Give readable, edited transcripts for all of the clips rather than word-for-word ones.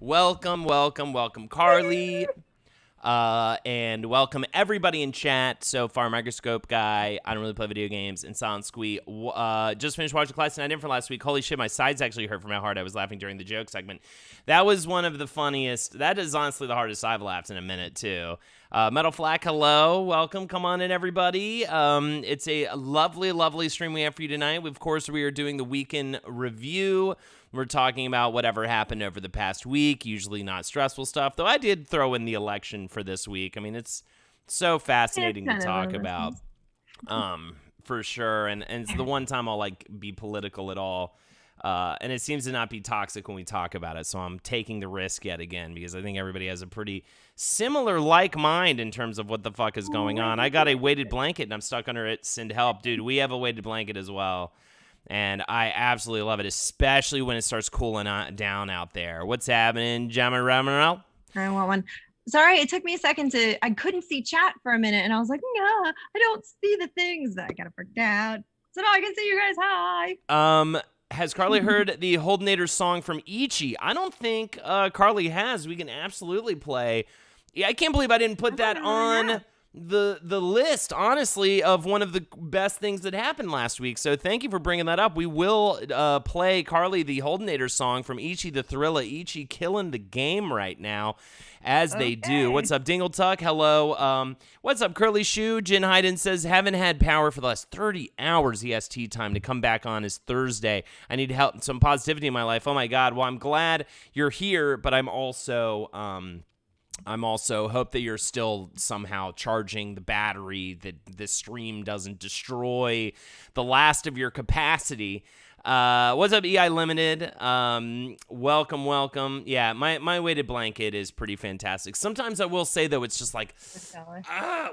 Welcome, Carly. And welcome everybody in chat. So far, Microscope Guy, I don't really play video games, and Silent Squee. Just finished watching Class 9 for last week. Holy shit, my sides actually hurt from how hard I was laughing during the joke segment. That was one of the funniest. That is honestly the hardest I've laughed in a minute, too. Metal Flack, hello. Welcome. Come on in, everybody. It's a lovely stream we have for you tonight. Of course, we are doing the Week in Review. We're talking about whatever happened over the past week, usually not stressful stuff, though I did throw in the election for this week. I mean, it's so fascinating to talk about, for sure, and it's the one time I'll, like, be political at all, and it seems to not be toxic when we talk about it, so I'm taking the risk yet again, because I think everybody has a pretty similar like mind in terms of what the fuck is going on. I got a weighted blanket, and I'm stuck under it. Send help. Dude, we have a weighted blanket as well. And I absolutely love it, especially when it starts cooling down out there. What's happening, Jammer Ramiro? I want one. Sorry, it took me a second I couldn't see chat for a minute, and I was like, no, I don't see the things. I got to freak out. So now I can see you guys. Hi. Has Carly heard the Holdenator song from Ichi? I don't think Carly has. We can absolutely play. Yeah, I can't believe I didn't put that on the list, honestly, of one of the best things that happened last week. So thank you for bringing that up. We will play Carly the Holdenator song from Ichi the Thrilla. Ichi killing the game right now, as they do. What's up, Dingletuck? Hello. What's up, Curly Shoe? Jin Hayden says, haven't had power for the last 30 hours EST time to come back on is Thursday. I need help, some positivity in my life. Oh my God. Well, I'm glad you're here, but I'm also hope that you're still somehow charging the battery, that the stream doesn't destroy the last of your capacity. What's up, EI Limited? Welcome. Yeah, my weighted blanket is pretty fantastic. Sometimes I will say, though, it's just like,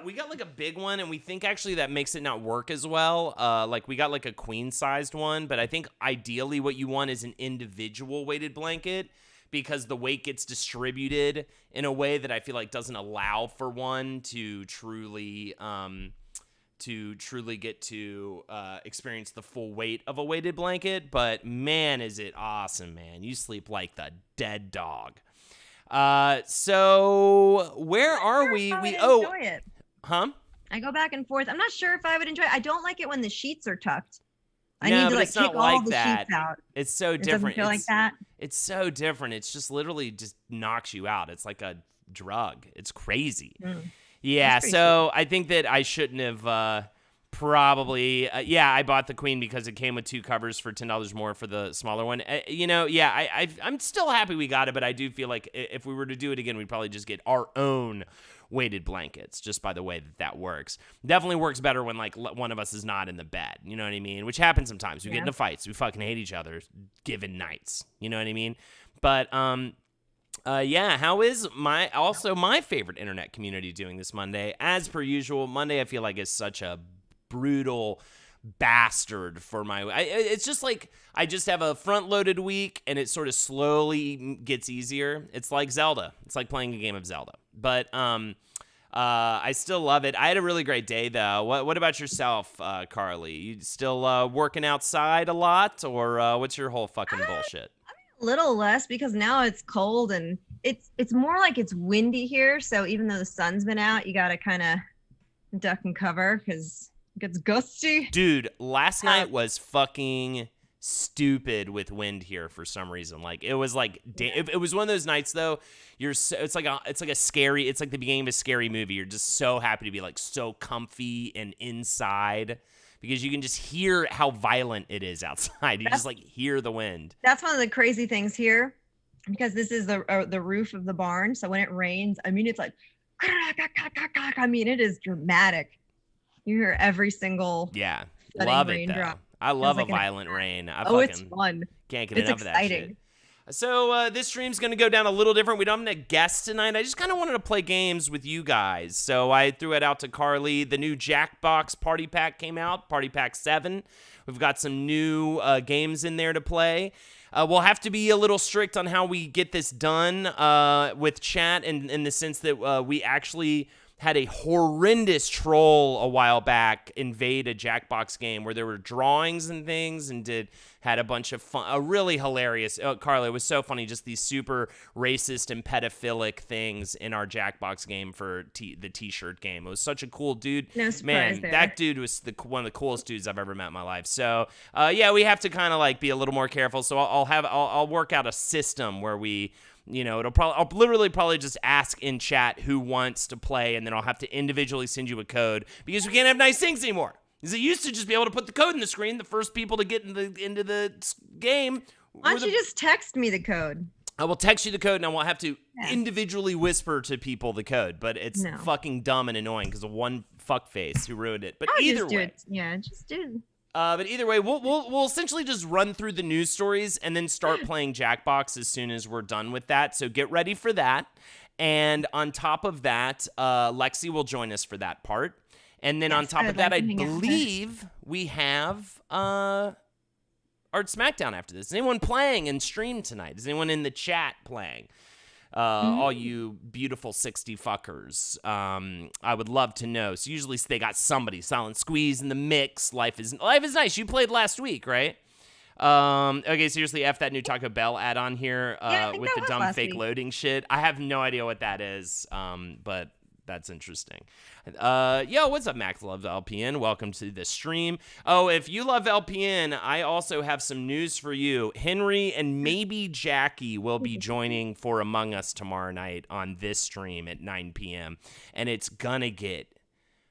we got like a big one, and we think actually that makes it not work as well. Like we got like a queen-sized one, but I think ideally what you want is an individual weighted blanket, because the weight gets distributed in a way that I feel like doesn't allow for one to truly get to experience the full weight of a weighted blanket. But man, is it awesome, man. You sleep like the dead dog. So where are we? Enjoy it. Huh? I go back and forth. I'm not sure if I would enjoy it. I don't like it when the sheets are tucked. I no, need to but like it's not kick like all the that. sheets out. It's so different. It doesn't feel like that. It's so different. It's just literally just knocks you out. It's like a drug. It's crazy. Yeah, so I think that I shouldn't have probably. I bought the queen because it came with two covers for $10 more for the smaller one. I'm still happy we got it, but I do feel like if we were to do it again, we'd probably just get our own weighted blankets, just by the way that works. Definitely works better when like one of us is not in the bed, you know what I mean? Which happens sometimes. We get into fights. We fucking hate each other given nights, you know what I mean? But how is my favorite internet community doing this Monday? As per usual, Monday I feel like is such a brutal bastard for it's just like I just have a front-loaded week and it sort of slowly gets easier. It's like Zelda. It's like playing a game of Zelda. But I still love it. I had a really great day, though. What about yourself, Carly? You still working outside a lot, or what's your whole fucking bullshit? A little less, because now it's cold and it's more like it's windy here. So even though the sun's been out, you got to kind of duck and cover because it gets gusty. Dude, last night was fucking stupid with wind here for some reason. Like it was like it was one of those nights though. It's like the beginning of a scary movie. You're just so happy to be like so comfy and inside because you can just hear how violent it is outside. You just like hear the wind. That's one of the crazy things here, because this is the roof of the barn. So when it rains, I mean, it's like, I mean, it is dramatic. You hear every single love it raindrop. though. I love a violent rain. It's fun. Can't get enough of that shit. So this stream's going to go down a little different. We don't have a guest tonight. I just kind of wanted to play games with you guys. So I threw it out to Carly. The new Jackbox Party Pack came out, Party Pack 7. We've got some new games in there to play. We'll have to be a little strict on how we get this done with chat in the sense that we actually had a horrendous troll a while back invade a Jackbox game where there were drawings and things and had a bunch of fun, a really hilarious, Carla, it was so funny, just these super racist and pedophilic things in our Jackbox game for the t-shirt game. It was such a cool dude. No surprise Man, there. that dude was one of the coolest dudes I've ever met in my life. So, yeah, we have to kind of like be a little more careful. So I'll work out a system where we, I'll literally probably just ask in chat who wants to play, and then I'll have to individually send you a code because we can't have nice things anymore. Because it used to just be able to put the code in the screen. The first people to get into the game. Why don't you just text me the code? I will text you the code, and I will have to individually whisper to people the code. But it's fucking dumb and annoying because of one fuckface who ruined it. But either way, just do it. But either way, we'll essentially just run through the news stories and then start playing Jackbox as soon as we're done with that. So get ready for that. And on top of that, Lexi will join us for that part. And then on top of that, I believe we have Art SmackDown after this. Is anyone playing and stream tonight? Is anyone in the chat playing? All you beautiful 60 fuckers. I would love to know. So usually they got somebody. Silent Squeeze in the mix. Life is nice. You played last week, right? Okay, seriously, F that new Taco Bell add-on here with the dumb fake loading shit. I have no idea what that is, but that's interesting. Yo, what's up, Max Loves LPN? Welcome to the stream. Oh, if you love LPN, I also have some news for you. Henry and maybe Jackie will be joining for Among Us tomorrow night on this stream at 9 p.m. And it's gonna get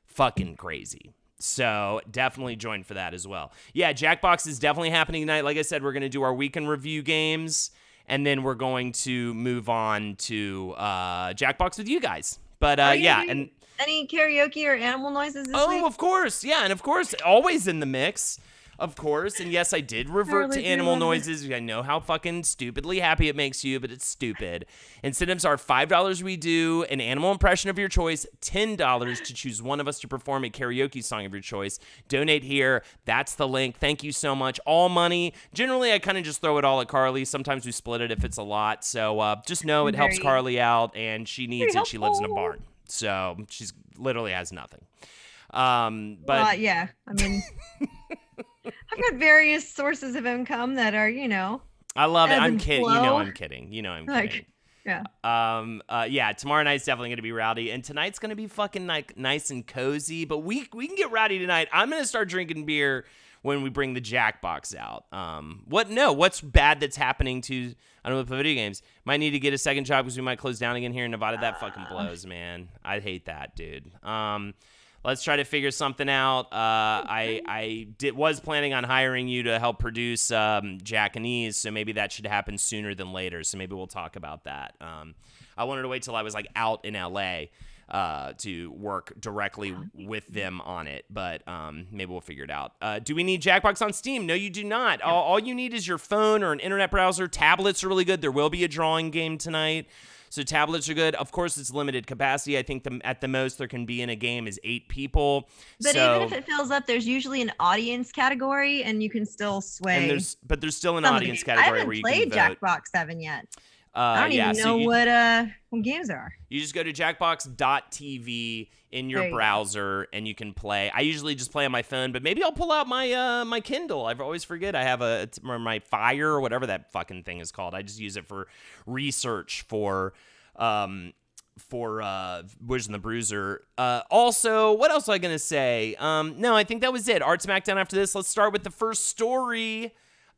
fucking crazy. So definitely join for that as well. Yeah, Jackbox is definitely happening tonight. Like I said, we're going to do our weekend review games, and then we're going to move on to Jackbox with you guys. But yeah, and any karaoke or animal noises this week? Oh, of course. Yeah, and of course, always in the mix. Of course, and yes, I did revert to animal noises. I know how fucking stupidly happy it makes you, but it's stupid. Incentives are $5 we do, an animal impression of your choice, $10 to choose one of us to perform a karaoke song of your choice. Donate here. That's the link. Thank you so much. All money. Generally, I kind of just throw it all at Carly. Sometimes we split it if it's a lot. So just know it helps Carly out, and she needs it. She lives in a barn. So she's literally has nothing. But yeah, I mean... I've got various sources of income that are, I love it. I'm kidding. I'm kidding. I'm kidding. Yeah. Yeah, tomorrow night's definitely going to be rowdy, and tonight's going to be fucking like nice and cozy, but we can get rowdy tonight. I'm going to start drinking beer when we bring the Jackbox out. What's bad that's happening to, I don't know, video games? Might need to get a second job because we might close down again here in Nevada. That fucking blows, man. I hate that, dude. Let's try to figure something out. I was planning on hiring you to help produce Jackanese, so maybe that should happen sooner than later. So maybe we'll talk about that. I wanted to wait till I was like out in LA to work directly with them on it, but maybe we'll figure it out. Do we need Jackbox on Steam? No, you do not. All you need is your phone or an internet browser. Tablets are really good. There will be a drawing game tonight. So tablets are good. Of course, it's limited capacity. I think at the most there can be in a game is 8 people. But even if it fills up, there's usually an audience category, and you can still sway. And there's still an audience category where you can vote. I haven't played Jackbox 7 yet. I don't even know what games are. You just go to jackbox.tv in your browser and you can play. I usually just play on my phone, but maybe I'll pull out my my Kindle. I always forget I have my Fire or whatever that fucking thing is called. I just use it for research for Wiz and the Bruiser. Also, what else was I going to say? No, I think that was it. Art SmackDown after this. Let's start with the first story.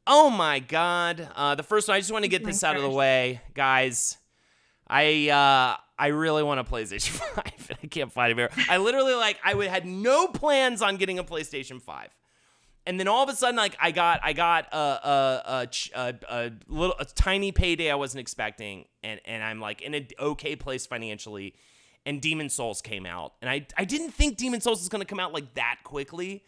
Oh my God. The first one, I just want to get this out of the way, guys. I really want a PlayStation 5, and I can't find it here. I literally, had no plans on getting a PlayStation 5. And then all of a sudden, I got a tiny payday I wasn't expecting, and I'm like in an okay place financially, and Demon's Souls came out. And I didn't think Demon's Souls was going to come out like that quickly.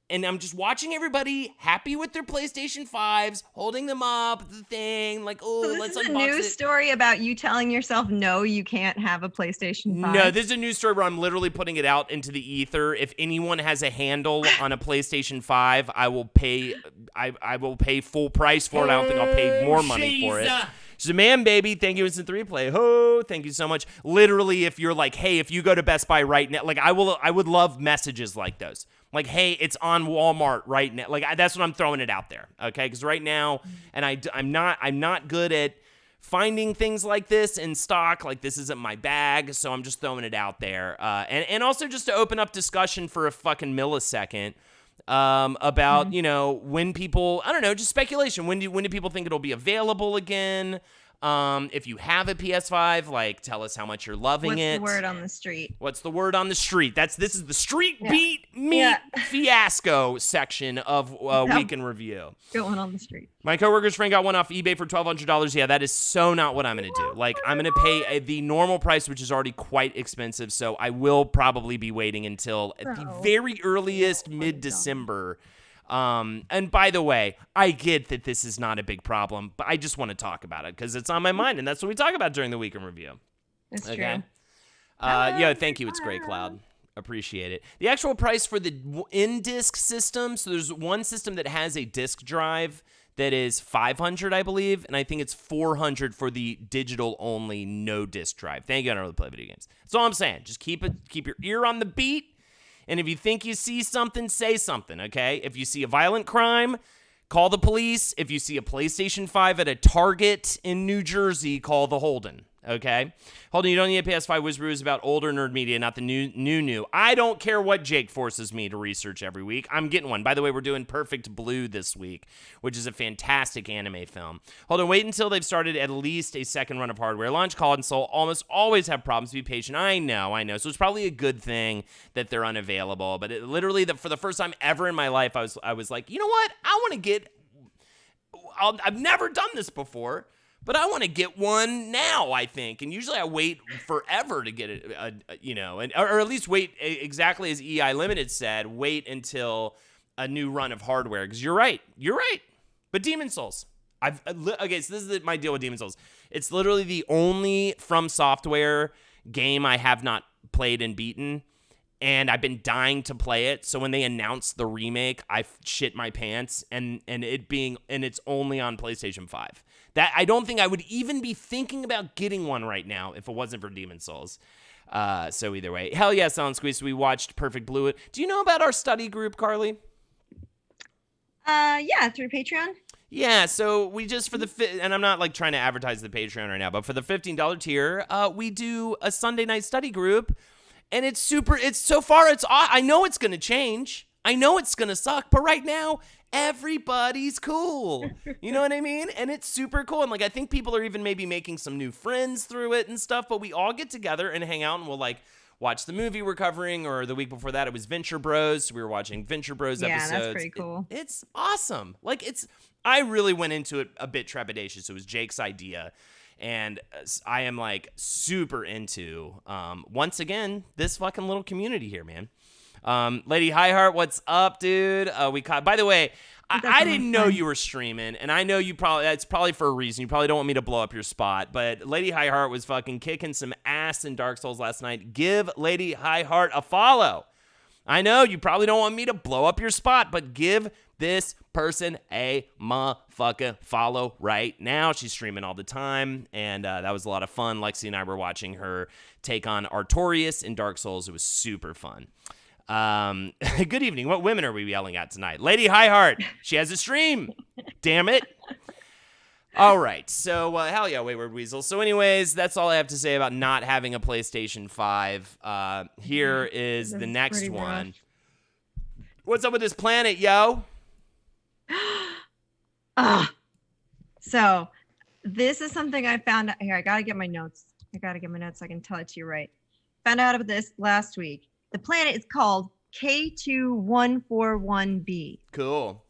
And I'm just watching everybody happy with their PlayStation 5s, holding them up, the thing, let's unbox it. This is a news story about you telling yourself, no, you can't have a PlayStation 5. No, this is a news story where I'm literally putting it out into the ether. If anyone has a handle on a PlayStation 5, I will pay full price for it. I don't think I'll pay more money for it. Zaman Baby, thank you, Instant 3 Play. Ho, thank you so much. Literally, if you're like, hey, if you go to Best Buy right now, like I would love messages like those. Like, hey, it's on Walmart right now. Like that's what I'm throwing it out there, okay? Because right now, and I'm not good at finding things like this in stock. Like this isn't my bag, so I'm just throwing it out there. And also just to open up discussion for a fucking millisecond. About when people, I don't know, just speculation. When do people think it'll be available again? If you have a PS5, like tell us how much you're loving it. What's the word on the street? What's the word on the street? This is the street beat meat fiasco section of Week in Review. Going on the street. My coworker's friend got one off eBay for $1,200. Yeah, that is so not what I'm going to do. Like, I'm going to pay the normal price, which is already quite expensive, so I will probably be waiting until at the very earliest mid-December. And by the way, I get that this is not a big problem, but I just want to talk about it because it's on my mind, and that's what we talk about during the Week in Review. It's true. Thank you. It's great, Cloud. Appreciate it. The actual price for the in-disc system, so there's one system that has a disc drive that is $500, I believe, and I think it's $400 for the digital-only no disc drive. Thank you, I don't really play video games. That's all I'm saying. Just keep your ear on the beat, and if you think you see something, say something, okay? If you see a violent crime, call the police. If you see a PlayStation 5 at a Target in New Jersey, call the Holden. Okay? Holden, you don't need a PS5. Wizbrew is about older nerd media, not the new. I don't care what Jake forces me to research every week. I'm getting one. By the way, we're doing Perfect Blue this week, which is a fantastic anime film. Holden, wait until they've started at least a second run of hardware. Launch console almost always have problems. Be patient. I know. So it's probably a good thing that they're unavailable. But literally, for the first time ever in my life, I was like, you know what? I want to get... I've never done this before. But I want to get one now, I think. And usually I wait forever to get it, or at least wait exactly as EI Limited said, wait until a new run of hardware. Because you're right. But Demon's Souls. Okay, so this is my deal with Demon's Souls. It's literally the only From Software game I have not played and beaten. And I've been dying to play it. So when they announced the remake, I shit my pants. And it's only on PlayStation 5. That I don't think I would even be thinking about getting one right now if it wasn't for Demon's Souls. So either way, hell yeah, Silent Squeeze. We watched Perfect Blue. Do you know about our study group, Carly? Yeah, through Patreon. Yeah, so we just and I'm not like trying to advertise the Patreon right now, but for the $15 tier, we do a Sunday night study group, and I know it's gonna change. I know it's gonna suck, but right now, everybody's cool. You know what I mean? And it's super cool. And like, I think people are even maybe making some new friends through it and stuff, but we all get together and hang out and we'll like watch the movie we're covering, or the week before that, it was Venture Bros. We were watching Venture Bros episodes. Yeah, that's pretty cool. It's awesome. Like I really went into it a bit trepidatious. It was Jake's idea. And I am like super into, once again, this fucking little community here, man. Lady Highheart, what's up, dude? By the way, I didn't know you were streaming, and I know it's probably for a reason. You probably don't want me to blow up your spot, but Lady Highheart was fucking kicking some ass in Dark Souls last night. Give Lady Highheart a follow. I know you probably don't want me to blow up your spot, but give this person a motherfucking follow right now. She's streaming all the time, and that was a lot of fun. Lexi and I were watching her take on Artorias in Dark Souls. It was super fun. Good evening. What women are we yelling at tonight? Lady Highheart. She has a stream. Damn it. All right. So, hell yeah, Wayward Weasel. So anyways, that's all I have to say about not having a PlayStation 5. Here is the next one. Rough. What's up with this planet, yo? So this is something I found out here. I gotta get my notes so I can tell it to you right. Found out about this last week. The planet is called K2141b. Cool.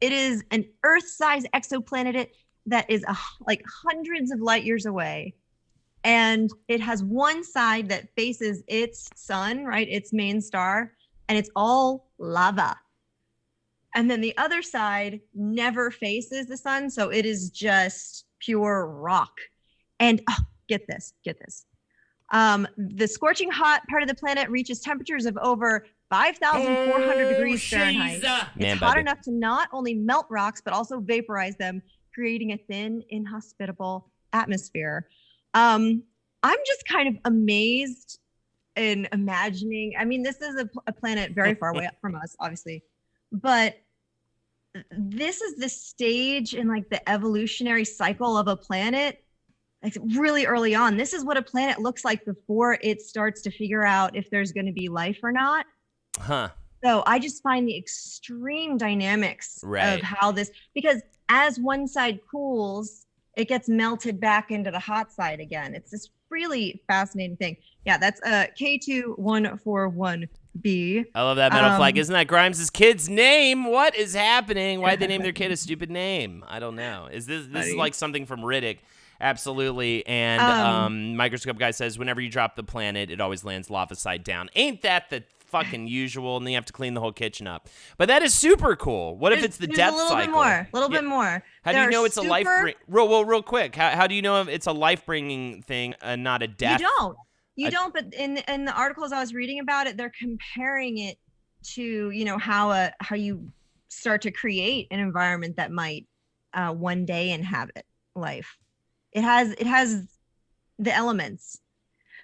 It is an Earth-sized exoplanet that is like hundreds of light years away. And it has one side that faces its sun, right? Its main star, and it's all lava. And then the other side never faces the sun, so it is just pure rock. And get this. The scorching hot part of the planet reaches temperatures of over 5,400 degrees Fahrenheit. It's hot enough to not only melt rocks, but also vaporize them, creating a thin, inhospitable atmosphere. I'm just kind of amazed in imagining. I mean, this is a planet very far away from us, obviously, but this is the stage in like the evolutionary cycle of a planet, like really early on. This is what a planet looks like before it starts to figure out if there's going to be life or not. Huh. So I just find the extreme dynamics Right. of how this, because as one side cools, it gets melted back into the hot side again. It's this really fascinating thing. Yeah, that's K2141b. I love that metal flag. Isn't that Grimes' kid's name? What is happening? Why'd they name their kid a stupid name? I don't know. Is this is like something from Riddick? Absolutely. And Microscope Guy says, whenever you drop the planet, it always lands lava side down. Ain't that the fucking usual? And then you have to clean the whole kitchen up. But that is super cool. What if it's the death cycle? A little bit more. How do you know it's a life real quick? How do you know if it's a life-bringing thing and not a death? You don't. But in the articles I was reading about it, they're comparing it to, you know, how you start to create an environment that might one day inhabit life. It has the elements.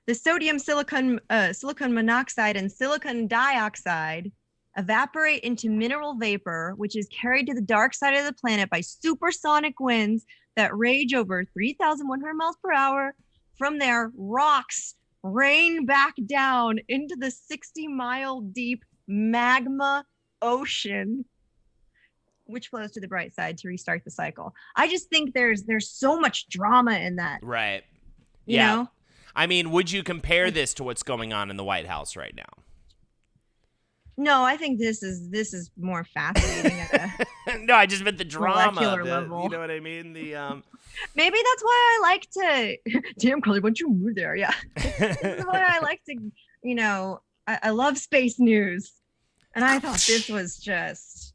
The sodium silicon monoxide and silicon dioxide evaporate into mineral vapor, which is carried to the dark side of the planet by supersonic winds that rage over 3,100 miles per hour. From there, rocks rain back down into the 60-mile deep magma ocean, which flows to the bright side to restart the cycle. I just think there's so much drama in that. Right. You know? I mean, would you compare this to what's going on in the White House right now? No, I think this is more fascinating at a no, I just meant the drama. Molecular level. You know what I mean? The Maybe that's why I like to. Damn, Carly, why don't you move there? Yeah, this is why I like to. You know, I love space news, and I thought this was just.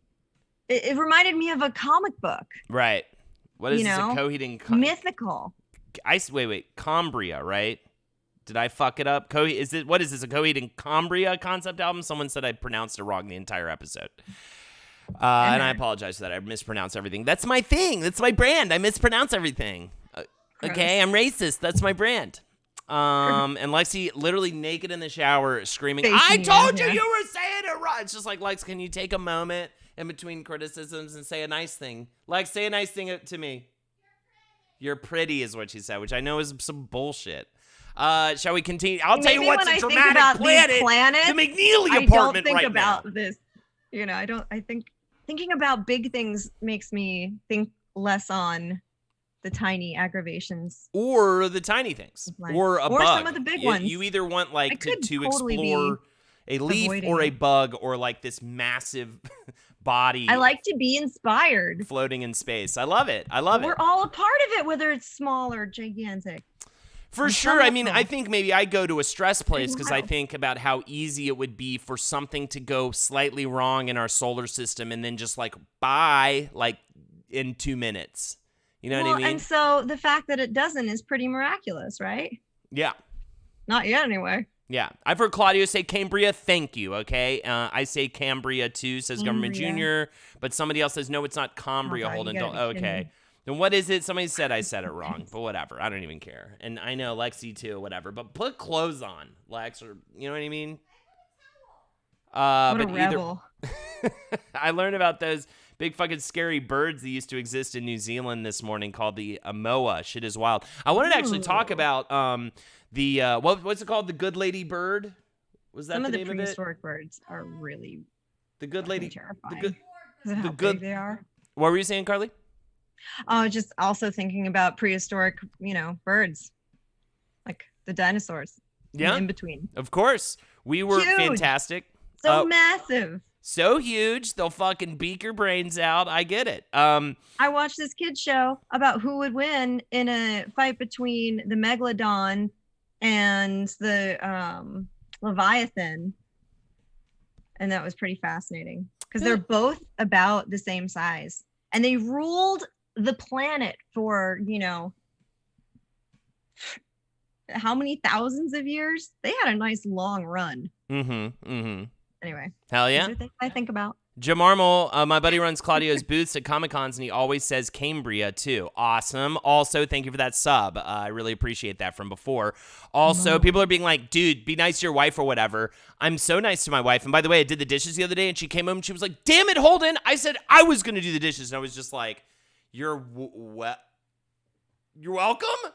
It reminded me of a comic book. Right. What is this? A coheting mythical. Wait, Cambria, right? Did I fuck it up? What is this? A Coheed and Cambria concept album? Someone said I pronounced it wrong the entire episode. And I apologize for that. I mispronounced everything. That's my thing. That's my brand. I mispronounce everything. Okay, I'm racist. That's my brand. And Lexi literally naked in the shower screaming, I told you were saying it right. It's just like, Lex, can you take a moment in between criticisms and say a nice thing? Lex, say a nice thing to me. You're pretty is what she said, which I know is some bullshit. Shall we continue? I'll tell you what's a dramatic planet. The McNeely apartment right now. I don't think about this. You know, I think thinking about big things makes me think less on the tiny aggravations. Or the tiny things. Or a bug. Or some of the big ones. You either want like to explore a leaf or a bug or like this massive body. I like to be inspired. Floating in space. I love it. We're all a part of it, whether it's small or gigantic. For sure. I mean, I think maybe I go to a stress place because I think about how easy it would be for something to go slightly wrong in our solar system and then just like bye, like in 2 minutes. You know what I mean? And so the fact that it doesn't is pretty miraculous, right? Yeah. Not yet, anyway. Yeah. I've heard Claudio say Cambria, thank you, okay? I say Cambria too, says Government Junior, but somebody else says, no, it's not Cambria, Holden. Okay. Then what is it? Somebody said I said it wrong, but whatever. I don't even care. And I know Lexi too, whatever. But put clothes on, Lex, or you know what I mean? What a rebel. I learned about those big fucking scary birds that used to exist in New Zealand this morning called the Amoa. Shit is wild. I wanted to actually talk about the what's it called? The good lady bird? Was that the name of it? Some of the prehistoric birds are really the good lady terrifying. The good they are. What were you saying, Carly? Just also thinking about prehistoric, birds, like the dinosaurs. Yeah, in between. Of course, we were fantastic. So massive. So huge, they'll fucking beak your brains out. I get it. I watched this kid show about who would win in a fight between the megalodon and the Leviathan, and that was pretty fascinating because they're both about the same size, and they ruled the planet for how many thousands of years. They had a nice long run. Anyway, hell yeah. I think about. Jamarmal, my buddy runs Claudio's booths at Comic Cons, and he always says Cambria too. Awesome. Also, thank you for that sub. I really appreciate that from before. Also, people are being like, dude, be nice to your wife or whatever. I'm so nice to my wife. And by the way, I did the dishes the other day, and she came home and she was like, damn it, Holden. I said I was going to do the dishes. And I was just like, you're welcome?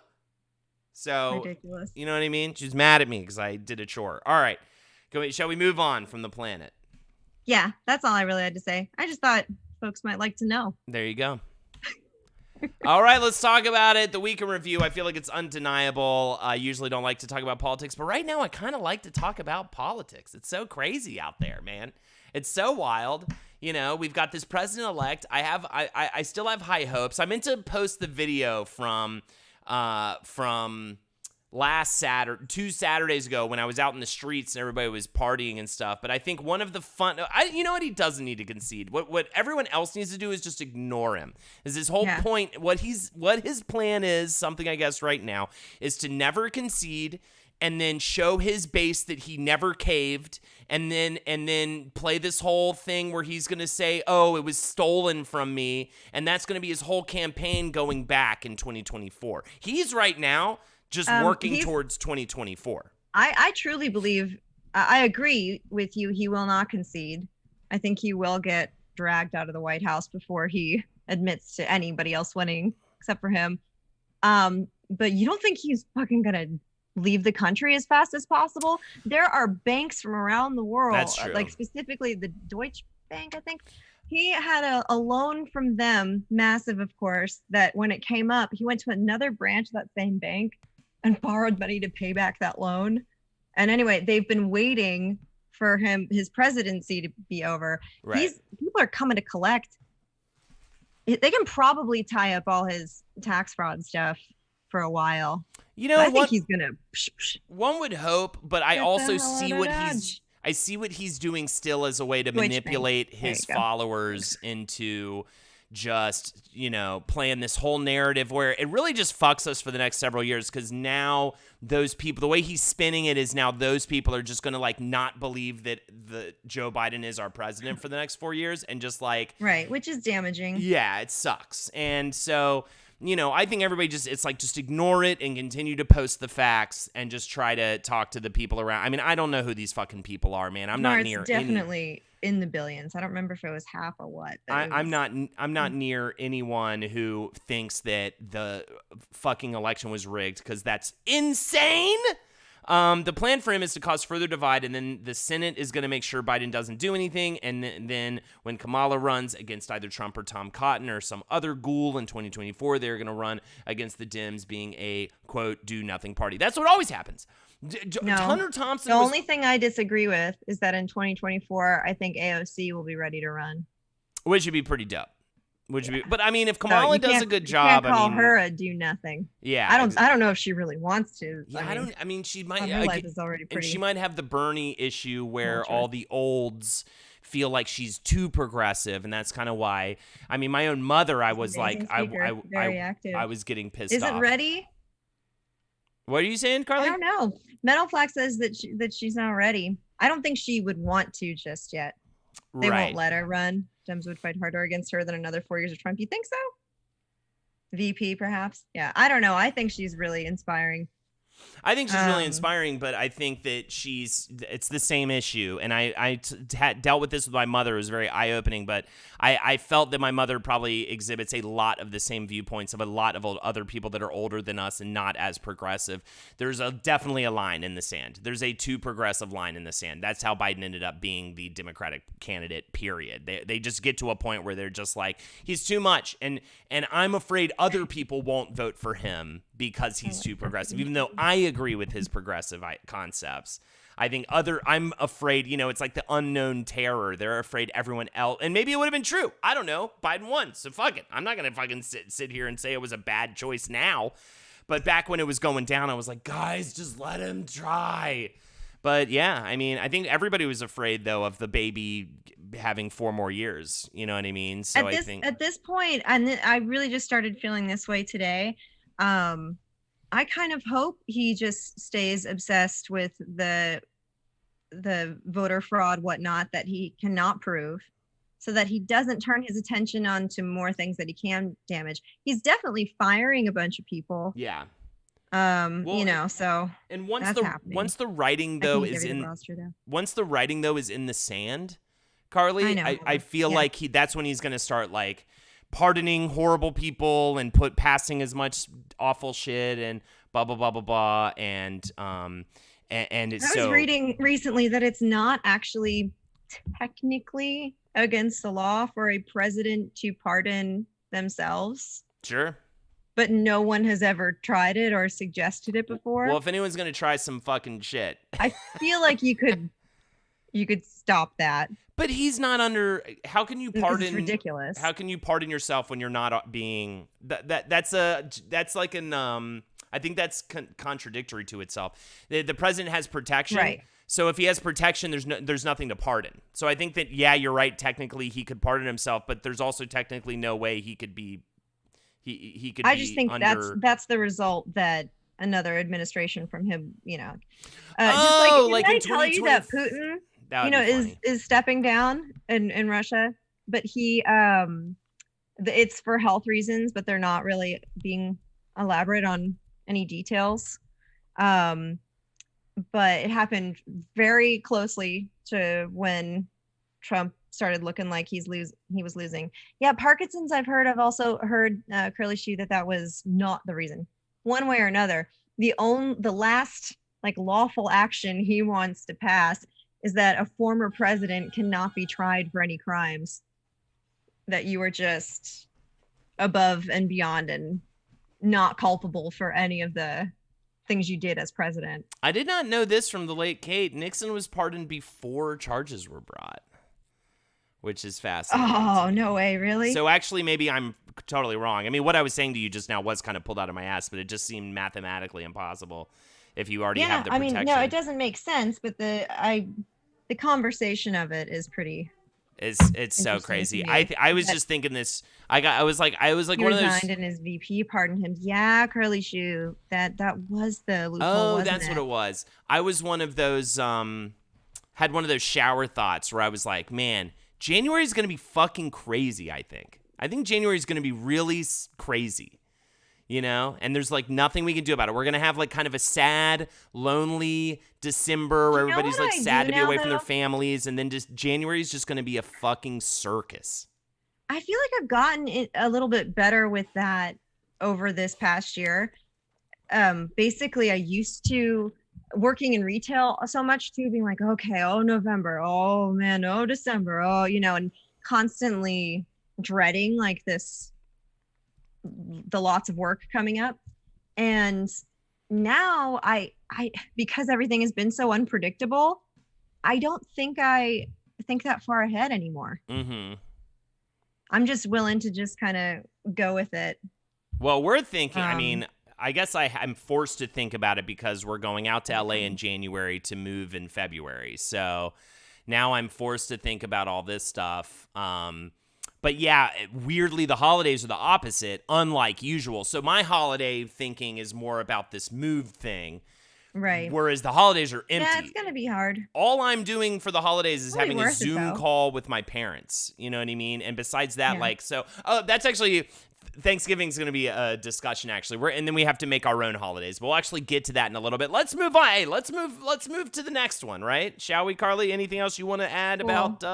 So, Ridiculous. you know what I mean? She's mad at me because I did a chore. All right. Shall we move on from the planet? Yeah, that's all I really had to say. I just thought folks might like to know. There you go. All right, let's talk about it. The week in review. I feel like it's undeniable. I usually don't like to talk about politics, but right now I kind of like to talk about politics. It's so crazy out there, man. It's so wild. You know, we've got this president-elect. I still have high hopes. I meant to post the video from last Saturday, 2 Saturdays ago, when I was out in the streets and everybody was partying and stuff. But I think one of the you know what, he doesn't need to concede. What everyone else needs to do is just ignore him. Is his whole point, what his plan is, something I guess right now, is to never concede and then show his base that he never caved, and then play this whole thing where he's going to say, oh, it was stolen from me, and that's going to be his whole campaign going back in 2024. He's right now just working towards 2024. I truly believe, I agree with you. He will not concede. I think he will get dragged out of the White House before he admits to anybody else winning except for him. But you don't think he's fucking gonna leave the country as fast as possible? There are banks from around the world, That's true. like specifically the Deutsche Bank, I think. He had a loan from them, massive, of course, that when it came up, he went to another branch of that same bank and borrowed money to pay back that loan. And anyway, they've been waiting for his presidency to be over. Right. People are coming to collect. They can probably tie up all his tax fraud stuff for a while. You know, I think he's gonna. One would hope, but I also see what he's doing still as a way to manipulate his followers into just, you know, playing this whole narrative where it really just fucks us for the next several years, because now those people, the way he's spinning it is now those people are just going to like not believe that the Joe Biden is our president for the next 4 years, and just like, right, which is damaging. Yeah, it sucks. And so, you know, I think everybody just ignore it and continue to post the facts and just try to talk to the people around. I mean, I don't know who these fucking people are, man. I'm not near definitely in the billions. I don't remember if it was half or what. I'm not near anyone who thinks that the fucking election was rigged, because that's insane. The plan for him is to cause further divide, and then the Senate is going to make sure Biden doesn't do anything. And then when Kamala runs against either Trump or Tom Cotton or some other ghoul in 2024, they're going to run against the Dems being a, quote, do nothing party. That's what always happens. No, Hunter Thompson. The only thing I disagree with is that in 2024, I think AOC will be ready to run. Which would be pretty dope. But I mean, if Kamala does a good job, you can't call her a do nothing. Yeah, I don't know if she really wants to. Yeah, I mean, she might. Her life is already pretty. And she might have the Bernie issue where all the olds feel like she's too progressive, and that's kind of why. I mean, my own mother, I was like, I was getting pissed off. Isn't ready? What are you saying, Carly? I don't know. Metal Flax says that she's not ready. I don't think she would want to just yet. They won't let her run. Dems would fight harder against her than another 4 years of Trump. You think so? VP, perhaps? Yeah, I don't know. I think she's really inspiring. I think she's really inspiring, but I think that it's the same issue. And I dealt with this with my mother. It was very eye-opening, but I felt that my mother probably exhibits a lot of the same viewpoints of a lot of other people that are older than us and not as progressive. There's definitely a line in the sand. There's a too progressive line in the sand. That's how Biden ended up being the Democratic candidate, period. They just get to a point where they're just like, he's too much. And I'm afraid other people won't vote for him because he's too progressive, even though I agree with his progressive concepts. I think I'm afraid, you know, it's like the unknown terror. They're afraid everyone else, and maybe it would have been true. I don't know. Biden won, so fuck it. I'm not going to fucking sit here and say it was a bad choice now. But back when it was going down, I was like, guys, just let him try. But yeah, I mean, I think everybody was afraid, though, of the baby having 4 more years. You know what I mean? So at this point, and I really just started feeling this way today. I kind of hope he just stays obsessed with the voter fraud, whatnot, that he cannot prove, so that he doesn't turn his attention on to more things that he can damage. He's definitely firing a bunch of people. Yeah. So And that's happening. once the writing I though think is everything in else true, though. once the writing though is in the sand, Carly, I know. I feel Yeah. like that's when he's gonna start like pardoning horrible people and passing as much awful shit and blah blah blah blah blah and it's I was reading recently that it's not actually technically against the law for a president to pardon themselves, sure. but no one has ever tried it or suggested it before. Well, if anyone's gonna try some fucking shit, I feel like you could stop that. but he's not under. How can you pardon? It's ridiculous. How can you pardon yourself when you're not being that's like an I think that's contradictory to itself. The president has protection, right? So if he has protection, there's nothing to pardon. So I think that you're right. Technically, he could pardon himself, but there's also technically no way he could be. He could. I just think that's the result that another administration from him, just like did I tell you that Putin, is stepping down in Russia, but he it's for health reasons, but they're not really being elaborate on any details. But it happened very closely to when Trump started looking like he was losing. Yeah, Parkinson's. I've also heard Curly Shoe that was not the reason. One way or another, the last like lawful action he wants to pass is that a former president cannot be tried for any crimes that you were just above and beyond and not culpable for any of the things you did as president. I did not know this from the late Kate. Nixon was pardoned before charges were brought, which is fascinating. Oh, no way, really? So actually, maybe I'm totally wrong. I mean, what I was saying to you just now was kind of pulled out of my ass, but it just seemed mathematically impossible if you already have the protection. No, it doesn't make sense, but the conversation of it is pretty. It's so crazy. I was just thinking this. I was like one of those. He resigned and his VP pardoned him. Yeah, Curly Shoe. That was the loophole. Oh, that's what it was. I was one of those. Had one of those shower thoughts where I was like, man, January is gonna be fucking crazy. I think January is gonna be really crazy. And there's like nothing we can do about it. We're going to have like kind of a sad, lonely December where everybody's like sad to be away from their families. And then just January is just going to be a fucking circus. I feel like I've gotten it a little bit better with that over this past year. Basically, I used to working in retail so much too, being like, okay, November, oh man, December, and constantly dreading like the lots of work coming up. And now I because everything has been so unpredictable, I don't think I think that far ahead anymore. Mm-hmm. I'm just willing to just kind of go with it. Well, we're thinking, I mean, I guess I'm forced to think about it because we're going out to LA in January to move in February. So now I'm forced to think about all this stuff. But yeah, weirdly, the holidays are the opposite, unlike usual. So my holiday thinking is more about this move thing. Right. Whereas the holidays are empty. Yeah, it's going to be hard. All I'm doing for the holidays is having a Zoom it, call with my parents. You know what I mean? And besides that, that's actually, Thanksgiving's going to be a discussion, actually. And then we have to make our own holidays. We'll actually get to that in a little bit. Let's move on. Hey, let's move to the next one, right? Shall we, Carly? Anything else you want to add about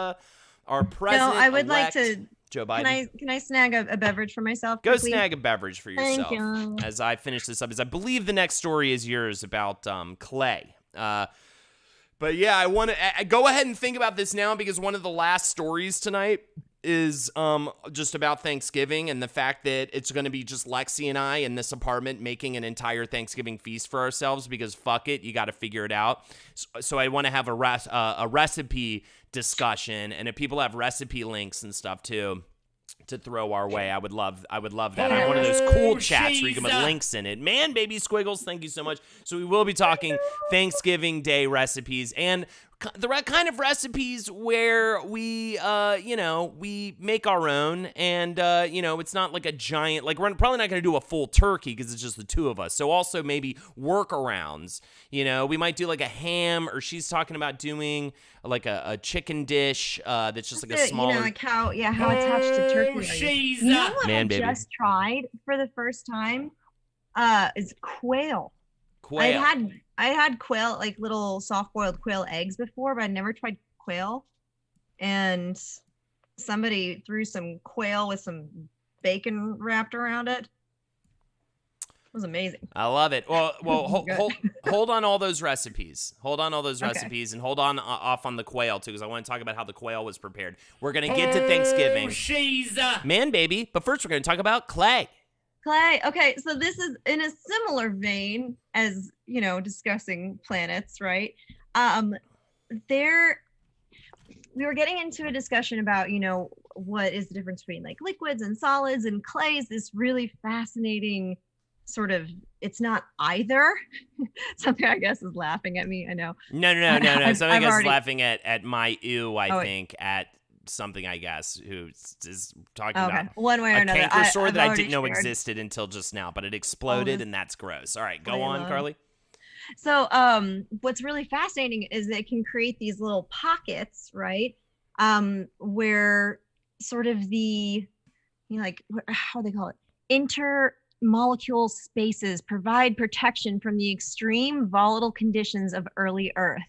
our president? No, I would like to. Joe Biden. Can I snag a beverage for myself? Go snag a beverage for yourself. Thank you. As I finish this up, as I believe the next story is yours about Clay. But yeah, I want to go ahead and think about this now because one of the last stories tonight is just about Thanksgiving and the fact that it's going to be just Lexi and I in this apartment making an entire Thanksgiving feast for ourselves because fuck it, you got to figure it out. So I want to have a recipe discussion, and if people have recipe links and stuff too to throw our way, I would love that. I'm one of those cool chats where you can put links in it. Man, baby squiggles, thank you so much. So we will be talking Thanksgiving Day recipes, and the right kind of recipes where we, we make our own, and it's not like a giant. Like we're probably not going to do a full turkey because it's just the two of us. So also maybe workarounds. We might do like a ham, or she's talking about doing like a chicken dish that's just like a smaller. Like how attached to turkey. She's you know what man, I baby. just tried for the first time? Is quail. Quail. I had quail, like little soft-boiled quail eggs before, but I'd never tried quail. And somebody threw some quail with some bacon wrapped around it. It was amazing. I love it. Well, hold on all those recipes. Hold on all those recipes, and hold on off on the quail too, because I want to talk about how the quail was prepared. We're gonna get to Thanksgiving, man, baby. But first, we're gonna talk about clay. Clay. Okay, so this is in a similar vein as, discussing planets, right? We were getting into a discussion about, what is the difference between like liquids and solids, and clay is this really fascinating sort of, it's not either. Something I guess is laughing at me. I know. No. Something is laughing at my ew, I think, at something, I guess, who is talking about one way or another. Canker sore that I didn't know existed until just now, but it exploded, and that's gross. All right, go on, Carly. So what's really fascinating is that it can create these little pockets, right? Where sort of the, how do they call it? Intermolecule spaces provide protection from the extreme volatile conditions of early Earth.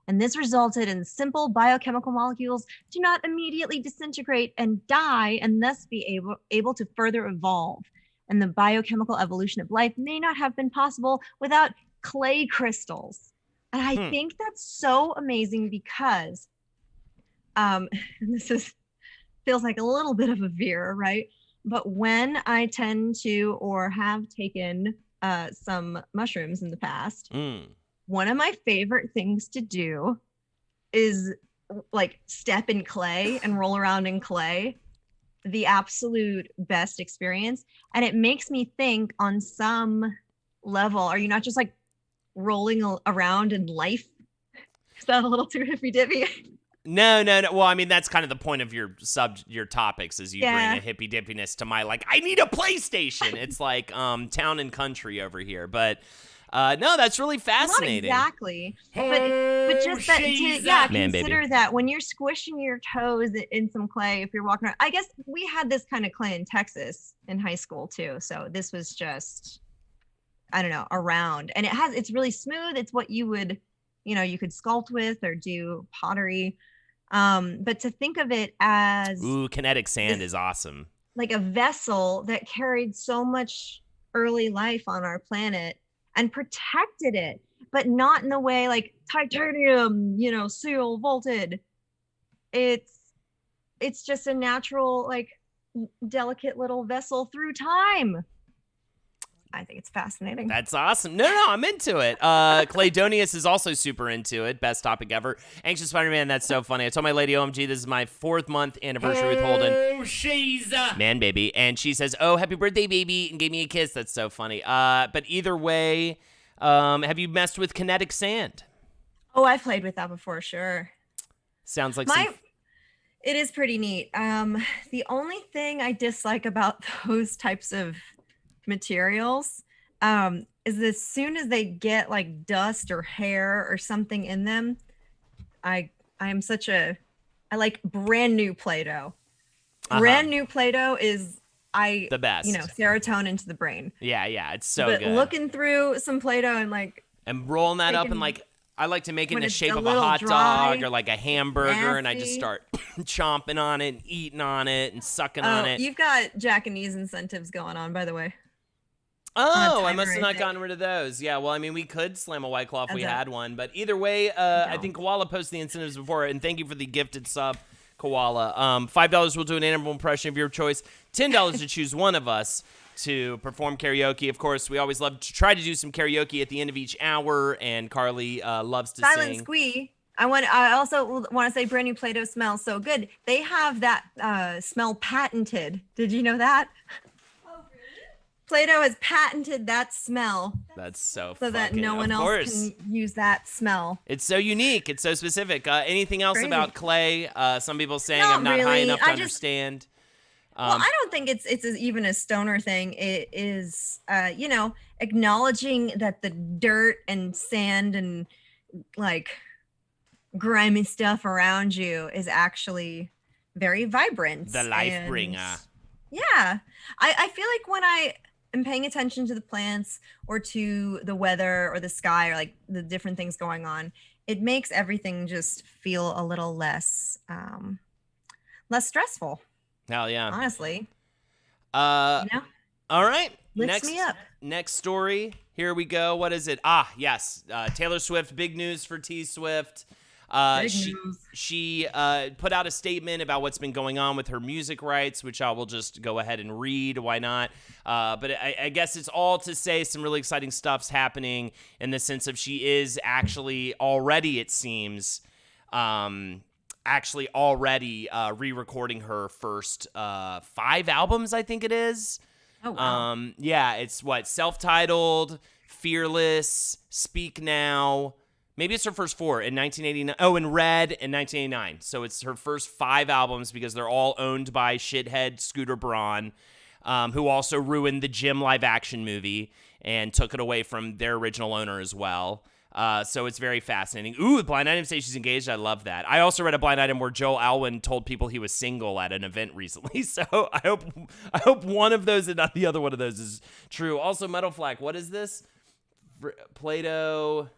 And this resulted in simple biochemical molecules do not immediately disintegrate and die, and thus be able to further evolve. And the biochemical evolution of life may not have been possible without clay crystals. And I think that's so amazing because, and this feels like a little bit of a veer, right? But when I tend to or have taken some mushrooms in the past, one of my favorite things to do is like step in clay and roll around in clay. The absolute best experience. And it makes me think on some level, are you not just like rolling around in life? Is that a little too hippy dippy? No. Well, I mean, that's kind of the point of your topics, is you bring a hippy dippiness to my, like, I need a PlayStation. It's like town and country over here. But no, that's really fascinating. Not exactly. But just that consider that when you're squishing your toes in some clay, if you're walking around. I guess we had this kind of clay in Texas in high school too. So this was just, I don't know, around. And it's really smooth. It's what you would, you could sculpt with or do pottery. But to think of it as kinetic sand is awesome. Like a vessel that carried so much early life on our planet and protected it, but not in the way like titanium, seal vaulted. It's just a natural, like, delicate little vessel through time. I think it's fascinating. That's awesome. No, I'm into it. Claydonius is also super into it. Best topic ever. Anxious Spider-Man, that's so funny. I told my lady, OMG, this is my 4th month anniversary with Holden. Oh, she's man, baby. And she says, oh, happy birthday, baby, and gave me a kiss. That's so funny. But either way, have you messed with kinetic sand? Oh, I've played with that before, sure. Sounds like it is pretty neat. The only thing I dislike about those types of materials is as soon as they get like dust or hair or something in them, I like brand new Play-Doh. Brand new Play-Doh is the best. Serotonin to the brain. Yeah, it's so good. Looking through some Play-Doh and rolling that up and like, I like to make it in the shape of a hot dog or like a hamburger, nasty. And I just start chomping on it and eating on it and sucking on it. You've got Japanese incentives going on, by the way. Oh, I must have not gotten rid of those. Yeah, well, I mean, we could slam a White Claw if we had one. But either way, I think Koala posted the incentives before. And thank you for the gifted sub, Koala. $5 will do an animal impression of your choice. $10 to choose one of us to perform karaoke. Of course, we always love to try to do some karaoke at the end of each hour. And Carly loves to Silent sing. Squee. I also want to say brand new Play-Doh smells so good. They have that smell patented. Did you know that? Play-Doh has patented that smell That's so that fucking, no one of else course. can use that smell. It's so unique. It's so specific. Anything else Crazy. about clay? Some people saying I'm Not not high really. enough to understand. Well, I don't think even a stoner thing. It is, acknowledging that the dirt and sand and like grimy stuff around you is actually very vibrant. The life And bringer. yeah, I feel like when I am paying attention to the plants or to the weather or the sky or like the different things going on, it makes everything just feel a little less stressful. Hell yeah. Honestly, Uh, all right. lifts me up. Next story. Here we go. What is it? Yes. Taylor Swift. Big news for T Swift. She put out a statement about what's been going on with her music rights, which I will just go ahead and read. Why not? But I guess it's all to say some really exciting stuff's happening in the sense of she is actually already, it seems, re-recording her first 5 albums, I think it is. Oh, wow. Yeah, it's self-titled, Fearless, Speak Now. Maybe it's her first 4 in 1989. Oh, and Red in 1989. So it's her first 5 albums because they're all owned by shithead Scooter Braun, who also ruined the Jim live-action movie and took it away from their original owner as well. So it's very fascinating. Ooh, Blind Item says she's engaged. I love that. I also read a Blind Item where Joel Alwyn told people he was single at an event recently. So I hope one of those and not the other one of those is true. Also, Metal Flag, what is this? Play-Doh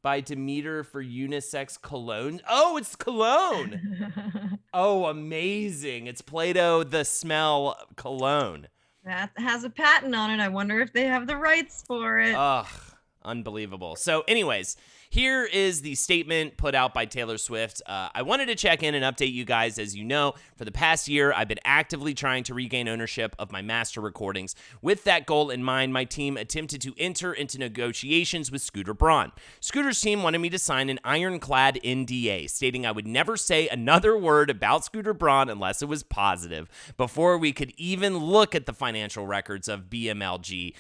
by Demeter for unisex cologne. Oh, it's cologne. Oh, amazing. It's Play-Doh The Smell cologne. That has a patent on it. I wonder if they have the rights for it. Ugh. Unbelievable. So anyways, here is the statement put out by Taylor Swift. I wanted to check in and update you guys. As you know, for the past year, I've been actively trying to regain ownership of my master recordings. With that goal in mind, my team attempted to enter into negotiations with Scooter Braun. Scooter's team wanted me to sign an ironclad NDA, stating I would never say another word about Scooter Braun unless it was positive, before we could even look at the financial records of BMLG,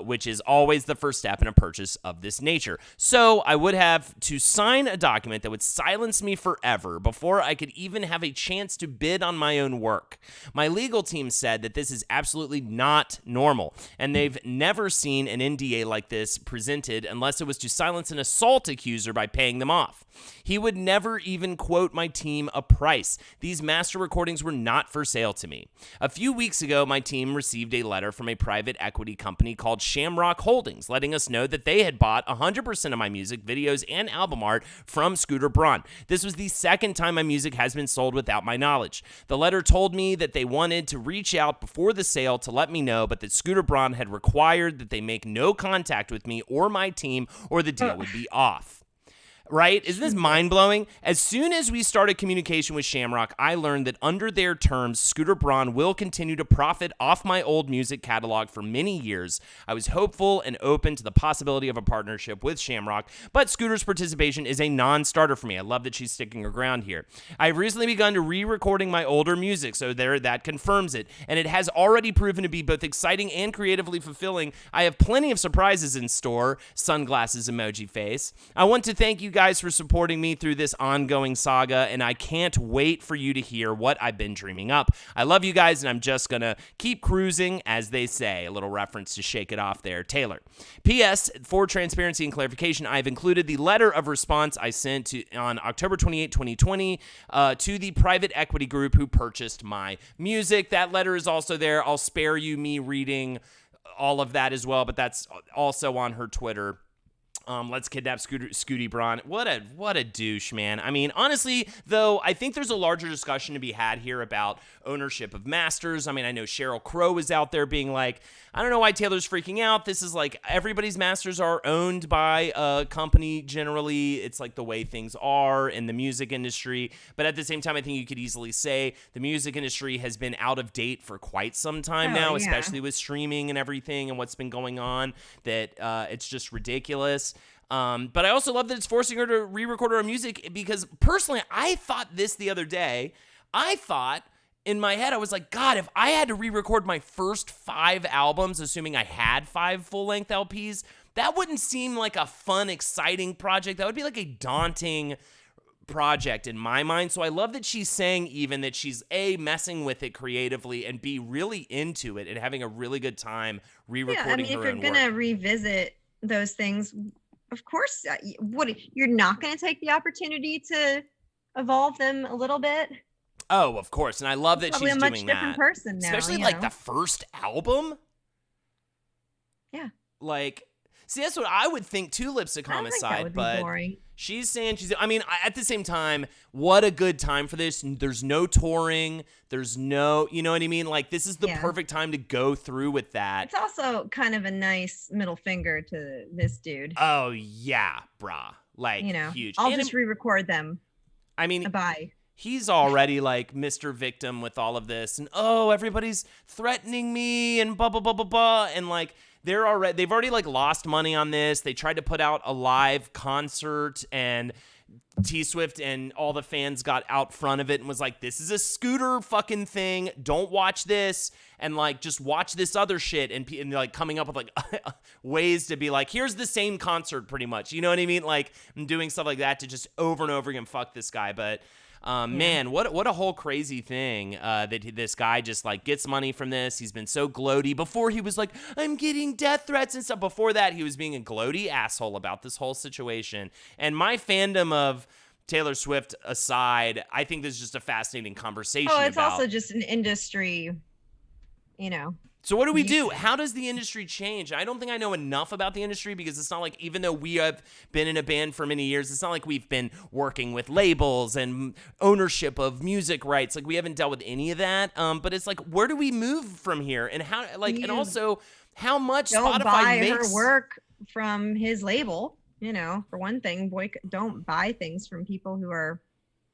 which is always the first step in a purchase of this nature. So I would have to sign a document that would silence me forever before I could even have a chance to bid on my own work. My legal team said that this is absolutely not normal, and they've never seen an NDA like this presented unless it was to silence an assault accuser by paying them off. He would never even quote my team a price. These master recordings were not for sale to me. A few weeks ago, my team received a letter from a private equity company called Shamrock Holdings, letting us know that they had bought 100% of my music, videos, and album art from Scooter Braun. This was the second time my music has been sold without my knowledge. The letter told me that they wanted to reach out before the sale to let me know, but that Scooter Braun had required that they make no contact with me or my team, or the deal would be off. Right? Isn't this mind-blowing? As soon as we started communication with Shamrock, I learned that under their terms, Scooter Braun will continue to profit off my old music catalog for many years. I was hopeful and open to the possibility of a partnership with Shamrock, but Scooter's participation is a non-starter for me. I love that she's sticking her ground here. I've recently begun to re-recording my older music, so that confirms it, and it has already proven to be both exciting and creatively fulfilling. I have plenty of surprises in store. Sunglasses emoji face. I want to thank you guys for supporting me through this ongoing saga, and I can't wait for you to hear what I've been dreaming up. I love you guys, and I'm just gonna keep cruising, as they say. A little reference to Shake It Off there, Taylor. P.S. For transparency and clarification, I've included the letter of response I sent on October 28, 2020 to the private equity group who purchased my music. That letter is also there. I'll spare you me reading all of that as well, but that's also on her Twitter. Let's kidnap Scooty Braun. What a douche, man. I mean, honestly, though, I think there's a larger discussion to be had here about ownership of masters. I mean, I know Sheryl Crow is out there being like, I don't know why Taylor's freaking out. This is like everybody's masters are owned by a company generally. It's like the way things are in the music industry. But at the same time, I think you could easily say the music industry has been out of date for quite some time now, especially with streaming and everything and what's been going on, that it's just ridiculous. But I also love that it's forcing her to re-record her music, because personally, I thought this the other day. I thought in my head, I was like, God, if I had to re-record my first 5 albums, assuming I had 5 full-length LPs, that wouldn't seem like a fun, exciting project. That would be like a daunting project in my mind. So I love that she's saying even that she's A, messing with it creatively, and B, really into it and having a really good time re-recording her own work. If you're gonna revisit those things, of course, you're not gonna take the opportunity to evolve them a little bit. Oh, of course, and I love that she's doing that. Probably a much different person now, especially like the first album. Yeah, like. See, that's what I would think too, Lipstick Homicide, but she's saying at the same time, what a good time for this. There's no touring. There's no, you know what I mean? Like, this is the perfect time to go through with that. It's also kind of a nice middle finger to this dude. Oh, yeah, brah. Like, huge. I'll just re-record them. I mean, bye. He's already like Mr. Victim with all of this, and everybody's threatening me and blah, blah, blah, blah, blah. And like, they've already like lost money on this. They tried to put out a live concert, and T-Swift and all the fans got out front of it and was like, this is a scooter fucking thing. Don't watch this. And like, just watch this other shit. And like coming up with like ways to be like, here's the same concert pretty much. You know what I mean? Like, I'm doing stuff like that to just over and over again, fuck this guy. But man, what a whole crazy thing that this guy just like gets money from this. He's been so gloaty. Before he was like, I'm getting death threats and stuff. Before that, he was being a gloaty asshole about this whole situation. And my fandom of Taylor Swift aside, I think this is just a fascinating conversation. Oh, it's also just an industry, So what do we do? How does the industry change? I don't think I know enough about the industry, because it's not like, even though we have been in a band for many years, it's not like we've been working with labels and ownership of music rights. Like, we haven't dealt with any of that. But it's like, where do we move from here? And how, like, and also how much don't Spotify buy makes her work from his label. For one thing, don't buy things from people who are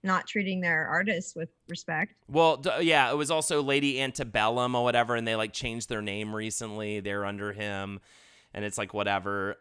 not treating their artists with respect. Well, yeah, it was also Lady Antebellum or whatever, and they like changed their name recently. They're under him, and it's like whatever.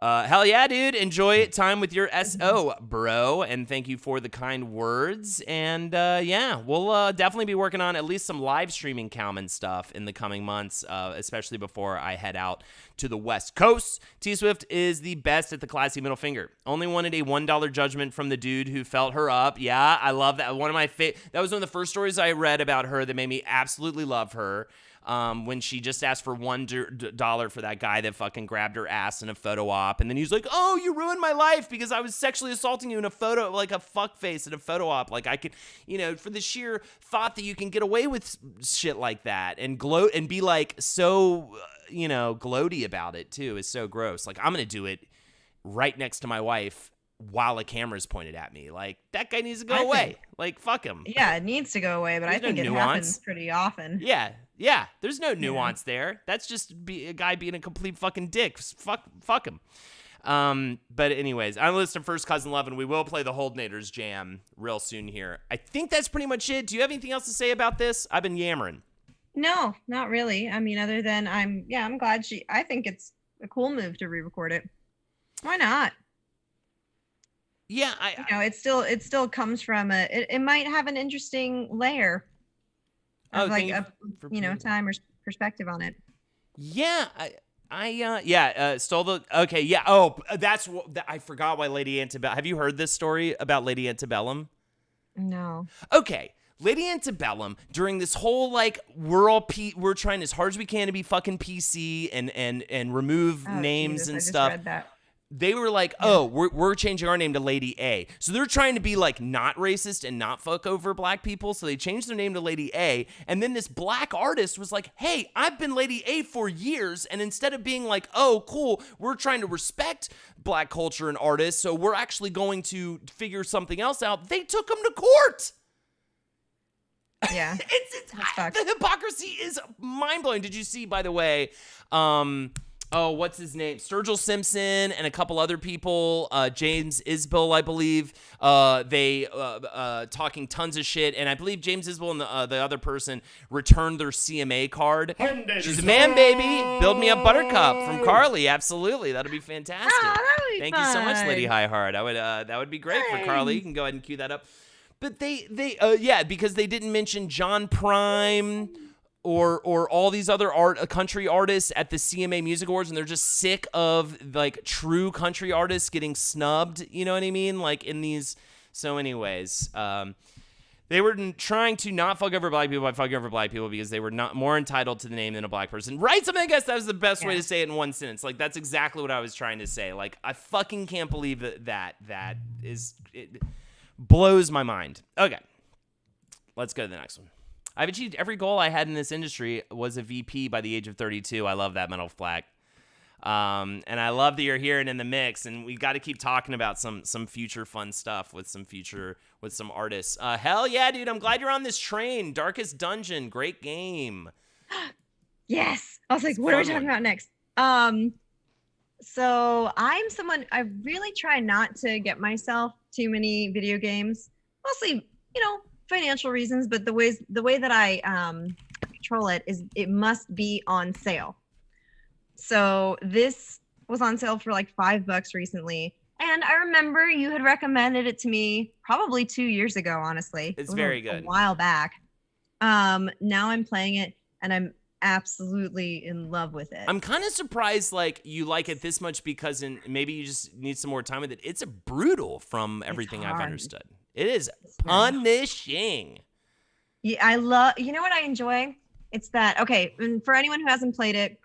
Hell yeah, dude. Enjoy time with your SO, bro. And thank you for the kind words. And yeah, we'll definitely be working on at least some live streaming Cowman stuff in the coming months, especially before I head out to the West Coast. T-Swift is the best at the classy middle finger. Only wanted a $1 judgment from the dude who felt her up. Yeah, I love that. That was one of the first stories I read about her that made me absolutely love her. When she just asked for $1 for that guy that fucking grabbed her ass in a photo op. And then he's like, oh, you ruined my life because I was sexually assaulting you in a photo, like a fuck face in a photo op. Like, I could, for the sheer thought that you can get away with shit like that and gloat and be like so, gloaty about it too is so gross. Like, I'm going to do it right next to my wife while a camera's pointed at me. Like, that guy needs to go away. Like, fuck him. Yeah, it needs to go away, but I think it happens pretty often. Yeah, there's no nuance there. That's just a guy being a complete fucking dick. Fuck him. But anyways, I'm listening to First Cousin Love, and we will play the Holdnators jam real soon here. I think that's pretty much it. Do you have anything else to say about this? I've been yammering. No, not really. I mean, other than I'm glad I think it's a cool move to re-record it. Why not? Yeah, it still comes from it might have an interesting layer of time or perspective on it. Yeah, stole the okay. Yeah. Oh, that's what I forgot. Why Lady Antebellum? Have you heard this story about Lady Antebellum? No. Okay. Lady Antebellum, during this whole like we're trying as hard as we can to be fucking PC and remove names and stuff. I just read that. They were like, we're changing our name to Lady A. So they're trying to be like not racist and not fuck over black people. So they changed their name to Lady A. And then this black artist was like, hey, I've been Lady A for years. And instead of being like, oh, cool, we're trying to respect black culture and artists, so we're actually going to figure something else out, they took him to court. Yeah. The hypocrisy is mind-blowing. Did you see, by the way, what's his name? Sturgill Simpson and a couple other people, James Isbell, I believe, they talking tons of shit. And I believe James Isbell and the other person returned their CMA card. She's a man, baby. Build me up Buttercup from Carly. Absolutely. That'll be fantastic. Oh, that'll be Thank fun. you so much, Lady Highheart. That would be great for Carly. You can go ahead and cue that up. But yeah, because they didn't mention John Prime or all these other country artists at the CMA Music Awards, and they're just sick of like true country artists getting snubbed. You know what I mean? Like in these. So, anyways, they were trying to not fuck over black people by fucking over black people because they were not more entitled to the name than a black person. Right? So I guess that was the best way to say it in one sentence. Like that's exactly what I was trying to say. Like I fucking can't believe that is. It blows my mind. Okay, let's go to the next one. I've achieved every goal I had in this industry. Was a VP by the age of 32. I love that metal flag. And I love that you're here and in the mix, and we got to keep talking about some future fun stuff with some artists. Hell yeah, dude! I'm glad you're on this train. Darkest Dungeon, great game. Yes, I was like, what are we talking about next? So I'm someone, I really try not to get myself too many video games, mostly, financial reasons, but the way that I control it is it must be on sale. So this was on sale for like $5 recently. And I remember you had recommended it to me probably 2 years ago, honestly. It's very good. A while back. Now I'm playing it and I'm absolutely in love with it. I'm kind of surprised like you like it this much because maybe you just need some more time with it. It's brutal from everything I've understood. It is punishing. Yeah, I love, you know what I enjoy? It's that, okay, and for anyone who hasn't played it,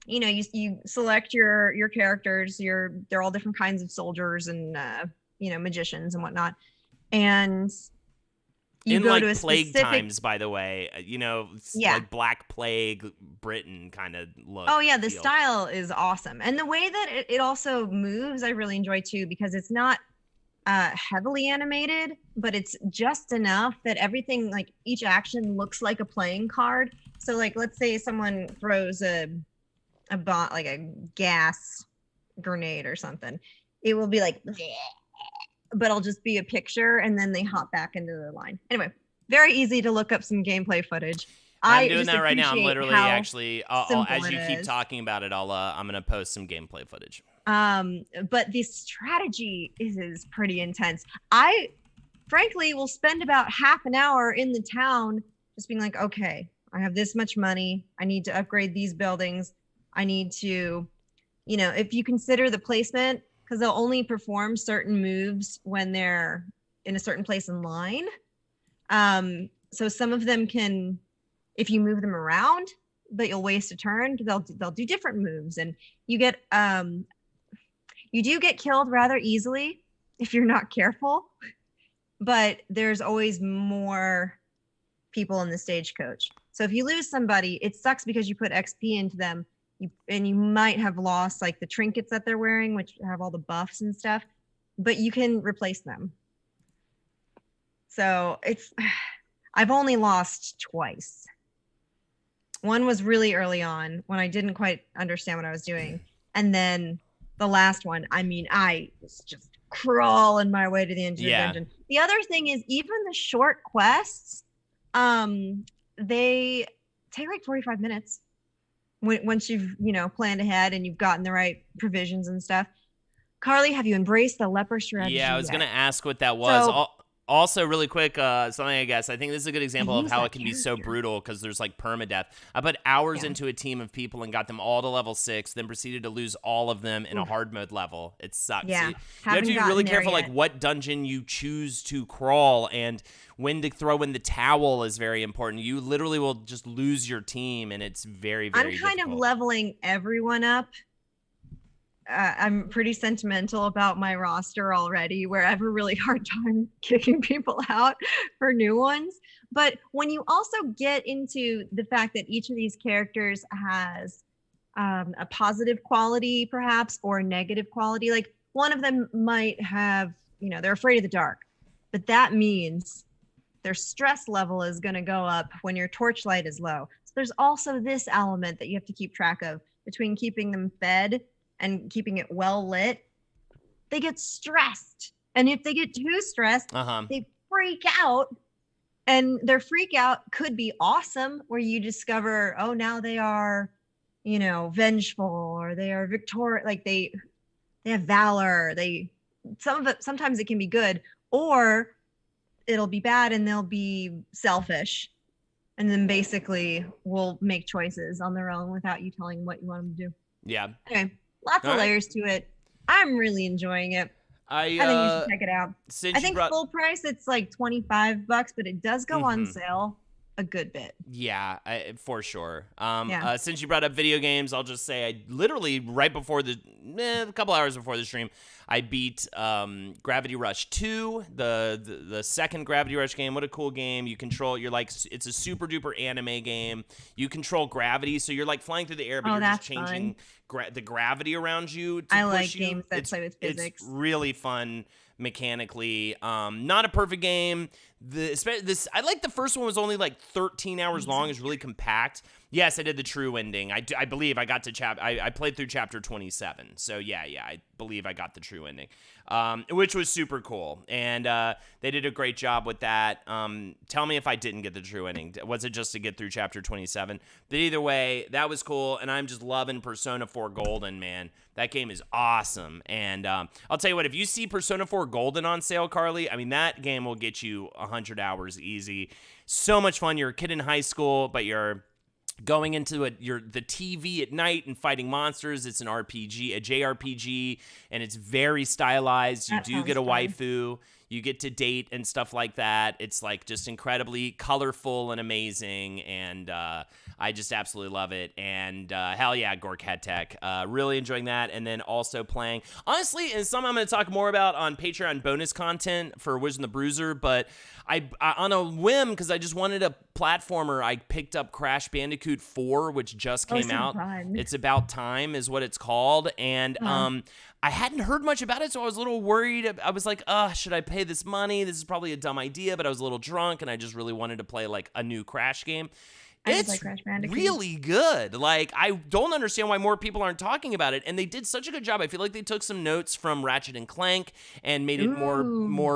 you select your characters, they're all different kinds of soldiers and, magicians and whatnot. And you go to a plague specific times, by the way, like Black Plague Britain kind of look. Oh yeah, the style is awesome, and the way that it also moves, I really enjoy too, because it's not heavily animated, but it's just enough that everything, like each action, looks like a playing card. So, like, let's say someone throws a bomb, like a gas grenade or something, it will be like. Bleh. But it'll just be a picture and then they hop back into the line. Anyway, very easy to look up some gameplay footage. I'm doing that right now. I'm literally actually, as you keep talking about it, I'm going to post some gameplay footage. But the strategy is pretty intense. I frankly will spend about half an hour in the town just being like, okay, I have this much money. I need to upgrade these buildings. I need to, if you consider the placement, because they'll only perform certain moves when they're in a certain place in line. So some of them can, if you move them around, but you'll waste a turn, they'll do different moves, and you do get killed rather easily if you're not careful. But there's always more people in the stagecoach. So if you lose somebody, it sucks because you put XP into them. You might have lost like the trinkets that they're wearing, which have all the buffs and stuff, but you can replace them. So I've only lost twice. One was really early on when I didn't quite understand what I was doing. And then the last one, I was just crawling my way to the end of the dungeon. The other thing is even the short quests, they take like 45 minutes. Once you've planned ahead and you've gotten the right provisions and stuff. Carly, have you embraced the leper strategy? Yeah, I was gonna ask what that was. So, also, really quick, something I guess. I think this is a good example of how it can be so brutal because there's like permadeath. I put hours into a team of people and got them all to level 6, then proceeded to lose all of them in a hard mode level. It sucks. Yeah, you have to be really careful, like what dungeon you choose to crawl and when to throw in the towel is very important. You literally will just lose your team, and it's very, very difficult. I'm kind of leveling everyone up. I'm pretty sentimental about my roster already, where I have a really hard time kicking people out for new ones. But when you also get into the fact that each of these characters has a positive quality, perhaps, or a negative quality, like one of them might have, they're afraid of the dark, but that means their stress level is going to go up when your torchlight is low. So there's also this element that you have to keep track of between keeping them fed and keeping it well lit. They get stressed. And if they get too stressed, they freak out. And their freak out could be awesome, where you discover, oh, now they are, vengeful, or they are victorious, like they have valor. Sometimes it can be good. Or it'll be bad and they'll be selfish, and then basically will make choices on their own without you telling what you want them to do. Yeah. Anyway, lots All of right. layers to it. I'm really enjoying it. I I think you should check it out. I since you think brought full price it's like $25, but it does go on mhm. sale a good bit. Yeah, for sure. Yeah. Since you brought up video games, I'll just say I literally right before a couple hours before the stream, I beat Gravity Rush 2, the second Gravity Rush game. What a cool game! You control. You're like it's a super duper anime game. You control gravity, so you're like flying through the air, but Oh, you're just that's changing fun. the gravity around you to I push like you. games that play with It's physics. really fun mechanically. Not a perfect game. This I like the first one was only like 13 hours long. It's really compact. Yes, I did the true ending. I believe I got to I played through chapter 27. So yeah, I believe I got the true ending, which was super cool. And they did a great job with that. Tell me if I didn't get the true ending. Was it just to get through chapter 27? But either way, that was cool. And I'm just loving Persona 4 Golden, man. That game is awesome. And I'll tell you what, if you see Persona 4 Golden on sale, Carly, I mean, that game will get you 100 hours easy. So much fun. You're a kid in high school, but you're going into the TV at night and fighting monsters. It's an RPG, a JRPG, and it's very stylized. You That do get sounds a fun. waifu. You get to date and stuff like that. It's like just incredibly colorful and amazing, and I just absolutely love it. And hell yeah, Gorkat Tech. Really enjoying that, and then also playing. Honestly, and some I'm going to talk more about on Patreon bonus content for Wiz and the Bruiser, but I on a whim, because I just wanted a platformer, I picked up Crash Bandicoot 4, which just came so out. fun. It's About Time is what it's called, and I hadn't heard much about it, so I was a little worried. I was like, should I pay this money? This is probably a dumb idea, but I was a little drunk, and I just really wanted to play, like, a new Crash game. Just It's like Crash Bandicoot. really good. Like, I don't understand why more people aren't talking about it, and they did such a good job. I feel like they took some notes from Ratchet and Clank and made it more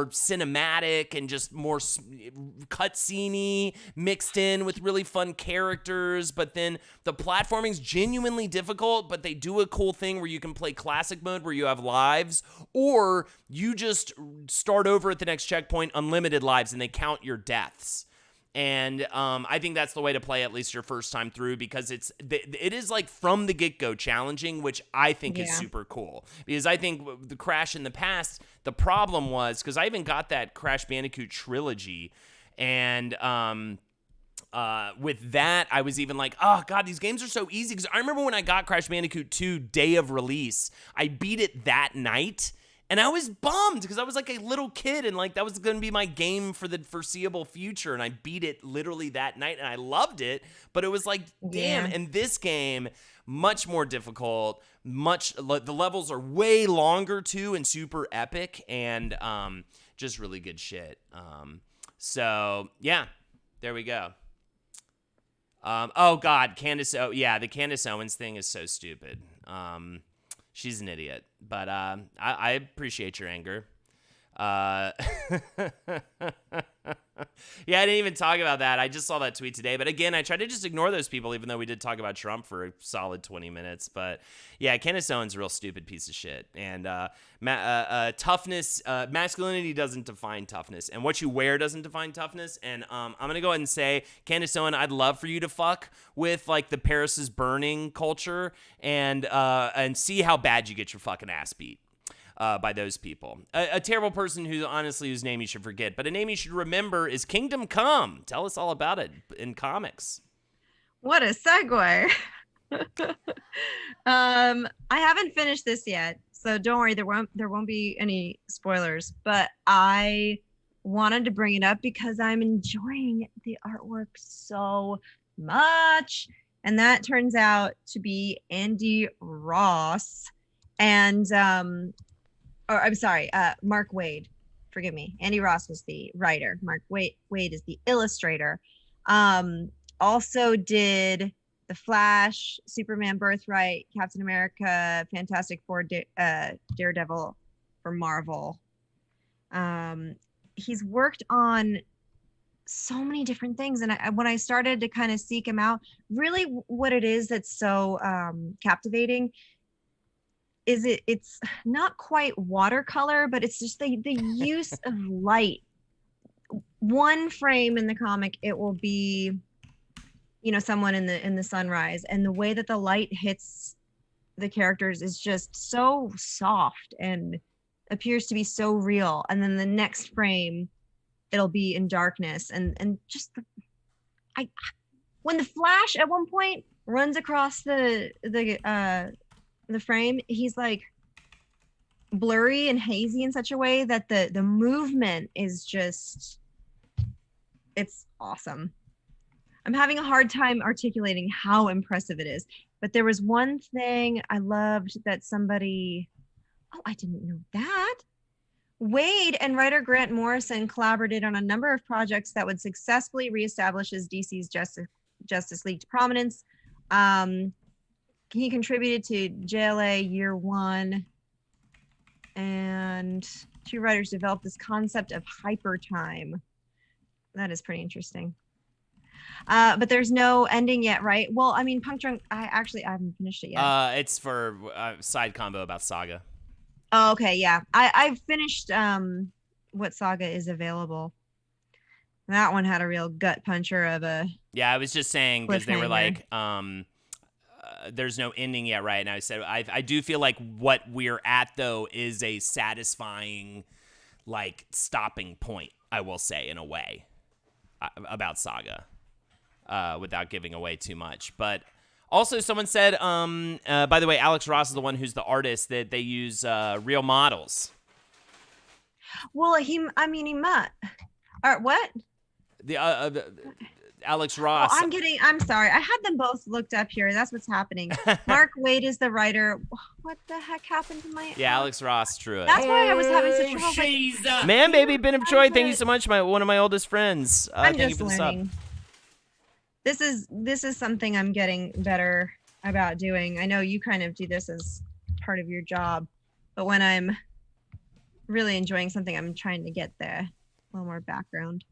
cinematic and just more cutscene-y, mixed in with really fun characters. But then the platforming's genuinely difficult, but they do a cool thing where you can play classic mode where you have lives, or you just start over at the next checkpoint, unlimited lives, and they count your deaths. And I think that's the way to play at least your first time through, because it is like from the get-go challenging, which I think is super cool. Because I think the Crash in the past, the problem was, because I even got that Crash Bandicoot trilogy, and with that, I was even like, oh god, these games are so easy. Because I remember when I got Crash Bandicoot 2 day of release, I beat it that night. And I was bummed because I was like a little kid and like that was going to be my game for the foreseeable future. And I beat it literally that night and I loved it. But it was like, damn. Yeah. And this game, much more difficult, the levels are way longer too and super epic and just really good shit. So yeah, there we go. Oh God, Candace. Oh yeah, the Candace Owens thing is so stupid. She's an idiot, but I appreciate your anger. Yeah, I didn't even talk about that. I just saw that tweet today. But again, I tried to just ignore those people, even though we did talk about Trump for a solid 20 minutes. But yeah, Candace Owens is a real stupid piece of shit. And toughness, masculinity doesn't define toughness. And what you wear doesn't define toughness. And I'm going to go ahead and say, Candace Owens, I'd love for you to fuck with like the Paris is burning culture and see how bad you get your fucking ass beat. By those people. A terrible person whose name you should forget, but a name you should remember is Kingdom Come. Tell us all about it in comics. What a segue. I haven't finished this yet, so don't worry, there won't be any spoilers, but I wanted to bring it up because I'm enjoying the artwork so much. And that turns out to be Andy Ross and Mark Waid. Forgive me. Andy Ross was the writer. Mark Waid is the illustrator. Also did The Flash, Superman Birthright, Captain America, Fantastic Four, Daredevil for Marvel. He's worked on so many different things. And when I started to kind of seek him out, really what it is that's so captivating is it's not quite watercolor, but it's just the use of light one frame in the comic, it will be, someone in the sunrise, and the way that the light hits the characters is just so soft and appears to be so real. And then the next frame, it'll be in darkness, and just I when the Flash at one point runs across the frame, he's like blurry and hazy in such a way that the movement is just, it's awesome. I'm having a hard time articulating how impressive it is, but there was one thing I loved that somebody, oh, I didn't know that. Wade and writer Grant Morrison collaborated on a number of projects that would successfully reestablish DC's Justice League to prominence. He contributed to JLA Year One, and two writers developed this concept of hyper time. That is pretty interesting. But there's no ending yet, right? Well, I mean, Punk Drunk, I haven't finished it yet. It's for side combo about Saga. Oh, okay, yeah. I've finished what Saga is available. That one had a real gut puncher of a. Yeah, I was just saying because they were like, there's no ending yet, right? And I said, I do feel like what we're at, though, is a satisfying, like, stopping point, I will say, in a way, about Saga, without giving away too much. But also, someone said, by the way, Alex Ross is the one who's the artist, that they use real models. Well, he might. Or what? The Alex Ross. Oh, I'm sorry. I had them both looked up here. That's what's happening. Mark Waid is the writer. What the heck happened to my... Yeah, Alex Ross drew it. That's why I was having such trouble. Man, baby, Ben of Troy, thank you so much. One of my oldest friends. I'm thank just you for the learning. This is something I'm getting better about doing. I know you kind of do this as part of your job, but when I'm really enjoying something, I'm trying to get there. A little more background.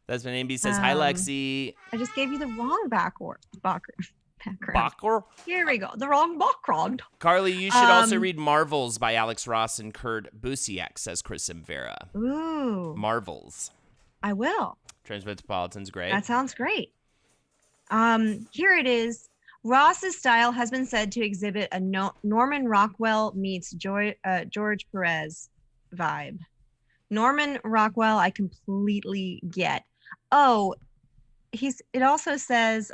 That's my name. B says, hi, Lexi. I just gave you the wrong background. Backer? Here we go. The wrong background. Carly, you should also read Marvels by Alex Ross and Kurt Busiek, says Chris Vera. Ooh. Marvels. I will. Transmetropolitan's great. That sounds great. Here it is. Ross's style has been said to exhibit a Norman Rockwell meets George Perez vibe. Norman Rockwell, I completely get. Oh, it also says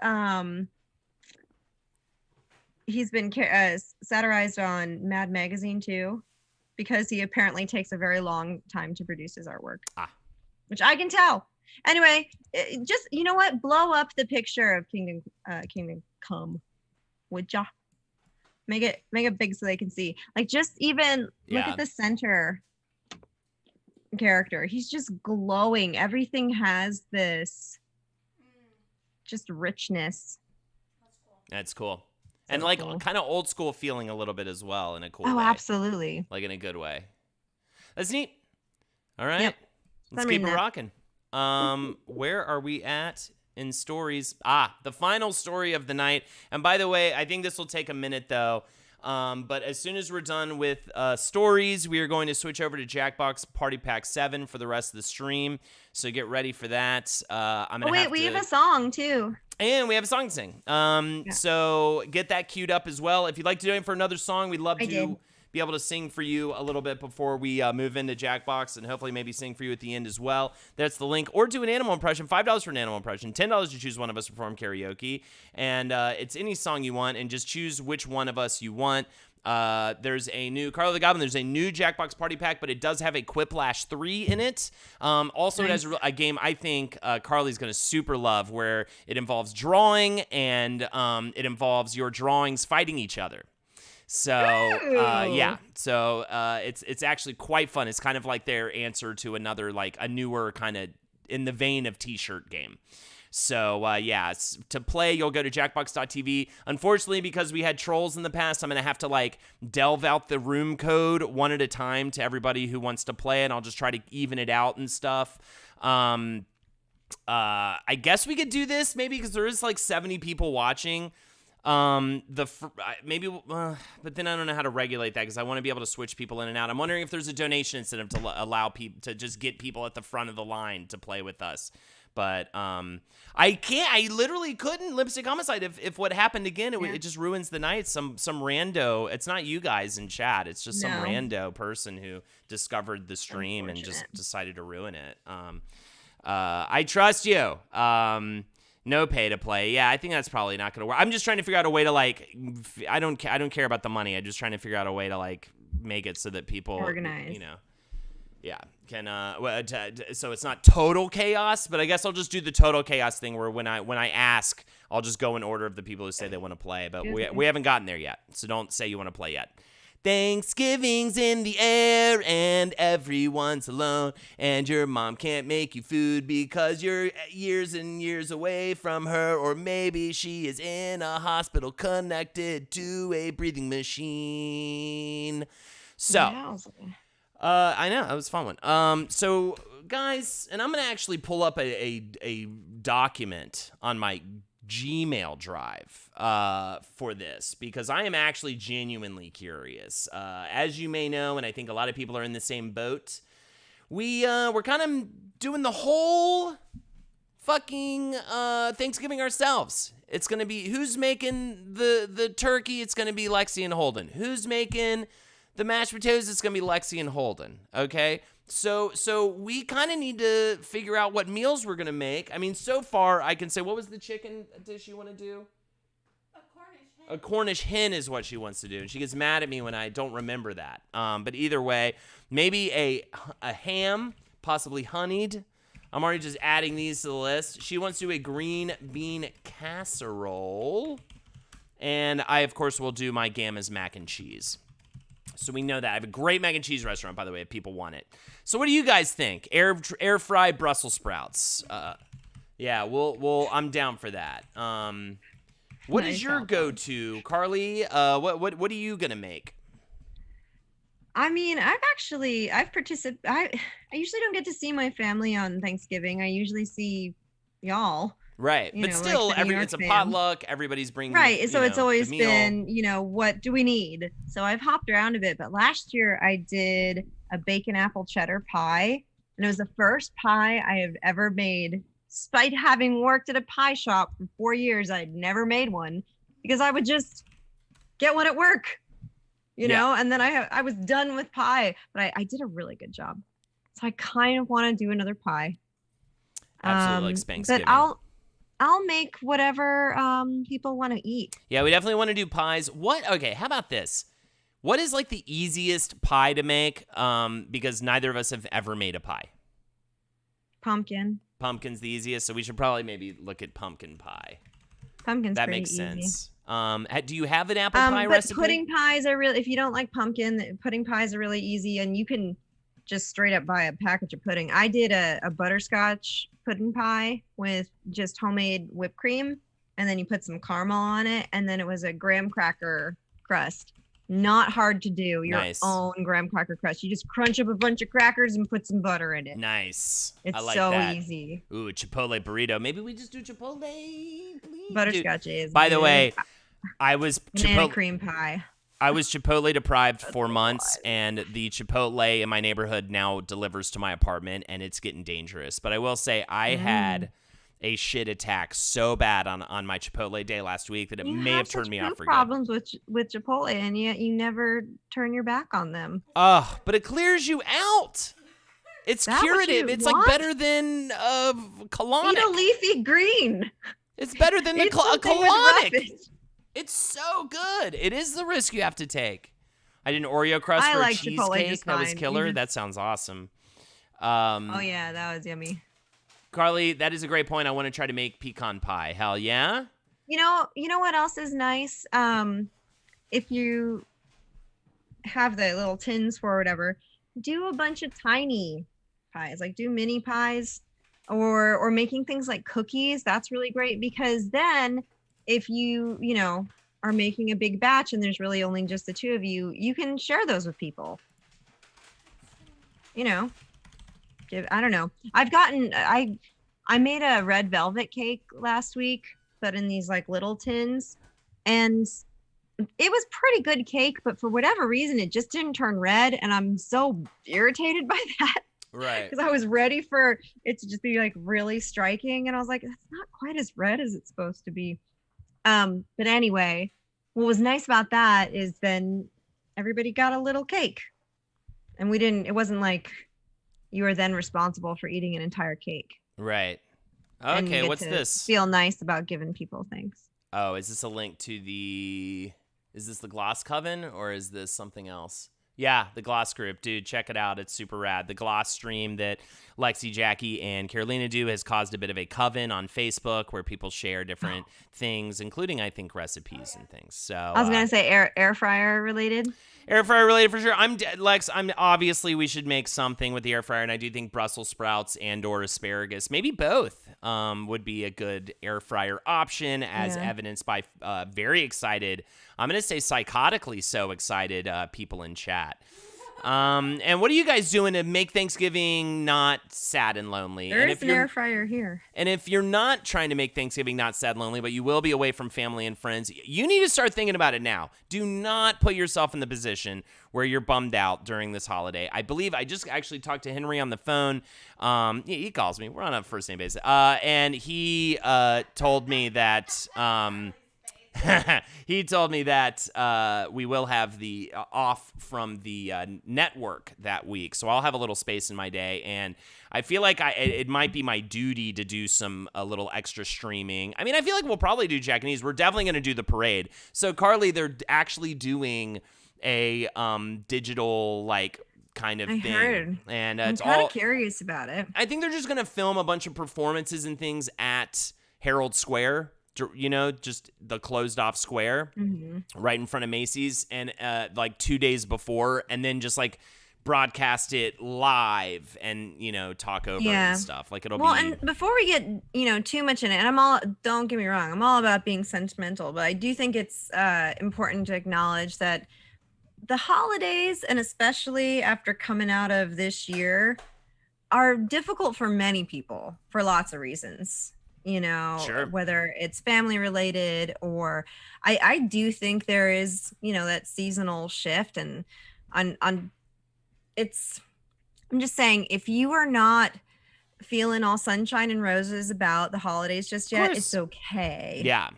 he's been satirized on Mad Magazine too, because he apparently takes a very long time to produce his artwork. Which I can tell. Anyway, just, you know what? Blow up the picture of Kingdom Come, would ya? Make it big so they can see. Like, just even look at the center character. He's just glowing. Everything has this just richness. That's cool. So and like cool. Kind of old school feeling a little bit as well in a cool way. Oh, absolutely. Like in a good way. That's neat. All right. Yep. Let's keep it rocking. Where are we at in stories? The final story of the night. And by the way, I think this will take a minute though. But as soon as we're done with stories, we are going to switch over to Jackbox Party Pack 7 for the rest of the stream. So get ready for that. We have a song too. And we have a song to sing. So get that queued up as well. If you'd like to do it for another song, we'd love to be able to sing for you a little bit before we move into Jackbox, and hopefully maybe sing for you at the end as well. That's the link. Or do an animal impression. $5 for an animal impression. $10 to choose one of us to perform karaoke. And it's any song you want, and just choose which one of us you want. There's a new Carlo the Goblin. There's a new Jackbox Party Pack, but it does have a Quiplash 3 in it. Also, nice. It has a game I think Carly's going to super love, where it involves drawing, and it involves your drawings fighting each other. So it's actually quite fun. It's kind of like their answer to another, like a newer kind of in the vein of t-shirt game. So to play, you'll go to jackbox.tv. Unfortunately, because we had trolls in the past, I'm going to have to like delve out the room code one at a time to everybody who wants to play, and I'll just try to even it out and stuff. I guess we could do this maybe because there is like 70 people watching. Maybe, but then I don't know how to regulate that because I want to be able to switch people in and out. I'm wondering if there's a donation incentive to allow people to just get people at the front of the line to play with us. But I can't. I literally couldn't. Lipstick Homicide. If what happened again, it just ruins the night. Some rando. It's not you guys in chat. It's just some rando person who discovered the stream and just decided to ruin it. I trust you. No pay to play. Yeah, I think that's probably not going to work. I'm just trying to figure out a way to I don't care about the money. I'm just trying to figure out a way to make it so that people organize. Yeah, can so it's not total chaos, but I guess I'll just do the total chaos thing where when I ask, I'll just go in order of the people who say they want to play, but we haven't gotten there yet. So don't say you want to play yet. Thanksgiving's in the air and everyone's alone and your mom can't make you food because you're years and years away from her, or maybe she is in a hospital connected to a breathing machine. So, I know, that was a fun one. So guys, and I'm going to actually pull up a document on my Gmail drive for this because I am actually genuinely curious. As you may know, and I think a lot of people are in the same boat, we're kind of doing the whole fucking Thanksgiving ourselves. It's going to be who's making the turkey. It's going to be Lexi and Holden. Who's making the mashed potatoes? It's going to be Lexi and Holden. Okay. So we kind of need to figure out what meals we're going to make. I mean, so far I can say, what was the chicken dish you want to do? A Cornish hen is what she wants to do. And she gets mad at me when I don't remember that. But either way, maybe a ham, possibly honeyed. I'm already just adding these to the list. She wants to do a green bean casserole. And I, of course, will do my Gamma's mac and cheese. So we know that. I have a great mac and cheese restaurant, by the way, if people want it. So what do you guys think? Air fried Brussels sprouts. Yeah, I'm down for that. What is your go-to, Carly? What are you gonna make? I mean, I've participated. I usually don't get to see my family on Thanksgiving. I usually see y'all. Right, but still, it's a potluck. Everybody's bringing so it's always been, what do we need? So I've hopped around a bit, but last year I did a bacon apple cheddar pie, and it was the first pie I have ever made. Despite having worked at a pie shop for 4 years, I'd never made one because I would just get one at work, and then I was done with pie, but I did a really good job. So I kind of want to do another pie. Absolutely, like Thanksgiving. But I'll make whatever people want to eat. Yeah, we definitely want to do pies. Okay, how about this? What is the easiest pie to make? Because neither of us have ever made a pie. Pumpkin. Pumpkin's the easiest, so we should probably maybe look at pumpkin pie. Pumpkin's that pretty makes easy. sense. Do you have an apple pie recipe? Pudding pies are really, if you don't like pumpkin, pudding pies are really easy, and you can just straight up buy a package of pudding. I did a butterscotch pudding pie with just homemade whipped cream, and then you put some caramel on it, and then it was a graham cracker crust. Not hard to do. Your own graham cracker crust. You just crunch up a bunch of crackers and put some butter in it. Nice. It's I like so that. easy. Ooh, a Chipotle burrito. Maybe we just do Chipotle, please. Butterscotch is. By the way, I was banana cream pie. I was Chipotle deprived for months, and the Chipotle in my neighborhood now delivers to my apartment, and it's getting dangerous. But I will say I had a shit attack so bad on my Chipotle day last week that it may have turned me off for good. Problems with Chipotle, and yet you never turn your back on them. But it clears you out. It's curative. It's like better than colonic. Eat a leafy green. It's better than a colonic. It's so good. It is the risk you have to take. I did an Oreo crust for a cheesecake. That was killer. That sounds awesome. Oh yeah, that was yummy. Carly, that is a great point. I want to try to make pecan pie. Hell yeah. You know what else is nice? If you have the little tins for whatever, do a bunch of tiny pies. Like do mini pies, or making things like cookies. That's really great because then if you are making a big batch and there's really only just the two of you, you can share those with people. I don't know. I made a red velvet cake last week, but in these little tins, And it was pretty good cake, but for whatever reason, it just didn't turn red. And I'm so irritated by that Right. because I was ready for it to just be like really striking. And I was like, it's not quite as red as it's supposed to be. But anyway, what was nice about that is then everybody got a little cake. And it wasn't like you were then responsible for eating an entire cake. Right. And you Okay, get what's to this? feel nice about giving people things. Oh, is this a link to the is this the Gloss Coven or is this something else? Yeah, the Gloss group. Dude, check it out. It's super rad. The Gloss stream that Lexi, Jackie, and Carolina do has caused a bit of a coven on Facebook where people share different things, including, I think, recipes and things. So I was gonna say air fryer related. air fryer related for sure. Lex. I'm obviously we should make something with the air fryer, and I do think Brussels sprouts and or asparagus, maybe both, would be a good air fryer option, as evidenced by very excited. I'm gonna say psychotically so excited people in chat. And what are you guys doing to make Thanksgiving not sad and lonely? There and is an air fryer here. And if you're not trying to make Thanksgiving not sad and lonely, but you will be away from family and friends, you need to start thinking about it now. Do not put yourself in the position where you're bummed out during this holiday. I believe I just actually talked to Henry on the phone. He calls me. We're on a first name basis. And he told me that... he told me that we will have the off from the network that week, so I'll have a little space in my day, and I feel like it might be my duty to do a little extra streaming. I mean, I feel like we'll probably do Japanese. We're definitely going to do the parade. So Carly, they're actually doing a digital kind of I thing, heard. and I'm it's kind all. of curious about it. I think they're just going to film a bunch of performances and things at Herald Square. Just the closed off square right in front of Macy's, and 2 days before, and then just broadcast it live and talk over it and stuff. It'll be. Well, and before we get too much in it, and don't get me wrong, I'm all about being sentimental, but I do think it's important to acknowledge that the holidays, and especially after coming out of this year, are difficult for many people for lots of reasons. Sure. Whether it's family related or I do think there is, that seasonal shift, and I'm just saying, if you are not feeling all sunshine and roses about the holidays just yet, it's okay. Yeah.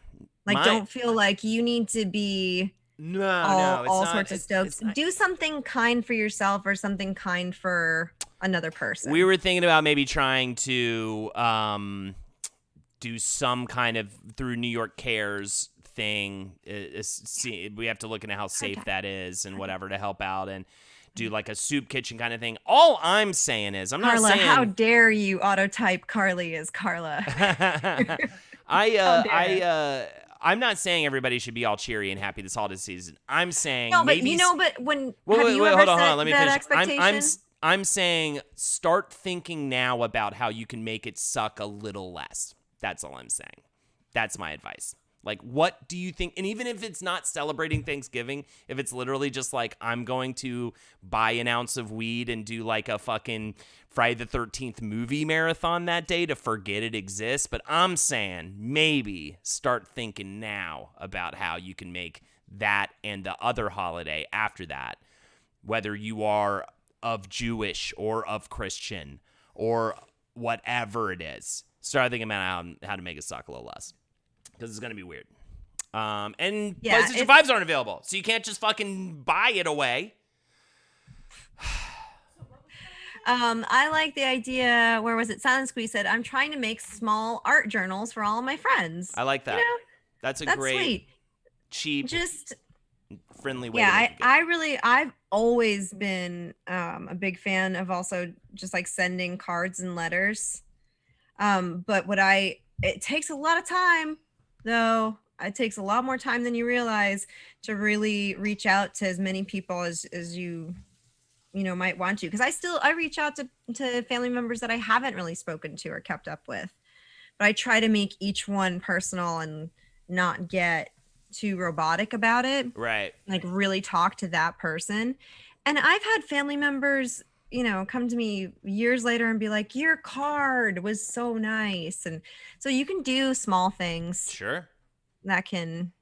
Don't feel like you need to be all sorts of stokes. Do something kind for yourself or something kind for another person. We were thinking about maybe trying to do some kind of through New York Cares thing. We have to look into how safe that is and whatever to help out and do a soup kitchen kind of thing. All I'm saying is, I'm Carla, not saying. How dare you autotype Carly as Carla? I'm not saying everybody should be all cheery and happy this holiday season. I'm saying no, but maybe. but when wait, hold on. Let me finish. Expectation? I'm saying start thinking now about how you can make it suck a little less. That's all I'm saying. That's my advice. What do you think? And even if it's not celebrating Thanksgiving, if it's literally just I'm going to buy an ounce of weed and do a fucking Friday the 13th movie marathon that day to forget it exists. But I'm saying maybe start thinking now about how you can make that and the other holiday after that, whether you are of Jewish or of Christian or whatever it is. Start thinking about how to make it suck a little less, because it's gonna be weird. And PlayStation 5s aren't available, so you can't just fucking buy it away. I like the idea. Where was it? Silent Squeeze said, "I'm trying to make small art journals for all of my friends." I like that. That's great, sweet. Cheap, just friendly way. Yeah, I've always been a big fan of also just sending cards and letters. But it takes a lot of time, though. It takes a lot more time than you realize to really reach out to as many people as you might want to. Because I reach out to family members that I haven't really spoken to or kept up with, but I try to make each one personal and not get too robotic about it. Right. Really talk to that person. And I've had family members come to me years later and be like, your card was so nice. And so you can do small things. Sure. That can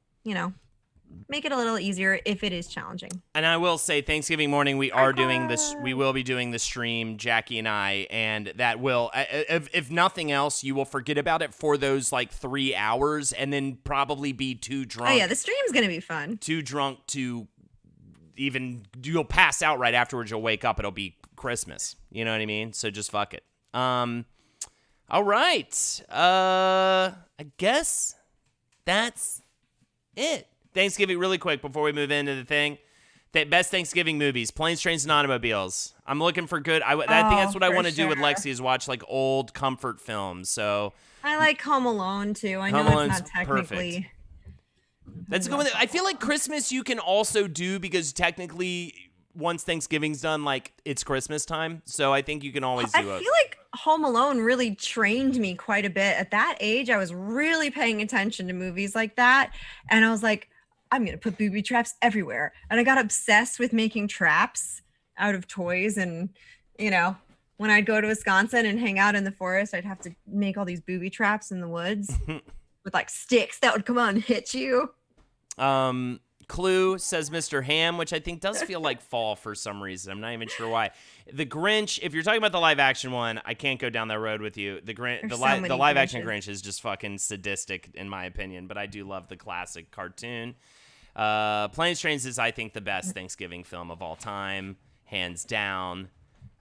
make it a little easier if it is challenging. And I will say, Thanksgiving morning, we are doing this. We will be doing the stream, Jackie and I, and that will, if nothing else, you will forget about it for those like 3 hours, and then probably be too drunk. Oh yeah, the stream's gonna be fun. Too drunk to even. You'll pass out right afterwards. You'll wake up. It'll be Christmas. You know what I mean? So just fuck it. All right. I guess that's it. Thanksgiving, really quick before we move into the thing. Best Thanksgiving movies: Planes, Trains, and Automobiles. I'm looking for good. I think that's what I want to do with Lexi, is watch like old comfort films. So I like Home Alone too. I know it's not technically. Perfect. That's a good one. I feel like Christmas you can also do, because technically once Thanksgiving's done, like it's Christmas time. So I think you can always do it. I feel like Home Alone really trained me quite a bit. At that age, I was really paying attention to movies like that, and I was like, I'm going to put booby traps everywhere. And I got obsessed with making traps out of toys. And, when I'd go to Wisconsin and hang out in the forest, I'd have to make all these booby traps in the woods with like sticks that would come out and hit you. Clue says Mr. Ham, which I think does feel like fall for some reason. I'm not even sure why. The Grinch, if you're talking about the live action one, I can't go down that road with you. The live action Grinch is just fucking sadistic in my opinion, but I do love the classic cartoon. Planes, Trains is, I think, the best Thanksgiving film of all time, hands down.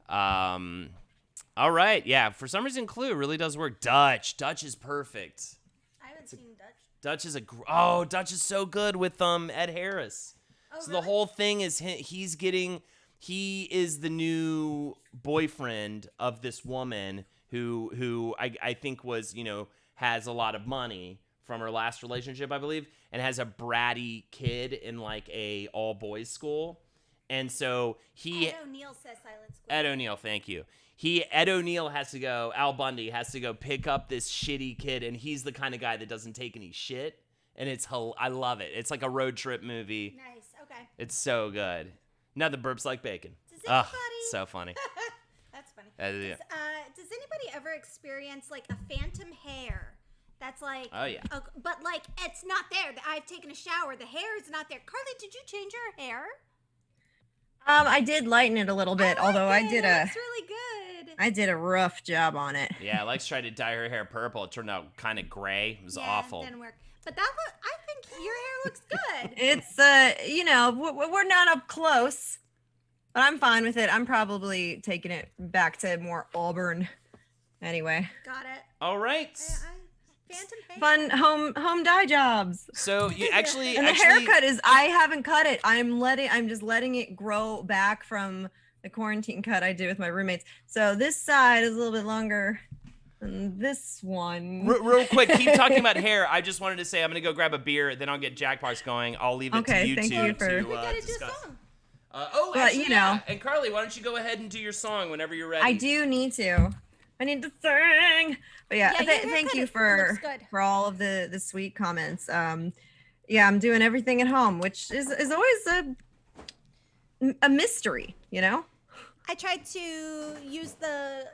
All right, yeah. For some reason, Clue really does work. Dutch is perfect. I haven't seen Dutch. Dutch is Dutch is so good with Ed Harris. Oh, So really? the whole thing is he is the new boyfriend of this woman who I think was, has a lot of money from her last relationship, I believe, and has a bratty kid in like a all boys school. And so Ed O'Neill says Silent Squid. Ed O'Neill, thank you. Ed O'Neill has to go, Al Bundy has to go pick up this shitty kid, and he's the kind of guy that doesn't take any shit. And I love it. It's like a road trip movie. Nice, okay. It's so good. Nothing burps like bacon. Does anybody... So funny. That's funny. Yeah. Does anybody ever experience like a phantom hair? That's like, Oh, yeah. But like it's not there. I've taken a shower. The hair is not there. Carly, did you change your hair? I did lighten it a little bit, although it looks really good. I did a rough job on it. Yeah, Lex tried to dye her hair purple. It turned out kind of gray. It was awful. It didn't work. But I think your hair looks good. It's we're not up close, but I'm fine with it. I'm probably taking it back to more auburn. Anyway. Got it. All right. Phantom hair. Fun home dye jobs. So you actually And the haircut is, I haven't cut it. I'm just letting it grow back from the quarantine cut I did with my roommates. So this side is a little bit longer than this one. Real quick, keep talking about hair. I just wanted to say I'm going to go grab a beer, then I'll get Jackbox going. I'll leave it to you thank two you for- to discuss. But, Actually, yeah. And Carly, why don't you go ahead and do your song whenever you're ready? I do need to. I need to sing. But yeah, thank you for all of the sweet comments. Yeah, I'm doing everything at home, which is always a mystery, I tried to use the,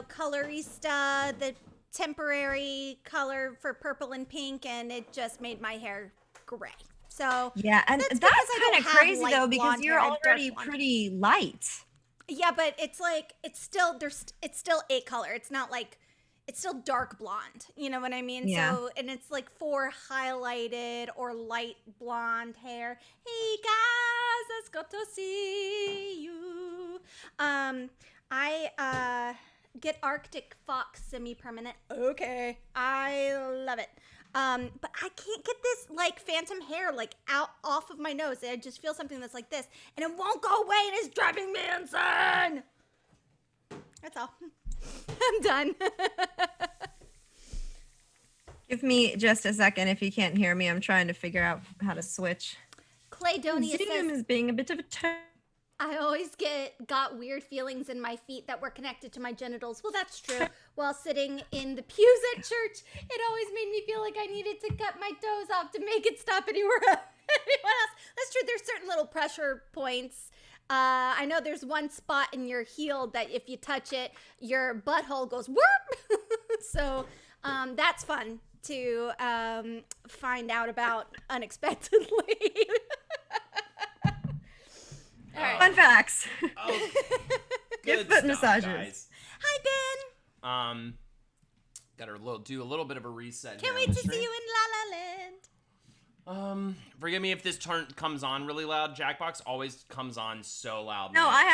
colorista, the temporary color for purple and pink, and it just made my hair gray. So yeah, and that's kind of crazy though, because you're already pretty light. Yeah, but it's like it's still 8 color. It's not like it's still dark blonde. You know what I mean? Yeah. So and it's like for highlighted or light blonde hair. Hey guys, let's go to see you. I get Arctic Fox semi-permanent. Okay. I love it. But I can't get this like phantom hair like out off of my nose. I just feel something that's like this, and it won't go away, and it's driving me insane. That's all. I'm done. Give me just a second if you can't hear me. I'm trying to figure out how to switch. Clay Donia Zoom says, is being a bit of a I always got weird feelings in my feet that were connected to my genitals. Well, that's true. While sitting in the pews at church, it always made me feel like I needed to cut my toes off to make it stop anyone else. That's true. There's certain little pressure points. I know there's one spot in your heel that if you touch it, your butthole goes whoop. So that's fun. to find out about unexpectedly. All right. Fun facts. Oh, Give good foot stuff, massages. guys. Hi, Ben. Gotta do a little bit of a reset. Can't here wait on to the see stream. you in La La Land. Forgive me if this turn comes on really loud. Jackbox always comes on so loud. No, man. I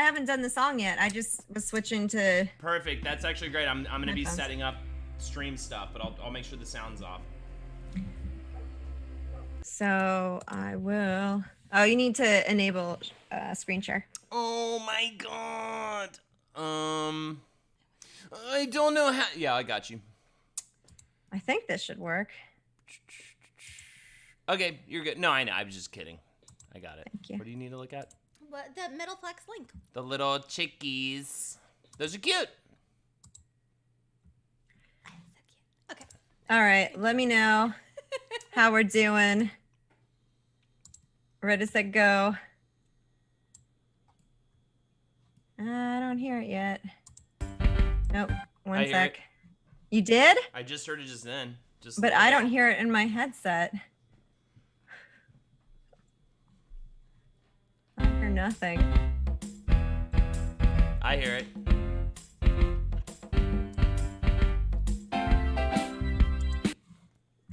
haven't done the song yet. I just was switching to. Perfect. That's actually great. I'm gonna be Headphones. setting up stream stuff, but I'll make sure the sound's off. So I will. Oh, you need to enable screen share. Oh my god. I don't know how. Yeah, I got you. I think this should work. Okay, you're good. No, I know. I was just kidding. I got it. Thank you. What do you need to look at? What, the middle flex link. The little chickies. Those are cute. Okay. All right, let me know how we're doing. Ready, set, go. I don't hear it yet. Nope. I One hear sec. it. You did? I just heard it just then. Just. But I don't hear it in my headset. I hear nothing. I hear it.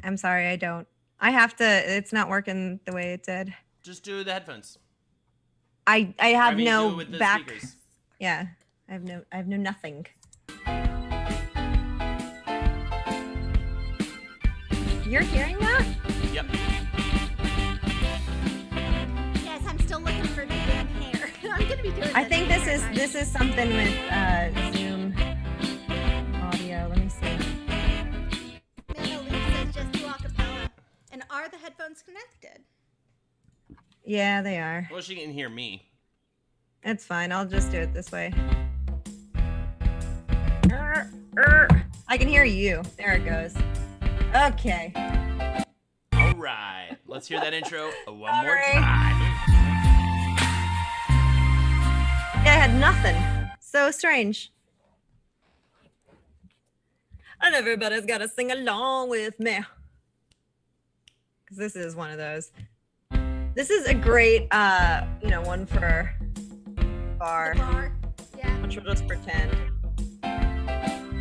I'm sorry, I don't. I have to. It's not working the way it did. Just do the headphones. I have do no it with the back. speakers. Yeah, I have no nothing. You're hearing that? Yep. Yes, I'm still looking for the damn hair. I'm gonna be doing. I think this this is something with Zoom audio. Let me see. No, Luke says just do acapella. And are the headphones connected? Yeah, they are. Well, she can hear me. It's fine. I'll just do it this way. I can hear you. There it goes. Okay. All right. Let's hear that intro one more Sorry. time. Yeah, I had nothing. So strange. And everybody's got to sing along with me. Because this is one of those. This is a great, one for bar. The bar. Yeah. Which we'll just pretend.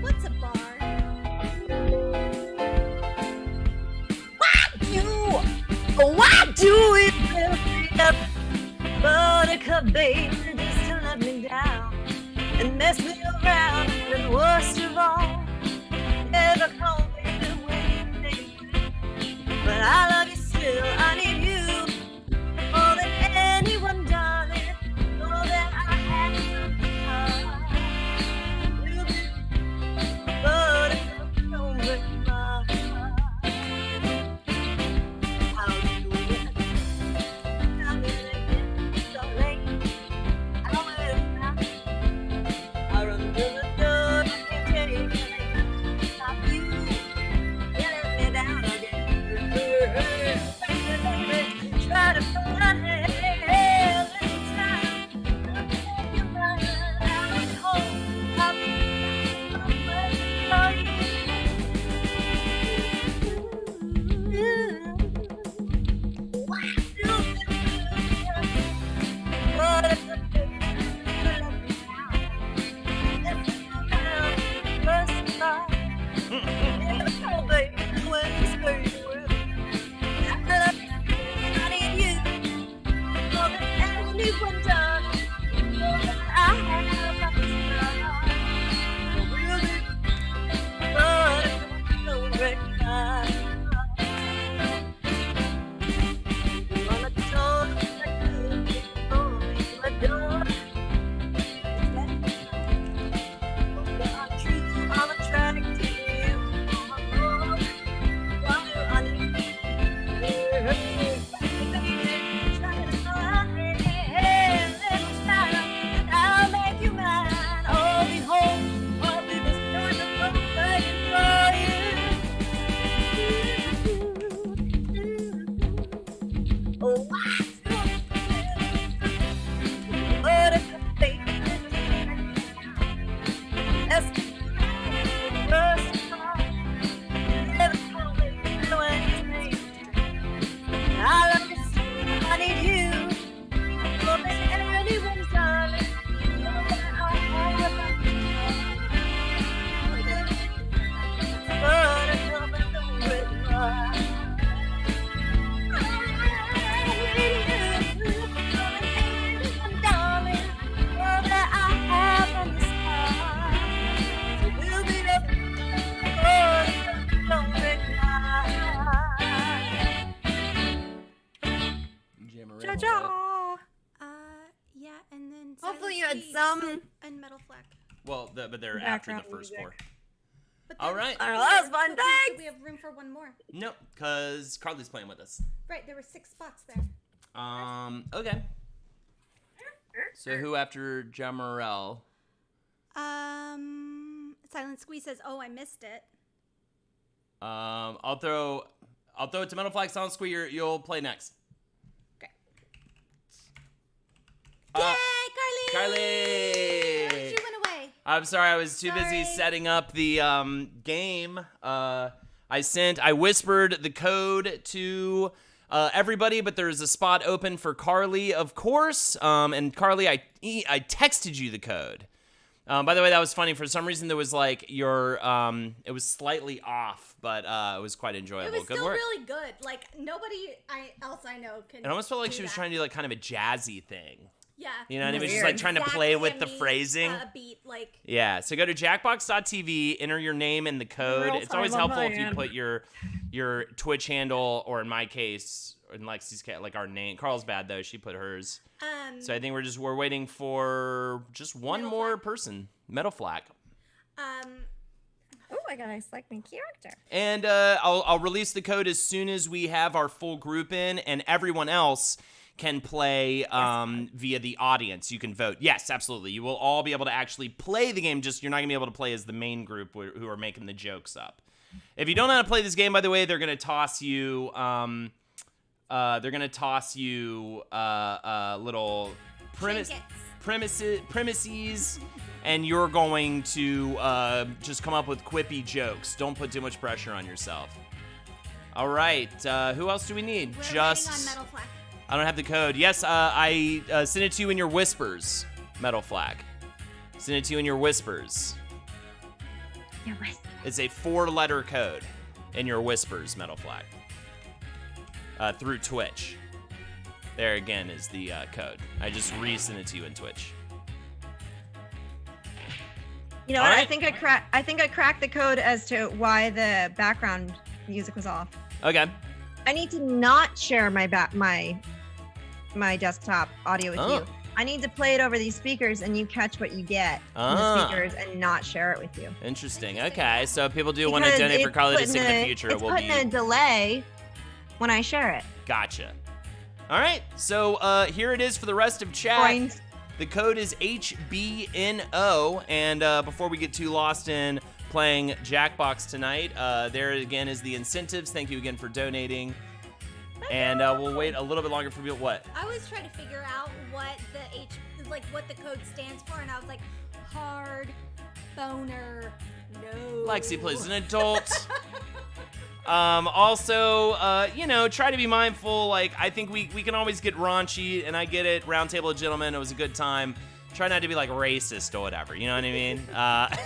What's a bar? Why do it up? Buttercup baby, just to let me down and mess me around. And worst of all, never call me the way. But I love you still. I need you more than anyone, darling. More than I have to. You be buttercup, don't break my heart. How do it? Come in again, so late. I will not. I run to the door, I can't take it. Stop you, you let me down again. Baby, try to find a little time. I'll take you right out home. I'll be you had Sweet. some. And Metal Flag. Well, but they're after the Background first music. 4. But All then- right. Oh, that was fun. So Thanks. we have room for one more. Nope, because Carly's playing with us. Right, there were 6 spots there. Okay. So who after Jamarel? Silent Squeeze says, "Oh, I missed it." I'll throw it to Metal Flag. Silent Squee, you'll play next. Okay. Uh, Yay, Carly! Carly! She went away. I'm sorry, I was too busy Sorry. setting up the game. I whispered the code to everybody, but there's a spot open for Carly, of course. And Carly, I texted you the code. By the way, that was funny. For some reason, there was like it was slightly off, but it was quite enjoyable. It was Good still work. really good. Like nobody else I know can. It almost felt like do she was that. trying to do like kind of a jazzy thing. Yeah. You know what I mean? Weird. She's like trying to play with the Exactly a phrasing. beat, like. Yeah, so go to jackbox.tv, enter your name and the code. Real It's always time on helpful my if you end. put your Twitch handle, or in my case, in Lexi's case, like our name. Carl's bad though; she put hers. So I think we're waiting for just one Metal more Flag. person, Metal Flag. Oh, I got a select my character. And I'll release the code as soon as we have our full group in, and everyone else can play via the audience. You can vote. Yes, absolutely. You will all be able to actually play the game. Just you're not gonna be able to play as the main group who are making the jokes up. If you don't know how to play this game, by the way, they're gonna toss you. Little premises, and you're going to just come up with quippy jokes. Don't put too much pressure on yourself. All right. Who else do we need? We're Just. waiting on Metal Flag. I don't have the code. Yes, I sent it to you in your whispers, Metal Flag. Send it to you in your whispers. Yeah, right. It's a 4-letter code in your whispers, Metal Flag. Through Twitch. There again is the code. I just resent it to you in Twitch. You know All what? right. I think I cracked the code as to why the background music was off. Okay. I need to not share my my desktop audio with Oh. you. I need to play it over these speakers, and you catch what you get from Ah. the speakers, and not share it with you. Interesting. Okay, so if people do want to Because donate for it's Carly to putting sing in the a- future, it it's will putting be. a delay when I share it. Gotcha. All right, so here it is for the rest of chat. Coins. The code is HBNO, and before we get too lost in playing Jackbox tonight, there again is the incentives. Thank you again for donating. And we'll wait a little bit longer for people. What? I was trying to figure out what what the code stands for, and I was like, hard boner. No. Lexi plays an adult. Also, try to be mindful. Like, I think we can always get raunchy, and I get it. Round Table of Gentlemen, it was a good time. Try not to be, like, racist or whatever. You know what I mean? I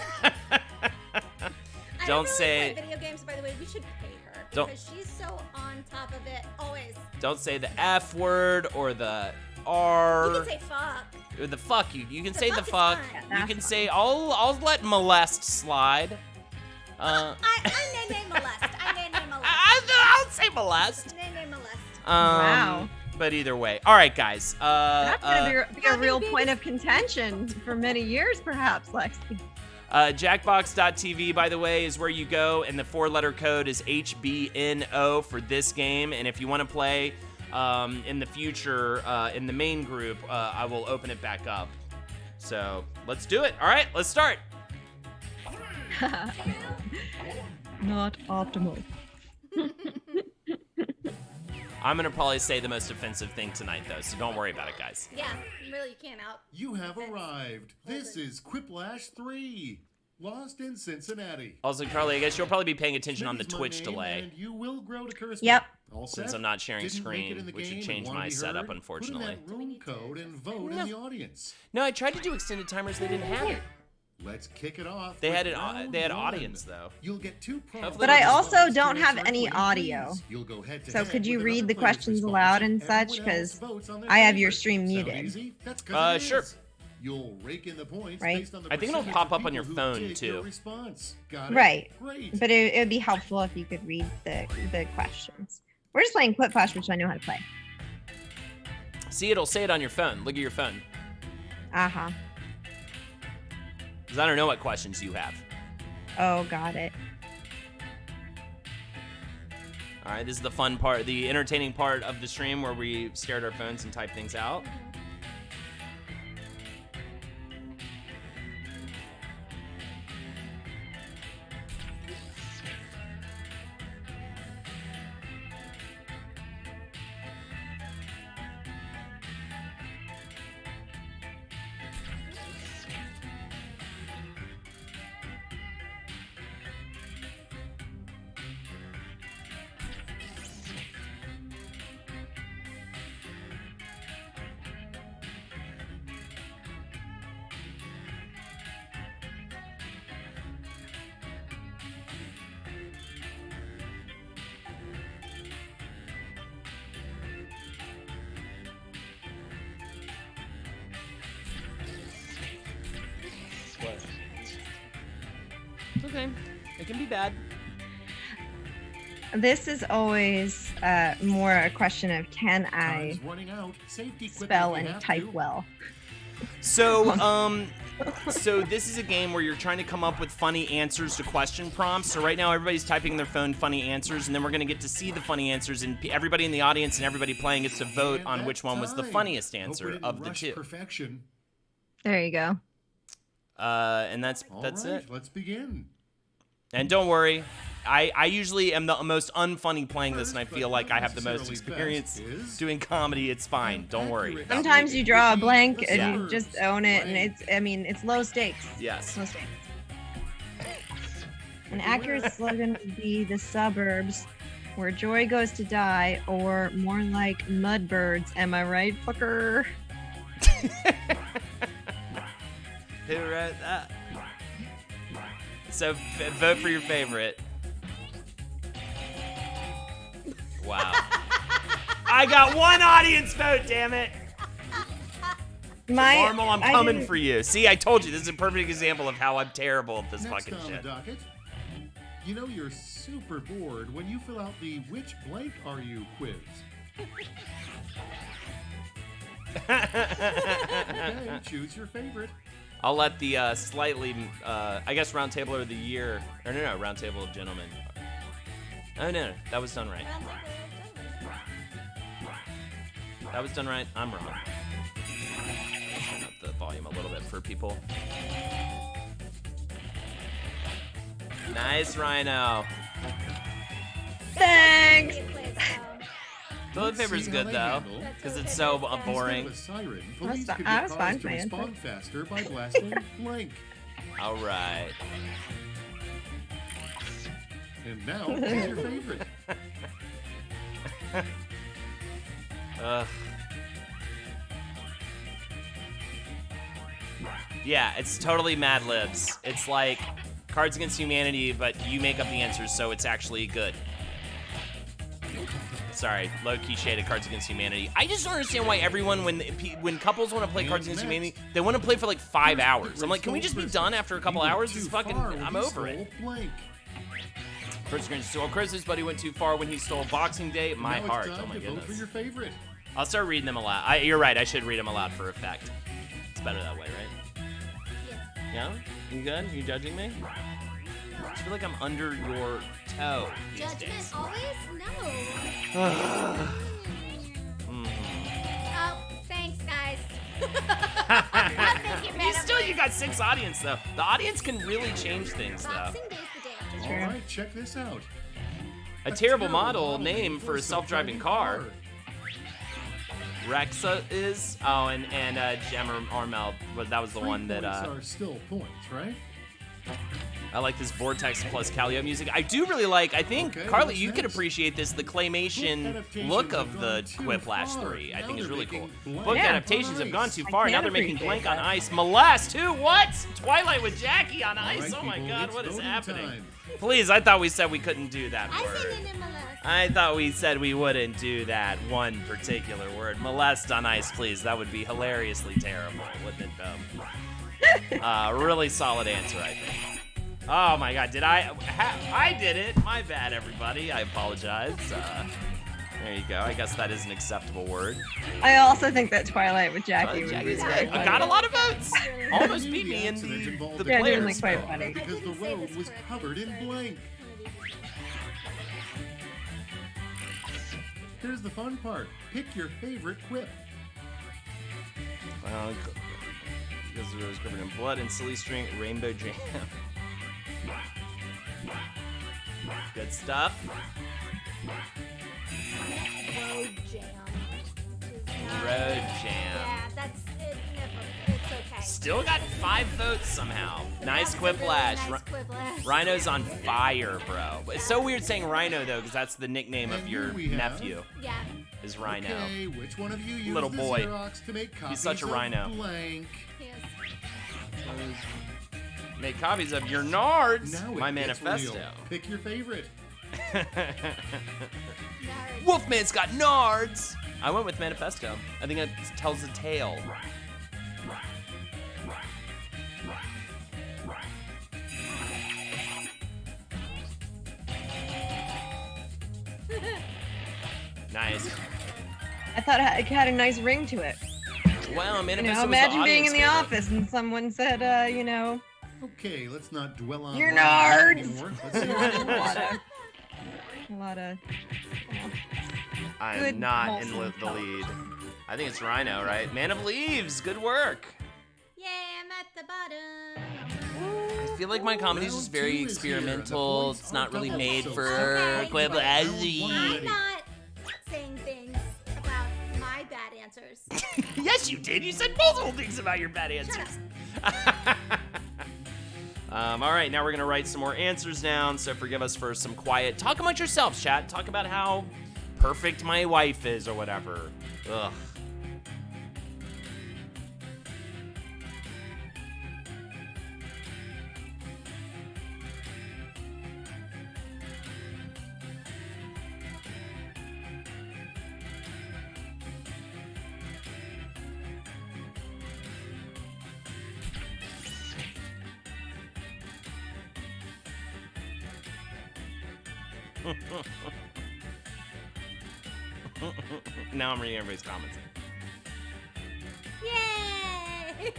don't really say- play video games, by the way. We should pay her Don't- because she's so on top of it always. Don't say the F word or the R. You can say fuck. Or the fuck. You can The say fuck the is fuck. fine. You That's can fine. say I'll let molest slide. I nay molest. I nay molest. I'll say molest. Nay molest. Wow. But either way. All right, guys. That's gonna be a Happy real babies. point of contention for many years, perhaps, Lexi. Jackbox.tv, by the way, is where you go, and the 4-letter code is HBNO for this game. And if you want to play in the future in the main group, I will open it back up. So let's do it. All right, let's start. Not optimal. I'm going to probably say the most offensive thing tonight, though, so don't worry about it, guys. Yeah, really, you can't out. You have arrived. This is Quiplash 3, Lost in Cincinnati. Also, Carly, I guess you'll probably be paying attention on the Smitty's my Twitch name, delay. And you will grow to curse Yep. me. All Since set? I'm not sharing Didn't make it screen, in the which would game change and wanna my be setup, heard? unfortunately. Put in that room code and vote in the audience. No, I tried to do extended timers. They didn't have it. Let's kick it off. They with had it. round They had one. audience though. You'll get 2 prompts. Hopefully But I they'll just also Response don't to have answer any any audio. please. You'll go head to So head could you with read another the player's questions response aloud and if such? everyone else 'Cause votes on their I have your favorite. stream Sound muted. easy? That's 'cause it Sure. is. You'll rake in the points Right. based on the I think it'll percentage pop of up on your people phone, who dig too. your response. Got it? Right. Great. But it would be helpful if you could read the questions. We're just playing Quiplash, which I know how to play. See, it'll say it on your phone. Look at your phone. Uh-huh. Because I don't know what questions you have. Oh, got it. All right, this is the fun part, the entertaining part of the stream where we stare at our phones and type things out. It's okay. It can be bad. This is always more a question of can I Time's running out. Safety quip spell if you and have type to. well? So, so this is a game where you're trying to come up with funny answers to question prompts. So right now everybody's typing in their phone funny answers, and then we're going to get to see the funny answers, and everybody in the audience and everybody playing gets to vote And on which one was the time. funniest Hope we answer didn't of the rush two. Perfection. There you go. And that's All right. right, let's begin. And don't worry, I usually am the most unfunny playing this, and I First, feel but like not I have the most necessarily experience best, is doing comedy. It's fine. an Don't worry. accurate about it. Sometimes you draw a blank and Yeah. you just own it, and it's low stakes. Yes. Low stakes. An accurate slogan would be the suburbs, where joy goes to die, or more like mudbirds. Am I right, fucker? Who wrote that? So vote for your favorite. Wow. I got one audience vote, damn it. Normal, I'm coming for you. See, I told you, this is a perfect example of how I'm terrible at this Next fucking on shit. the docket. You know you're super bored when you fill out the which blank are you quiz. Okay, choose your favorite. I'll let the slightly, I guess, round table of the year, or no, round table of gentlemen. Oh no, that was done right. That was done right. I'm wrong. Turn up the volume a little bit for people. Nice, Rhino. Thanks. Toilet paper's See good how though, they handle. because it's so boring. Instead of a siren, police fi- could I get was cars fine to with my answer. respond faster by blasting blank. All right. And now, choose your favorite. Ugh. Yeah, it's totally Mad Libs. It's like Cards Against Humanity, but you make up the answers, so it's actually good. Sorry, low-key shaded Cards Against Humanity. I just don't understand why everyone, when couples want to play Cards Against Humanity, they want to play for like 5 hours. I'm like, can we just be done after a couple hours? It's fucking, I'm over it. Blank. Chris stole Chris's buddy went too far when he stole Boxing Day. My Now heart. It's time Oh my to vote for goodness. your favorite. I'll start reading them aloud. You're right. I should read them aloud for effect. It's better that way, right? Yeah? You good? You judging me? I just feel like I'm under your toe these Judgment days. always? No. Mhm. Oh, thanks, guys. You got 6 audience though. The audience can really change things though. Boxing Day's the day after. All Sure. right, check this out. A terrible model name for a self-driving car. Rexa is. Oh, and Gemma Armel. That was the 3 one that. points are still points, right? I like this Vortex plus Calio music. I do really like, I think, Okay, Carly, what's you could next? appreciate this, the claymation adaptations look have of the gone too Quiplash far. 3. I Now think is they're really cool. making Book Blank Yeah. adaptations have gone too I far. Now can they're making appreciate Blank on that. Ice. Molest, who? What? Twilight with Jackie on All Ice? right, Oh my people, god, it's what is voting happening? time. Please, I thought we said we couldn't do that I word. said it in molest. I thought we said we wouldn't do that one particular word. Molest on Ice, please. That would be hilariously terrible, wouldn't it, though? Really solid answer, I think. Oh my god, did I did it. My bad, everybody. I apologize. There you go. I guess that is an acceptable word. I also think that Twilight with Jackie would be Jackie's very good. funny. I got a lot of votes. Really Almost I knew beat the me in accident involved the a Yeah, players. doing quite vote. funny. because the didn't say road this was correctly, covered in sorry. blank. Here's the fun part. Pick your favorite quip. Because the road was covered in blood and silly string, rainbow jam. Good stuff. Road jam. Road jam. Yeah, that's it. Never. It's okay. Still got 5 votes somehow. Nice That was a quiplash. really nice quiplash. Rhino's on fire, bro. It's so weird saying Rhino though, because that's the nickname of And your here we have- nephew. Yeah. Is Rhino. Okay, which one of you used Little the boy. Xerox to make copies such a of rhino. blank? Yes. Make copies of your nards. Now it My gets manifesto. real. Pick your favorite. Nerd. Wolfman's got nards. I went with manifesto. I think it tells a tale. Nice. I thought it had a nice ring to it. Well, You manifesto know, was imagine being in the audience office and someone said, Okay, let's not dwell on You're blank nards. anymore. Let's see what a lot yours. of, a lot of favorite. I am good not in wholesome the lead. I think it's Rhino, right? Man of Leaves. Good work. Yeah, I'm at the bottom. I feel like my comedy is just very Round two is here, and the experimental. points It's not are really doubled, made so for Okay. Quiplash. I'm not saying things about my bad answers. Yes, you did. You said multiple things about your bad answers. All right, now we're gonna write some more answers down. So forgive us for some quiet. Talk amongst yourselves, chat. Talk about how perfect my wife is, or whatever. Ugh. Now I'm reading everybody's comments. Yay!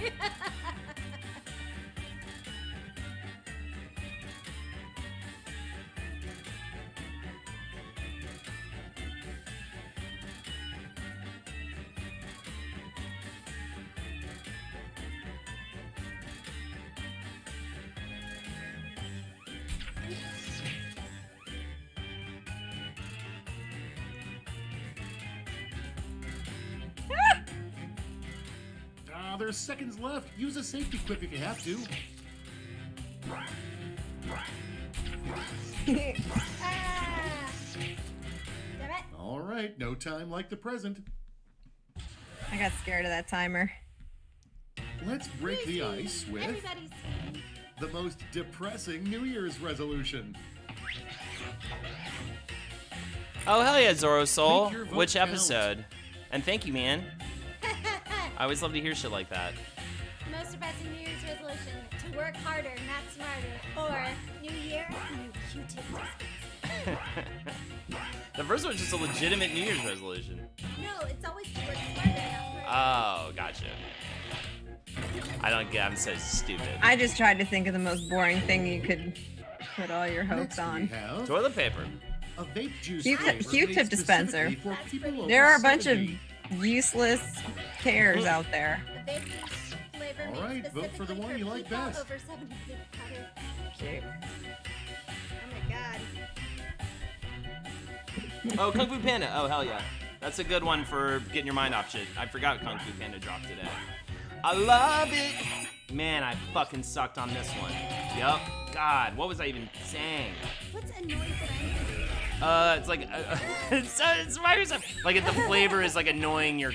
There's seconds left. Use a safety quip if you have to. Ah. Damn it. All right, no time like the present. I got scared of that timer. Let's break the ice with Everybody's. the most depressing New Year's resolution. Oh hell yeah, Zoro Soul. Make your vote Which count. episode? And thank you, man. I always love to hear shit like that. Most depressing New Year's resolution: to work harder, not smarter. Or New Year, new Q-tip dispenser. The first one's just a legitimate New Year's resolution. No, it's always to work smarter, not harder. Oh, gotcha. I don't get. I'm so stupid. I just tried to think of the most boring thing you could put all your hopes Next we on. have Toilet paper. a vape juice Q-tip flavor made dispenser. specifically for people over There are a bunch of 70. useless cares out there. The vape juice flavor All made right, vote for the specifically one you like people best. Over 70 powder. Cute. Oh my god. Oh, Kung Fu Panda. Oh, hell yeah. That's a good one for getting your mind off shit. I forgot Kung Fu Panda dropped today. I love it. Man, I fucking sucked on this one. Yup. God, what was I even saying? What's a noise that I'm It's like it's Microsoft. Like the flavor is like annoying your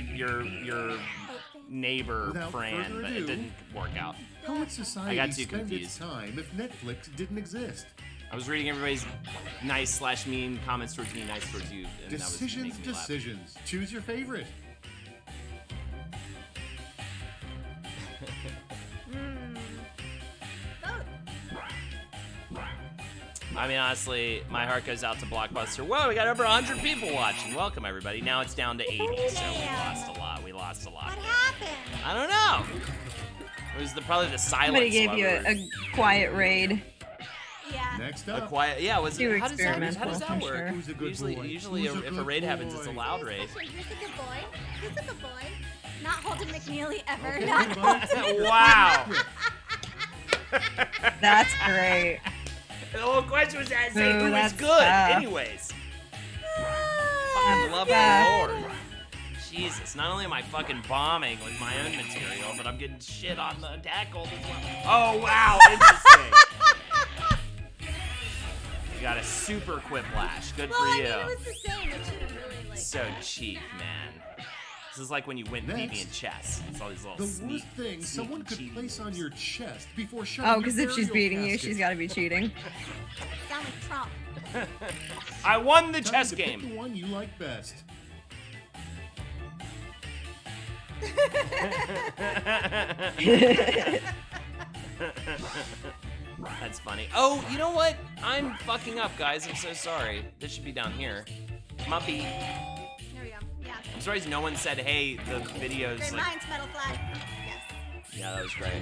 neighbor Without friend, further but it ado- didn't work out. How would society I got too spend confused. its time if Netflix didn't exist? I was reading everybody's nice / mean comments towards me, nice towards you, and that was Decisions, making me laugh. decisions. Choose your favorite. Vote. I mean, honestly, my heart goes out to Blockbuster. Whoa, we got over 100 people watching. Welcome, everybody. Now it's down to 80, so we lost a lot. We lost a lot. What happened? I don't know. It was probably the silence. Somebody gave you a quiet raid. Yeah. Next A up, quiet, yeah. Was Too it? How does that experimental, I'm work? sure. Who's a good Usually, boy? usually, Who's a if a good raid happens, it's a boy? loud raid. Who's a good boy? Who's a good boy? Not Holden McNeely ever. Okay, Not everybody. Holden. Wow. That's great. The whole question was asking Ooh, who was that's good. tough. Anyways, Ah, fucking love Yeah. the Lord. Jesus, not only am I fucking bombing with my own material, but I'm getting shit on the tackle as well. Oh, wow, interesting. You got a super quiplash. Good well, for I you. mean, it was the same. It shouldn't really like. So cheap, man. This is like when you win Next. BB in chess. It's all these little the sneak, worst thing someone could cheating place on moves. your chest before shutting Oh, your because if she's burial beating you, casket. she's got to be cheating. Sound like Trump. I won the Time chess to pick game. the one you like best. That's funny. Oh, you know what? I'm fucking up, guys. I'm so sorry. This should be down here. Muppy. There we go. Yeah. I'm surprised no one said, hey, the video's Great like... minds, metal flag. Yes. Yeah, that was great.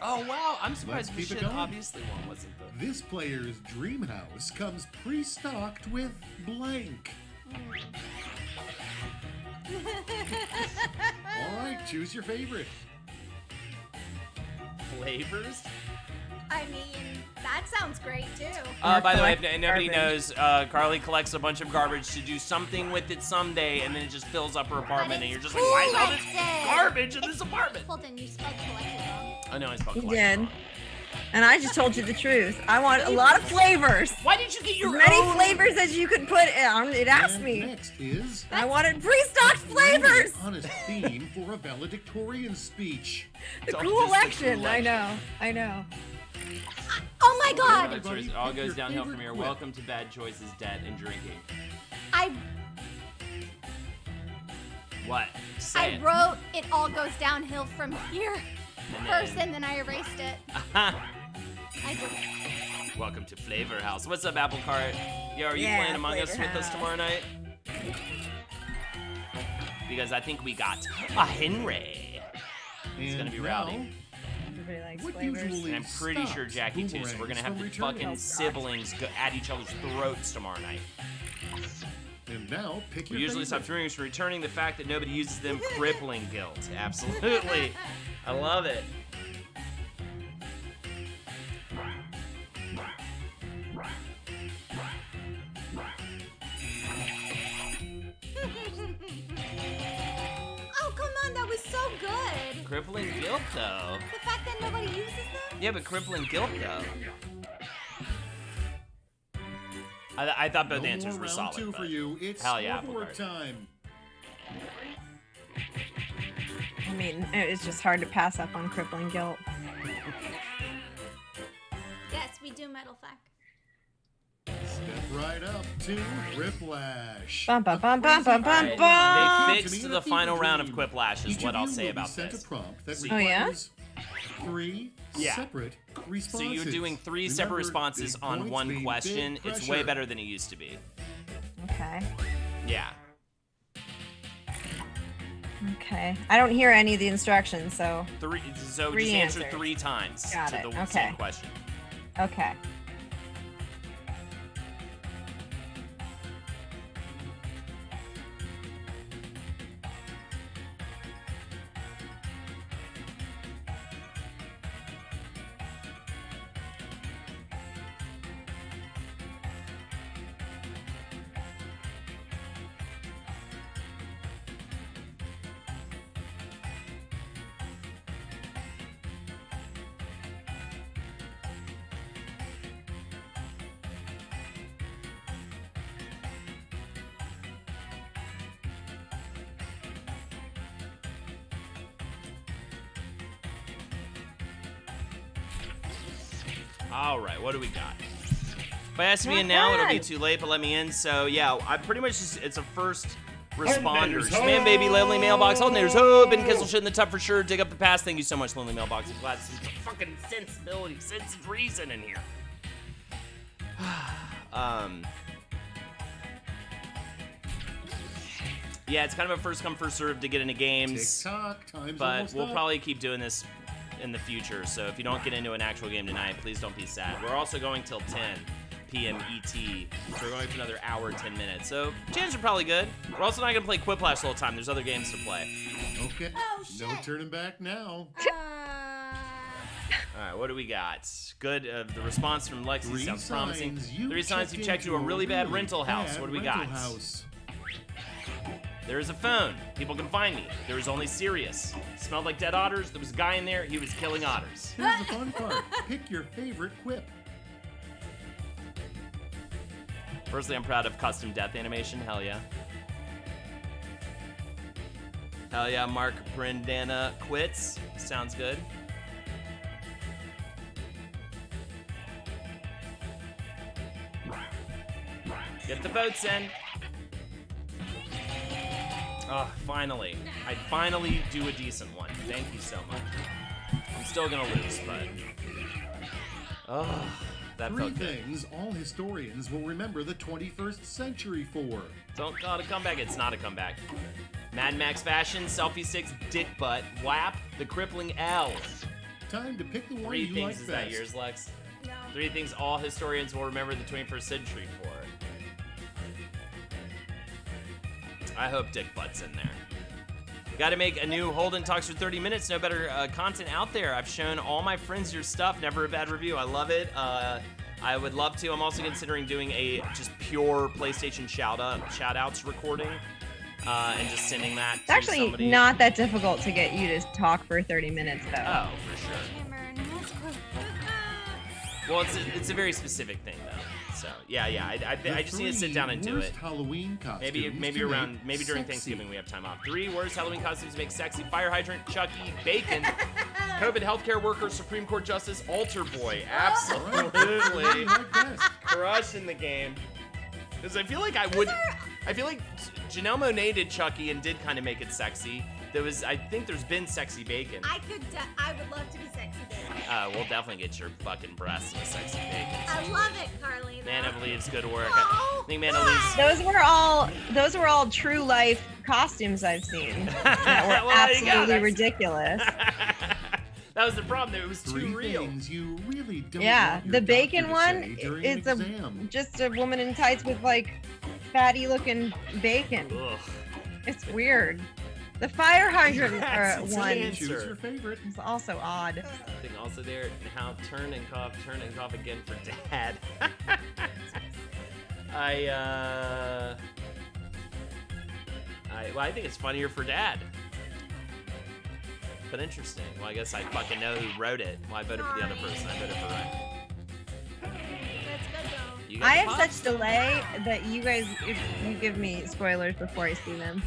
Oh, wow. I'm surprised Let's keep it shit going. obviously won, wasn't the... This player's dream house comes pre-stocked with blank. All right, choose your favorite. Flavors? I mean, that sounds great too. By the way, if collect nobody garbage. knows, Carly collects a bunch of garbage to do something with it someday, and then it just fills up her apartment, and you're just like, why is all this garbage in this apartment? Holden, you spelled collected wrong. I know I spelled You collection did. wrong. And I just told you the truth. I want a lot of flavors. Why did you get As your many own? flavors as you could put on. It asked And me. next is I wanted pre-stocked flavors. an honest theme for a valedictorian speech. The Don't cool just the election. cool I know. I know. Oh my god! Everybody It all pick goes your downhill from favorite here. quip. Welcome to Bad Choices, Debt, and Drinking. I What? Say it. wrote it all goes downhill from here And first, then- and then I erased it. I did. Welcome to Flavor House. What's up, Apple Cart? Yo, are you Yeah, playing Among Us Flavor with us House. tomorrow night? Because I think we got a Henry. It's gonna be rowdy. Everybody likes What flavors. usually And I'm pretty sure stops Jackie too, so we're gonna boomerangs have from the returning? fucking siblings go at each other's throats tomorrow night. And now pick We your usually stop favorite. dreamers from returning the fact that nobody uses them crippling guilt. Absolutely. I love it. Oh come on, that was so good. Crippling guilt, though. The fact that nobody uses them. Yeah, but crippling guilt, though. I thought both No answers more were round solid. two but for you. It's hell yeah, scoreboard Apple Cart. time. I mean, it's just hard to pass up on crippling guilt. Yes, we do metal fact. Step right up to Whiplash. Bum, bum, bum, bum, bum, bum, Alright, bum. They fixed the final round of Quiplash, is Each what of I'll you say will be about sent this. a prompt that So- Oh, yeah? requires 3 Yeah. separate So responses. you're doing 3 separate Remember, responses big on points one mean question. big It's way pressure. better than it used to be. Okay. Yeah. Okay. I don't hear any of the instructions, so So Three just answer answers. 3 times Got to it, the okay. same question. okay. All right, what do we got? If I ask me Not in now, it'll be bad. too late, but let me in. So, yeah, I pretty much just, it's a first responders. Man, baby, lonely mailbox. Hold there's hope and Kissel shit in the tub for sure. Dig up the past. Thank you so much, lonely mailbox. I'm glad some fucking sensibility, sense of reason in here. Yeah, it's kind of a first come first serve to get into games. Tick-tock, time's But almost we'll up. probably keep doing this in the future. So if you don't get into an actual game tonight, please don't be sad. We're also going till 10 p.m. ET. So we're going for another hour, 10 minutes. So chances are probably good. We're also not going to play Quiplash the whole time. There's other games to play. Okay. Oh, No shit. turning back now. All right, what do we got? Good. The response from Lexi Three sounds promising. signs you 3 signs you checked into a really bad rental house. bad What do we rental got? House. There is a phone. People can find me. There is only Sirius. Smelled like dead otters. There was a guy in there. He was killing otters. Here's the fun part. Pick your favorite quip. Firstly, I'm proud of custom death animation. Hell yeah. Hell yeah, Mark Brandana quits. Sounds good. Get the votes in. Oh, finally. I finally do a decent one. Thank you so much. I'm still gonna lose, but... Oh, that Three felt good. things all historians will remember the 21st century for. Don't call it a comeback. It's not a comeback. Mad Max fashion, selfie sticks, dick butt, WAP, the crippling L. Time to pick the one 3 you things like is best. that yours, Lex? No. 3 things all historians will remember the 21st century for. I hope dick butt's in there. Got to make a new Holden Talks for 30 Minutes. No better content out there. I've shown all my friends your stuff. Never a bad review. I love it. I would love to. I'm also considering doing a just pure PlayStation shout-outs recording and just sending that It's to actually somebody. not that difficult to get you to talk for 30 minutes, though. Oh, for sure. Cameron, that's cool. Well, it's a very specific thing, though. So, yeah. I just need to sit down and do it. Halloween costumes Maybe to around make during sexy. Thanksgiving we have time off. 3 worst Halloween costumes to make sexy: fire hydrant, Chucky, bacon, COVID healthcare worker, Supreme Court Justice, altar boy. Absolutely What do you like best? crushing the game. Because I feel like Janelle Monáe did Chucky and did kind of make it sexy. I think there's been sexy bacon. I would love to be sexy bacon. We'll definitely get your fucking breasts in a sexy bacon. I love it, Carly. Man of Leaves, good work. Oh, I think Man of Leaves. Those were all true life costumes I've seen that were Well, there you go. absolutely That's- ridiculous. That was the problem. It was Three too real. things you really don't Yeah, want your the doctor bacon to one, say during it's an exam. just a woman in tights with like fatty looking bacon. Ugh. It's weird. The fire hydrant That's insane. one Choose Answer. your favorite. is also odd. Thing also there. Now turn and cough again for Dad. I think it's funnier for Dad. But interesting. Well, I guess I fucking know who wrote it. Well, I voted for the other person. I voted for Ryan. That's good though. You got I the have pops? such delay that you guys, if you give me spoilers before I see them.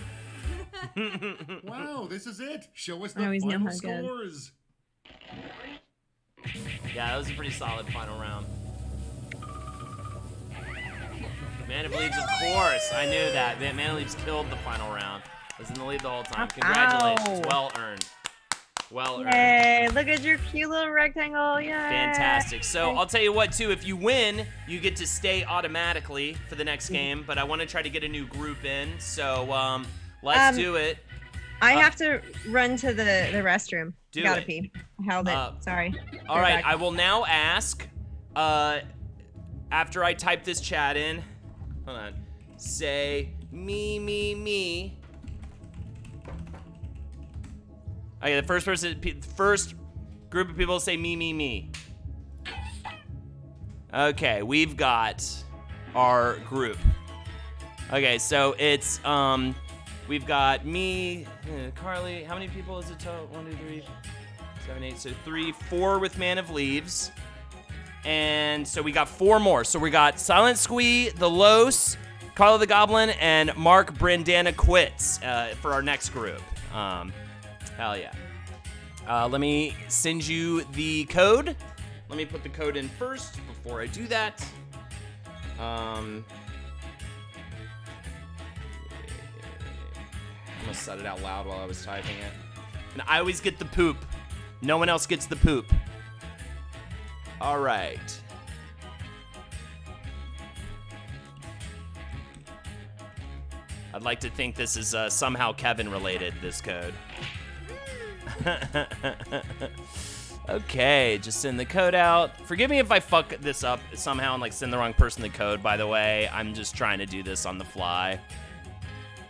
Wow, this is it. Show us I the always know final how good. scores. Yeah, that was a pretty solid final round. Man of Leaves, of course. I knew that. Man of Leaves killed the final round. Was in the lead the whole time. Congratulations. Ow. Well earned. Well earned. Yay! Look at your cute little rectangle. Yay! Fantastic. So I'll tell you what, too. If you win, you get to stay automatically for the next game. But I want to try to get a new group in. So let's do it. I have to run to the restroom. Do Gotta it. pee. I held it. Sorry. All Go right. back. I will now ask, after I type this chat in, hold on, say me. Okay, the first group of people to say me. Okay, we've got our group. Okay, so it's we've got me, Carly. How many people is it total? 1, 2, 3, 7, 8. So 3, 4 with Man of Leaves, and so we got 4 more. So we got Silent Squee, the Los, Carla the Goblin, and Mark Brandana quits for our next group. Hell yeah. Let me send you the code. Let me put the code in first before I do that. I'm gonna set it out loud while I was typing it. And I always get the poop. No one else gets the poop. All right. I'd like to think this is somehow Kevin related, this code. Okay, just send the code out. Forgive me if I fuck this up somehow and like send the wrong person the code, by the way. I'm just trying to do this on the fly.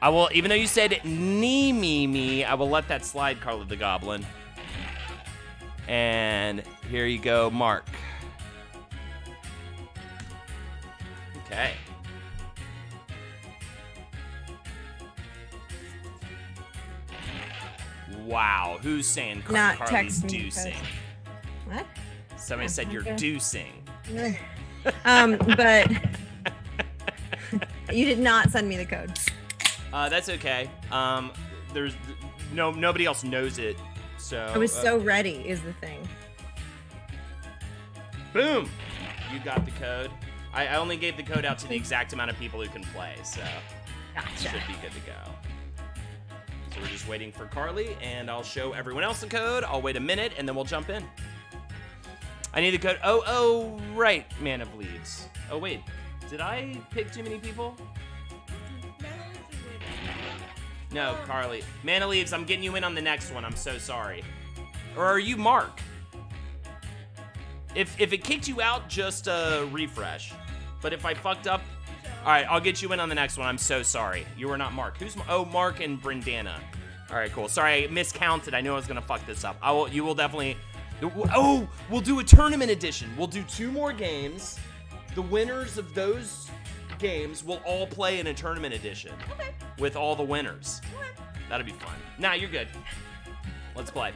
I will, even though you said me, I will let that slide, Carla the Goblin. And here you go, Mark. Okay. Wow, who's saying Not Carly's text me, deucing? What? Somebody said you're okay. deucing. But you did not send me the code. That's okay. There's nobody else knows it, so I was so ready is the thing. boom, you got the code. I only gave the code out to the exact amount of people who can play, so Gotcha. should be good to go. So we're just waiting for Carly, and I'll show everyone else the code. I'll wait a minute, and then we'll jump in. I need the code. Oh, right, Man of Leaves. Oh, wait. Did I pick too many people? No, Carly. Man of Leaves, I'm getting you in on the next one. I'm so sorry. Or are you Mark? If it kicked you out, just refresh. But if I fucked up, all right, I'll get you in on the next one. I'm so sorry. You are not Mark. Who's Mark and Brindana. All right, cool. Sorry, I miscounted. I knew I was gonna fuck this up. You will definitely. Oh, we'll do a tournament edition. We'll do 2 more games. The winners of those games will all play in a tournament edition. Okay. With all the winners. Okay. That'll be fun. Nah, you're good. Let's play.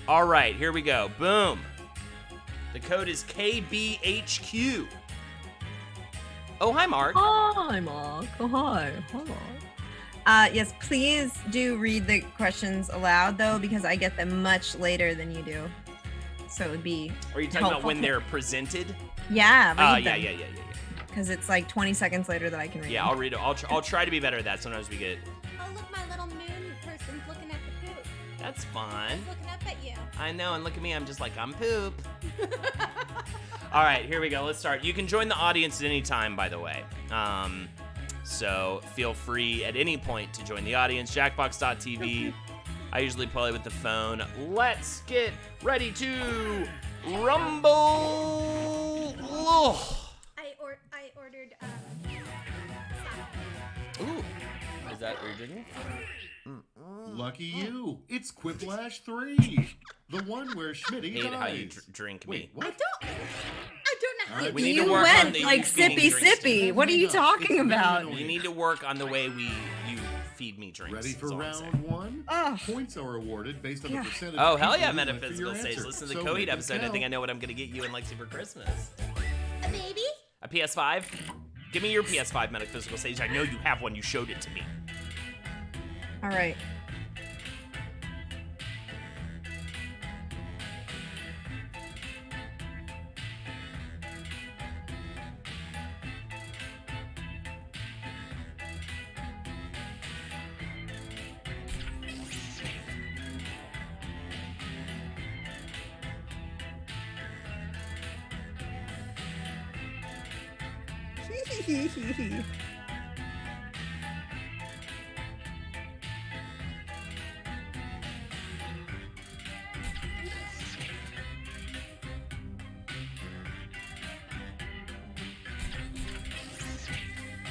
All right, here we go. Boom. The code is KBHQ. Oh, hi, Mark. Hi, Mark. Oh, hi. Hello. Yes, please do read the questions aloud, though, because I get them much later than you do. So it would be Are you talking about when they're presented? Yeah, read Yeah. them. Because it's like 20 seconds later that I can read Yeah, them. I'll read it. I'll try to be better at that. Sometimes we get... Oh, look, my little moon person's looking at the poop. That's fun. He's looking up at you. I know, and look at me. I'm just like, I'm poop. All right, here we go. Let's start. You can join the audience at any time, by the way. So feel free at any point to join the audience. Jackbox.tv. I usually play with the phone. Let's get ready to rumble. Oh. I ordered Ooh. Is that what you're drinking? Lucky you. It's Quiplash 3. The one where Schmitty Hate dies. how you drink me. Wait, what? I don't know All how right, you We need you to work on went the like feeding sippy drinks to me. sippy. What are you talking about? We need to work on the way you feed me drinks. Ready for is all I'm saying. round 1? Ugh. Points are awarded based on Yeah. the percentage. Oh, of hell people yeah, who went for Metaphysical your Stage. answer. Listen to So the make COVID it episode. I think count. I know what I'm going to get you and Lexi for Christmas. a baby? A PS5? Give me your PS5 Metaphysical Stage. I know you have one. You showed it to me. All right.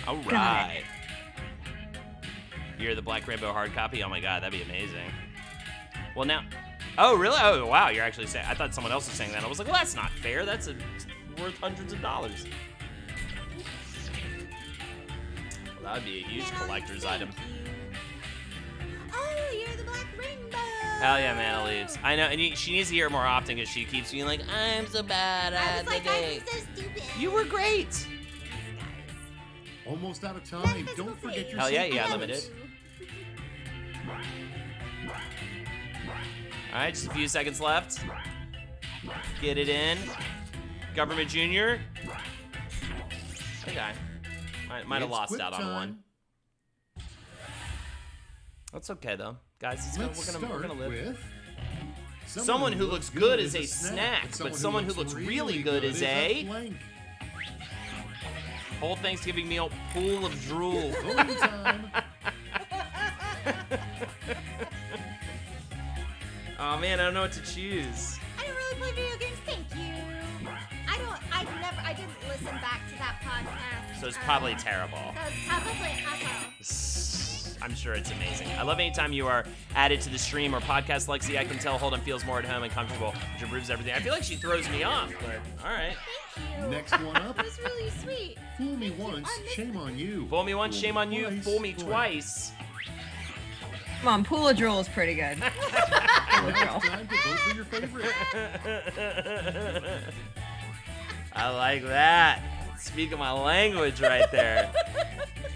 All Got right. You're the Black Rainbow hard copy? Oh my god, that'd be amazing. Well, now... Oh, really? Oh, wow, you're actually saying... I thought someone else was saying that. I was like, well, that's not fair. That's worth hundreds of dollars. Well, that would be a huge collector's item. Oh, you're the Black Rainbow. Hell yeah, Mana Leaves. I know, and she needs to hear it more often because she keeps being like, I'm so bad I at was the like, game. I'm so stupid. You were great. Almost out of time. Metaphysical Don't forget Sage. your Hell yeah, secret yeah, words. limited. All right, just a few seconds left. Get it in. Government Junior. Okay. Might have It's lost quick out on time. one. That's okay though, guys. Let's We're start gonna live. with Someone who looks good is a snack, but someone who looks really good is a blank. whole Thanksgiving meal pool of drool. Voting time. Oh man, I don't know what to choose. I don't really play video games. Thank you. I didn't listen back to that podcast. So it's probably terrible. So it's probably awful. I'm sure it's amazing. I love anytime you are added to the stream or podcast, Lexi. I can tell Holden feels more at home and comfortable, which improves everything. I feel like she throws me off, but all right. Thank you. Next one up. That was really sweet. Fool me once, shame on you. Fool me once, shame on you. Fool me twice. Come on, Pool of Drool is pretty good. Now it's time to vote for your favorite. I like that. Speaking my language right there.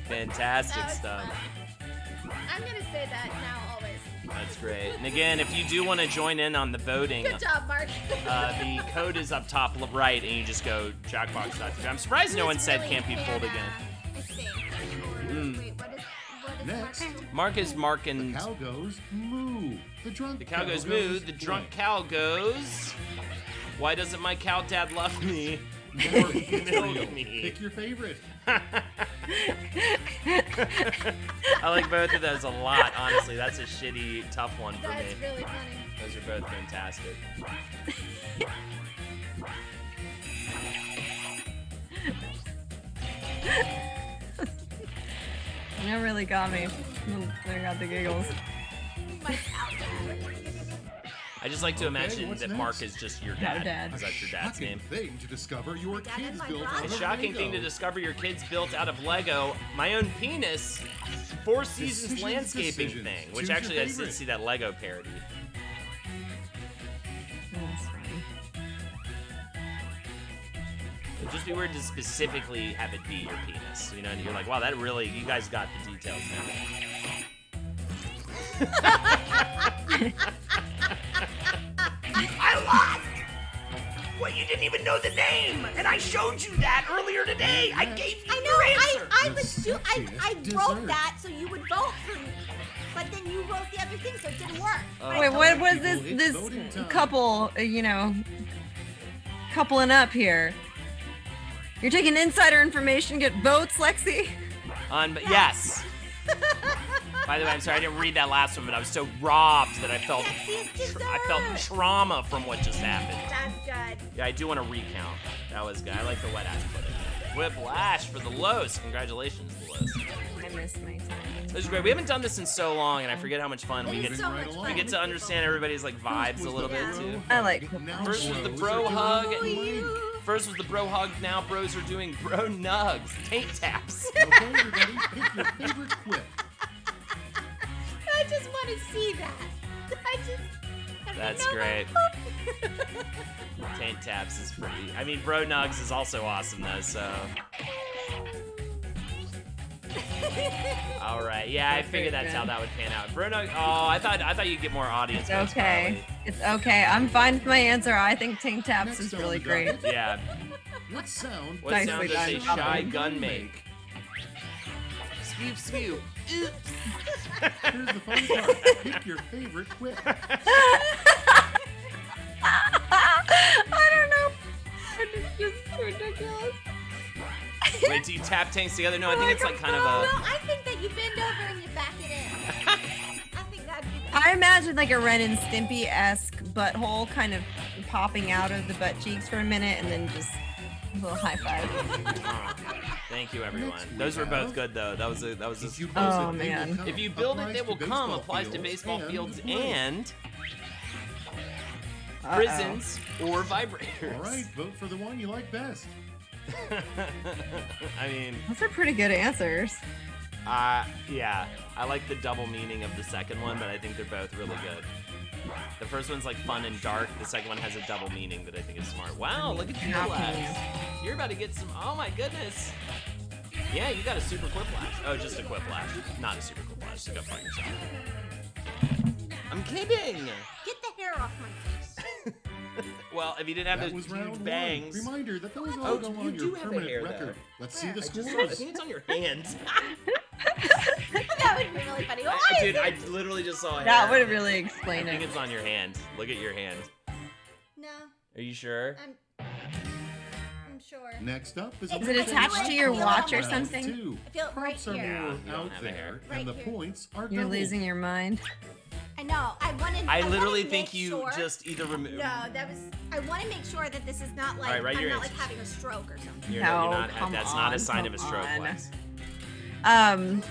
Fantastic That was stuff. fun. I'm gonna say that now always. That's great. And again, if you do want to join in on the voting, Good job, Mark. the code is up top right, and you just go jackbox.tv. I'm surprised no one said can't be pulled again. I think. Wait, what is Next. Mark? Mark is marking. The cow goes moo. The drunk The cow goes moo. The drunk cow goes. Why doesn't my cow dad love me? Or milk me? Pick your favorite. I like both of those a lot, honestly. That's a shitty, tough one for That's me. really funny. Those are both fantastic. That really got me. I got the giggles. My cow dad. I just like to imagine what's that next? Mark is just your Our dad. dad. Is that your dad's Shocking name? thing to discover your Dad kids and my built brother. out A of shocking thing to Lego. discover your kids built out of Lego. My own penis. Four Seasons Decisions, landscaping decisions. thing. Which Choose your actually I did favorite. see that Lego parody. That's funny. It'd just be weird to specifically have it be your penis. You know, and you're like, wow, that really, you guys got the details now. I lost! Well, you didn't even know the name, and I showed you that earlier today. I gave you I your answer. know. I The was I sexiest wrote dessert. that so you would vote for me, but then you wrote the other thing, so it didn't work. Wait, what was People, it's this voting time. couple, coupling up here? You're taking insider information, get votes, Lexi? Yes. By the way, I'm sorry I didn't read that last one, but I was so robbed that I felt Sexiest I felt dessert. trauma from what just happened. That's good. Yeah, I do want to recount. That was good. I like the wet ass pudding. Whiplash for the Los. Congratulations, the Los. I missed my time. This is great. We haven't done this in so long, and I forget how much fun we It get. is so right much along. We fun. get to understand everybody's like vibes a little bit Yeah. too. I like Now First was the bros bro are hug. doing blank. First was the bro hug. Now bros are doing bro nugs, taint taps. Okay, everybody, pick your favorite quip. I just want to see that. That's great. Taint taps is pretty. I mean, bro nugs is also awesome though. So. All right. Yeah, I figured that's how that would pan out. Bro nug. Oh, I thought you'd get more audience. It's votes, okay. It's okay. I'm fine with my answer. I think Tank Taps Next is on really the great. docket, Yeah. What sound? What Nicely sound does a done. shy gun make? Swoop, swoop. Oops. Here's the fun part. Pick your favorite quip. I don't know. It's just ridiculous. Wait, do you tap tanks together? No, I think it's like kind of No, a. I think that you bend over and you back it in. I think that'd be the I imagine like a Ren and Stimpy-esque butthole kind of popping out of the butt cheeks for a minute and then just a little high five. Thank you, everyone. Next we Those were both have- good though. That was a. If you Oh, build it, they will man. come. If you build it, Applies they will to come. baseball Applies to fields baseball fields blank. and Uh-oh. prisons or vibrators. All right, vote for the one you like best. I mean, Those are pretty good answers. yeah. I like the double meaning of the second one, but I think they're both really good. The first one's like fun and dark. The second one has a double meaning that I think is smart. Wow, look at you, How Lex. can You're about to get some. Oh my goodness. Yeah, you got a super quiplash. Oh, just a quiplash, not a super quiplash. So go find yourself. I'm kidding. Get the hair off my face. Well, if you didn't have That those was round huge bangs. one. Reminder that those Oh, all go you on do your have a permanent hair, record. though. Let's see the I just saw it. I scores. think it's on your hands. That would be really funny. Why Dude, is I it? literally just saw hair. That would really I explain think it. it's on your hand. Look at your hand. No, Are you sure? I'm sure. Next up is Is it attached to your watch or round something? two. I feel it right Props are here. more You don't out have a there, hair. Right and the here. points are You're doubled. losing your mind. I know. I literally wanna think make you sure. just either remove. No, I want to make sure that this is not like All right, write I'm your not like answers. having a stroke or something. You're No, not. come That's not a on, sign of a come stroke, on. Lex.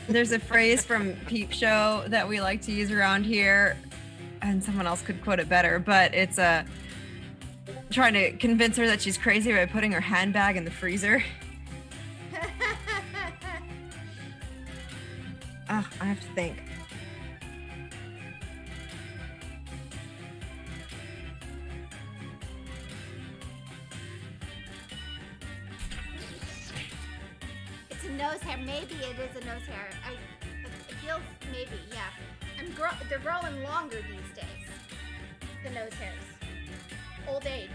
There's a phrase from Peep Show that we like to use around here, and someone else could quote it better, but it's trying to convince her that she's crazy by putting her handbag in the freezer. I have to think. It's a nose hair. Maybe it is a nose hair. It feels maybe, yeah. They're growing longer these days. The nose hairs. Old age.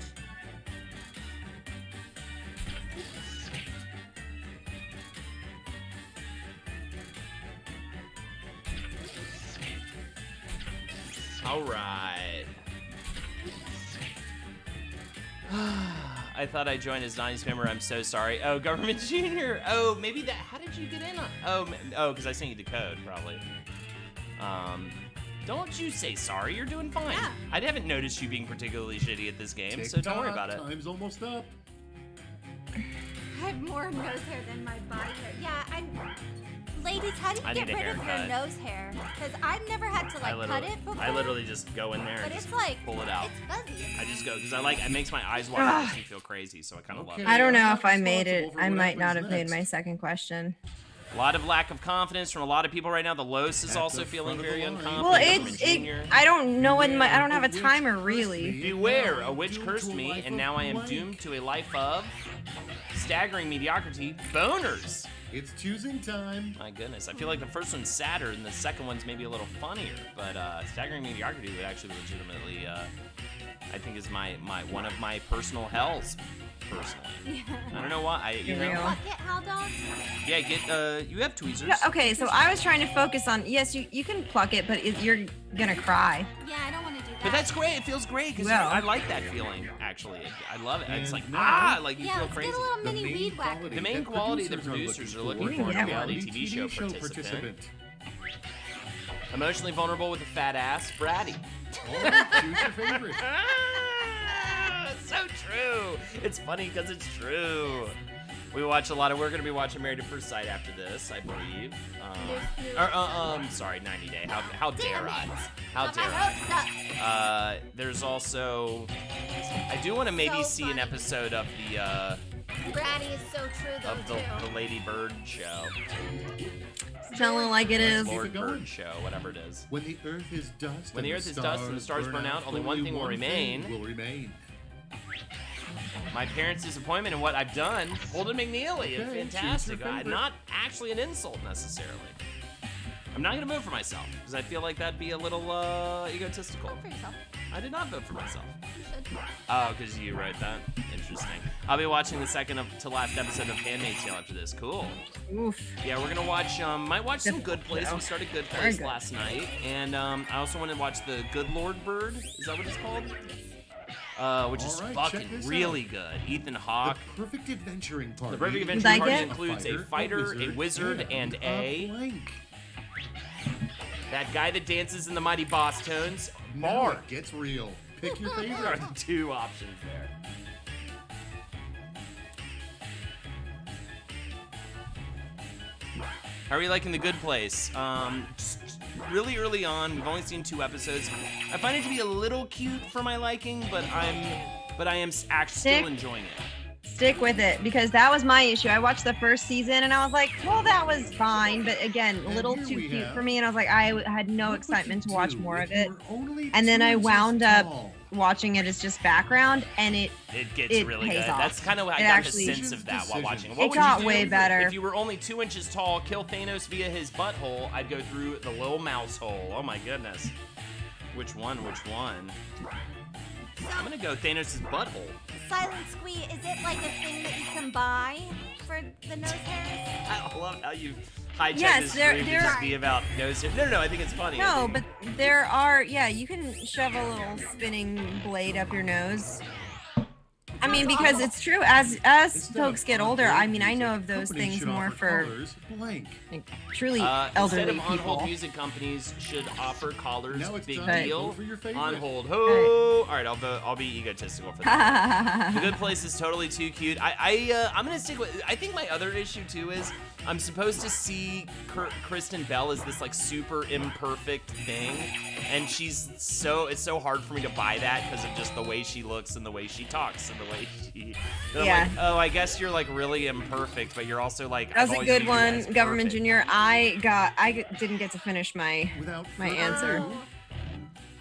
All right. I thought I joined as 90s member. I'm so sorry. Oh, Government Junior. Oh, maybe that. How did you get in on? Oh, because I sent you the code, probably. Don't you say sorry. You're doing fine. Yeah. I haven't noticed you being particularly shitty at this game, so don't worry about it. Time's almost up. I have more nose hair than my body hair. Yeah, Ladies, how do I you need get a rid of your haircut. nose hair? Because I've never had to like cut it before. I literally just go in there But and it's just like pull it out. It's fuzzy. I just go because I like it makes my eyes water and makes me feel crazy, so I kind of love it. I don't know I'm if I made it. responsible for I what might not happens have made next. my second question. A lot of lack of confidence from a lot of people right now. The Los is At also the feeling front of the very line. unconfident. Well, Government Junior. I don't know when I don't have a Beware, timer a witch really. cursed me, Beware, and a witch now I'm cursed doomed to a me, life and of now I am blank. doomed to a life of staggering mediocrity. Boners. It's choosing time. My goodness, I feel like the first one's sadder and the second one's maybe a little funnier, but staggering mediocrity would actually legitimately, I think, is my one of my personal hells. Personally, I don't know why. You know, Real. Fuck it, Haldon. yeah. Get you have tweezers. Yeah, okay, so I was trying to focus on yes, you can pluck it, but you're gonna cry. Yeah, I don't want to do that. But that's great. It feels great because Well. I like that feeling. Actually, I love it. It's And like now- like you yeah, feel let's crazy. get a little mini weed whacker. The main quality the producers are looking for in a reality TV show participant. Emotionally vulnerable with a fat ass, bratty. Oh, choose your favorite. So true. It's funny because it's true. We watch a lot of. We're gonna be watching Married at First Sight after this, I believe. Sorry, 90 Day. How dare I? How But dare my I? hopes up. There's also. I do want to maybe So see an funny. episode of the Bratty is so true though of too. the Lady Bird show, Tell it like it is. Lord Keep it going. Bird show, whatever it is. When the earth is dust, When and the earth is dust and the stars burn out, only one thing will remain. Will remain. My parents' disappointment in what I've done. Holden McNeely, it's Okay, choose fantastic. your favorite. Not actually an insult necessarily. I'm not gonna vote for myself because I feel like that'd be a little egotistical. Vote for yourself. I did not vote for myself. You should. Oh, because you wrote that? Interesting. I'll be watching the second to last episode of Handmaid's Tale after this. Cool. Oof. Yeah, we're gonna watch. Might watch some Good Place. Yeah. We started Good Very Place good. last night, and I also want to watch the Good Lord Bird. Is that what it's called? Which is All right, check fucking this really good. Ethan Hawke. The perfect adventuring party. The perfect adventure Like party it? includes a fighter, a wizard, and a blank. that guy that dances in the Mighty Boss Tones. Now Bard. it gets real. Pick your Are favorite. the two options there. How are you liking The Good Place? Just really early on, we've only seen 2 episodes. I find it to be a little cute for my liking, but I am actually still Stick. enjoying it. Stick with it because that was my issue. I watched the first season and I was like, well, that was fine, but again, a And little here too we cute have- for me, and I was like, I had no What would excitement you to watch do more if of you it. were only And then 2 I inches wound up tall? watching it as just background, and it It gets It really pays good. off. That's kind of what I It got actually- the sense of that while watching it. It What would got you do way better. if you were only 2 inches tall? Kill Thanos via his butthole. I'd go through the little mouse hole. Oh my goodness. Which one? Which one? I'm gonna go Thanos' butthole. Silent Squee, is it like a thing that you can buy for the nose hairs? I love how you hijacked Yes, this there- stream to there- just be about nose hair. No, I think it's funny. I no, think- but there are you can shove a little spinning blade up your nose. I mean, That's because awful. it's true. As Instead folks of get older, on-hold I mean, I know music, of those companies things should more offer for callers blank. like, truly Instead elderly of on-hold people. music, companies should offer callers Now it's big time to deal. vote for your favorite. On hold. Ho! All right, I'll be egotistical for that. The Good Place is totally too cute. I'm gonna stick with. I think my other issue too is I'm supposed to see Kristen Bell as this like super imperfect thing, and it's so hard for me to buy that because of just the way she looks and the way she talks and the way she. And Yeah. I'm like, oh, I guess you're like really imperfect, but you're also like. That was I've a always good viewed you one, as Government perfect. Junior. I didn't get to finish my Without my further answer. ado,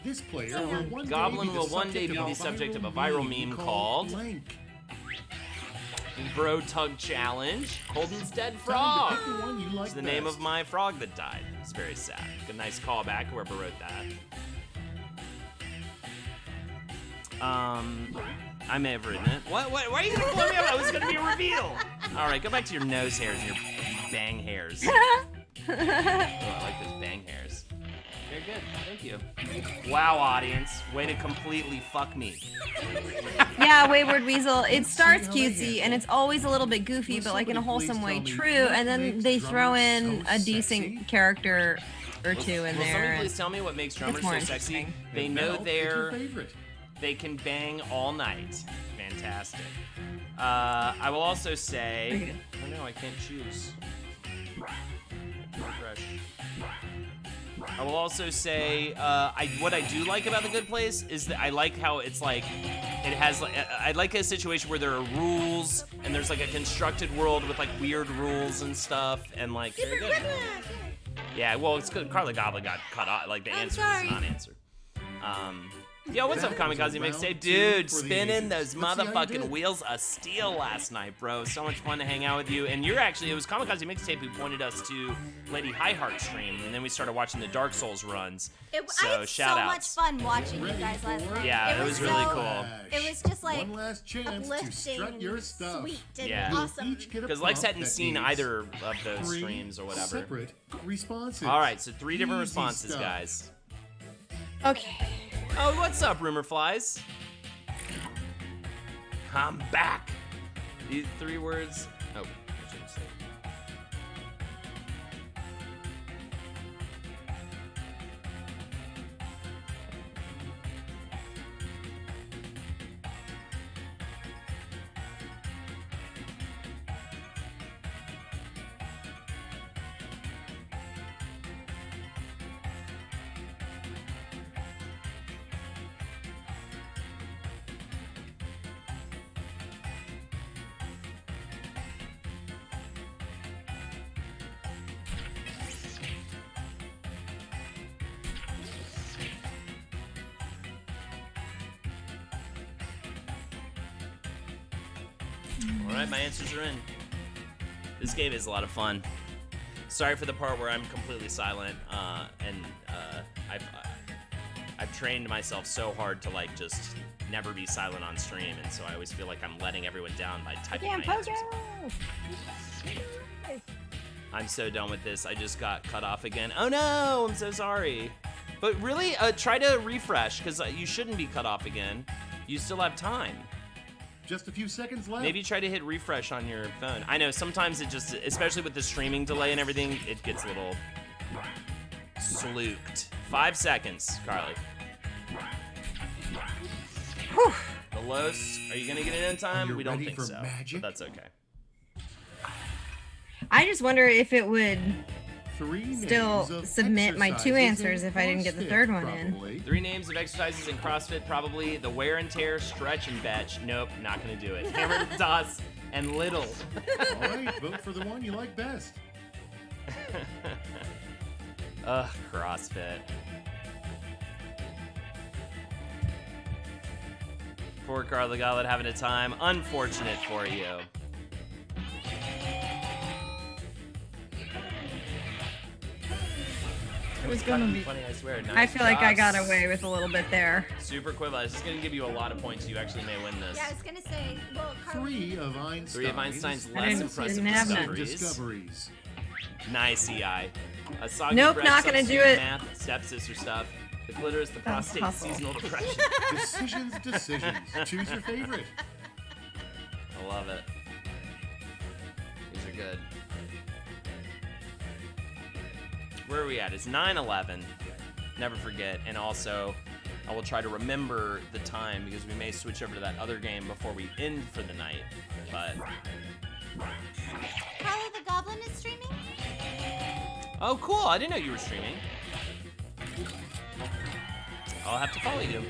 this player will one Goblin day be will the one day be the subject of a viral meme called blank. Bro Tug Challenge. Colton's Dead Time Frog. to pick the one you like It's the name best. of my frog that died. It's very sad. A nice callback, whoever wrote that. I may have written it. What? Why are you gonna blow me up? I was gonna be a reveal. All right, go back to your nose hairs and your bang hairs. Oh, I like those bang hairs. Very good. Thank you. Wow, audience. Way to completely fuck me. Yeah, Wayward Weasel. It starts how they cutesy handle and it's always a little bit goofy, Will but like in a somebody wholesome please way, tell me true. what And then makes they throw in drummers so a decent sexy? character or two in Will there. somebody and please tell me what makes drummers more so sexy? interesting. They And know Mel, pick your they're favorite. they can bang all night. Fantastic. I will also Very say. good. Oh no, I can't choose. Refresh. I will also say, what I do like about The Good Place is that I like how it's like, it has like, I like a situation where there are rules and there's like a constructed world with like weird rules and stuff and like. Very good. Yeah, well, it's good. Carla Goblin got cut off. Like the I'm answer sorry. is non-answer. Yo, what's up, That Kamikaze was a round Mixtape? two Dude, for the spinning ages. those Let's see how you motherfucking did. wheels of steel last night, bro. So much fun to hang out with you. And you're actually, it was Kamikaze Mixtape who pointed us to Lady Highheart stream, and then we started watching the Dark Souls runs. I So had shout so much outs. fun watching you Ready guys last for night. Yeah, it was really so- cool. It was just like one last chance to uplifting strut your and stuff. sweet and Yeah. awesome. Each get a Because Lex prompt hadn't that seen needs either of those 3 streams or whatever. Separate responses. All right, so 3 different Easy responses, stuff. guys. Okay. Oh, what's up, Rumor Flies? I'm back. These 3 words. Oh, I shouldn't say. All right, my answers are in. This game is a lot of fun. Sorry for the part where I'm completely silent, I've trained myself so hard to like just never be silent on stream, and so I always feel like I'm letting everyone down by typing Yeah, my answers. Pogo! I'm so done with this. I just got cut off again. Oh no, I'm so sorry. But really, try to refresh, because you shouldn't be cut off again. You still have time. Just a few seconds left. Maybe try to hit refresh on your phone. I know sometimes it just, especially with the streaming delay and everything, it gets a little slooked. 5 seconds, Carly. Whew. The Los, are you gonna get it in Are time? you We don't ready think for so, magic? but that's okay. I just wonder if it would 3 still names of submit my 2 exercises answers in if I didn't get the CrossFit, 3rd one in. probably. 3 names of exercises in CrossFit, probably the wear and tear, stretch and betch. Nope, not gonna do it. Hammer and toss and little. All right, vote for the one you like best. Ugh, CrossFit. Poor Carla Gauntlet having a time. Unfortunate for you. It was gonna be. Funny, I swear. I Nice feel like I got job. away with a little bit there. Super Quibbler. This is going to give you a lot of points. You actually may win this. Yeah, I was gonna say, well, Carly, 3 of Einstein's, 3 of Einstein's I less didn't- impressive didn't have that. discoveries. discoveries. Nice, EI. A soggy Nope, bread, not gonna do substitute it. Math, stepsister stuff. The clitoris, the That's prostate, possible. seasonal depression. Decisions. Choose your favorite. I love it. These are good. Where are we at? It's 9:11. Never forget. And also, I will try to remember the time because we may switch over to that other game before we end for the night. But Carla the Goblin is streaming? oh, cool! I didn't know you were streaming. I'll have to follow you.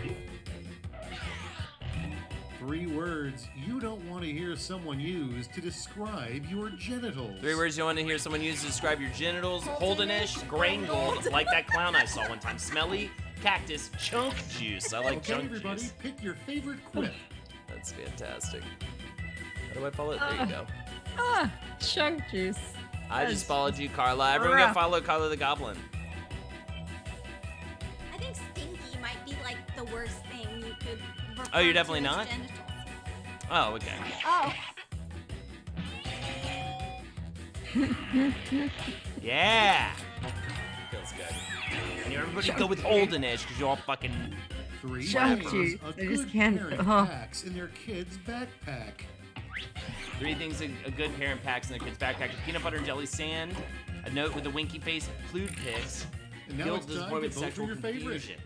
3 words you don't want to hear someone use to describe your genitals. 3 words you want to hear someone use to describe your genitals: holdenish, grangled, like that clown I saw one time, smelly, cactus, chunk juice. I like Okay, chunk everybody, juice. pick your favorite quip. That's fantastic. How do I follow it? There you go. Chunk juice. I just followed you, Carla. Everyone go follow Carla the Goblin. I think stinky might be like the worst thing you could refer Oh, you're to definitely as not? genitals. Oh, okay. Oh, Yeah! Feels good. And everybody go with Holdenish because you're all fucking... 3 Chunk things juice. a I good just can't- parent oh. packs in their kid's backpack. 3 things a good parent packs in their kid's backpack: peanut butter and jelly sand, a note with a winky face, fluid pics, And now guilt it's this time boy to with vote for sexual your favorite. confusion.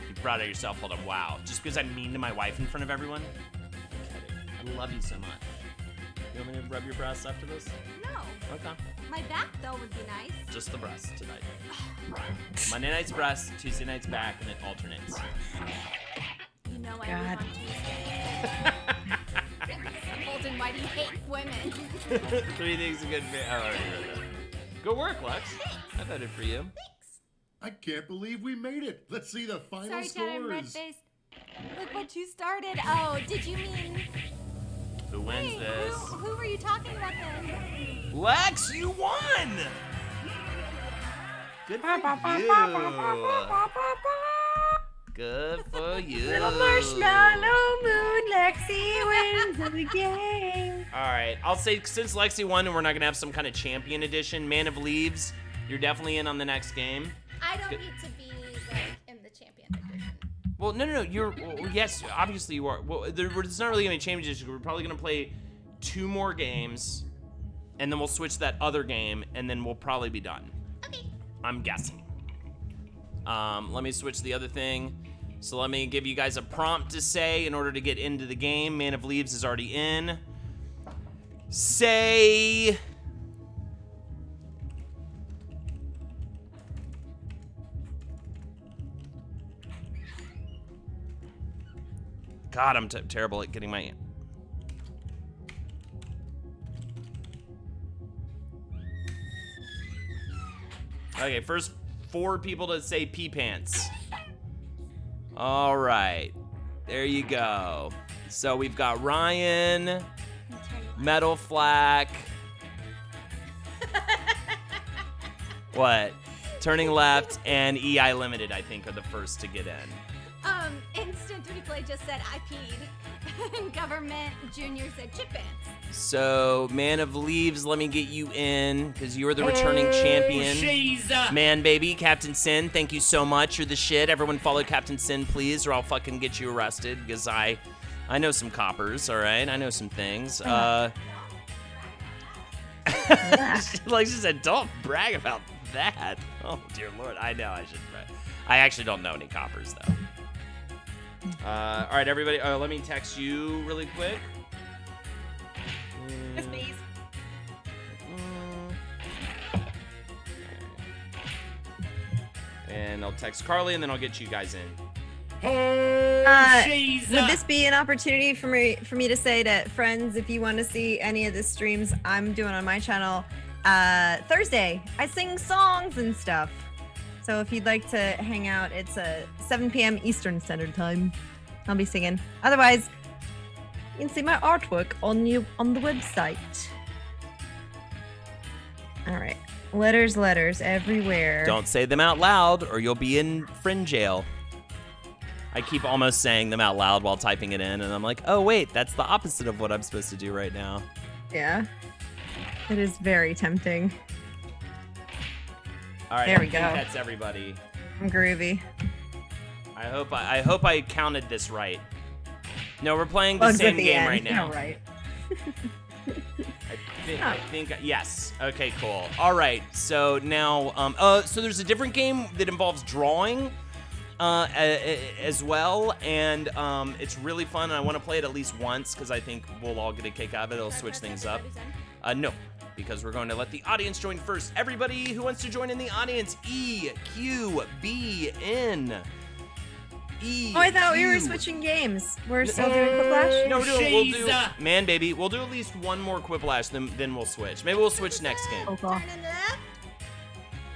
You brought it yourself. Hold on. Wow. Just because I'm mean to my wife in front of everyone? I'm kidding. I love you so much. You want me to rub your breasts after this? no. Okay. My back, though, would be nice. Just the breasts tonight. Monday night's breasts, Tuesday night's back, and it alternates. You know I God. live on Tuesday. Holden, why do you hate women? 3 things a good man. Oh, I already read that. Good work, Lex. I voted for you. I can't believe we made it. Let's see the final Sorry, Chad, I'm scores. red-faced. Look what you started. Oh, did you mean... Who wins Wait, this? who were you talking about then? Lex, you won! Good for you. Good for you. Little marshmallow moon, Lexi wins the game. All right, I'll say since Lexi won and we're not gonna have some kind of champion edition, Man of Leaves, you're definitely in on the next game. I don't Good. need to be, like, in the champion edition. Well, no. You're well, yes, obviously you are. Well, it's not really gonna be changes. We're probably gonna play 2 more games, and then we'll switch to that other game, and then we'll probably be done. Okay. I'm guessing. Let me switch to the other thing. So let me give you guys a prompt to say in order to get into the game. Man of Leaves is already in. Say... God, I'm terrible at getting my... Okay, first 4 people to say pee pants. All right, there you go. So we've got Ryan, Metal Flak. What? Turning Left and EI Limited, I think, are the first to get in. Instant Replay just said I peed. And Government Junior said chip pants. So, Man of Leaves, let me get you in, because you're the returning champion. Man, baby, Captain Sin, thank you so much. You're the shit. Everyone follow Captain Sin, please, or I'll fucking get you arrested, because I know some coppers, all right? I know some things. Like she said, don't brag about that. Oh, dear Lord. I know I should brag. I actually don't know any coppers, though. All right, everybody. Let me text you really quick. Yes, please. And I'll text Carly, and then I'll get you guys in. Would this be an opportunity for me to say to friends, if you want to see any of the streams I'm doing on my channel, Thursday, I sing songs and stuff. So if you'd like to hang out, it's 7 p.m. Eastern Standard Time. I'll be singing. Otherwise, you can see my artwork on the website. All right, letters everywhere. Don't say them out loud, or you'll be in friend jail. I keep almost saying them out loud while typing it in, and I'm like, oh wait, that's the opposite of what I'm supposed to do right now. Yeah, it is very tempting. All right, There we I think go. that's everybody. I'm groovy. I hope I counted this right. No, we're playing the Bugs same at the game end. right now. Yeah, right. I think yes. Okay, cool. All right. So now, so there's a different game that involves drawing, as well, and it's really fun. And I want to play it at least once because I think we'll all get a kick out of it. It'll switch things up. No, because we're going to let the audience join first. Everybody who wants to join in the audience, EQBN. Oh, I thought we were switching games. We're still doing Quiplash? No, we'll do, man, baby. We'll do at least one more Quiplash, then we'll switch. Maybe we'll switch next game. Oh, cool. Turn it up.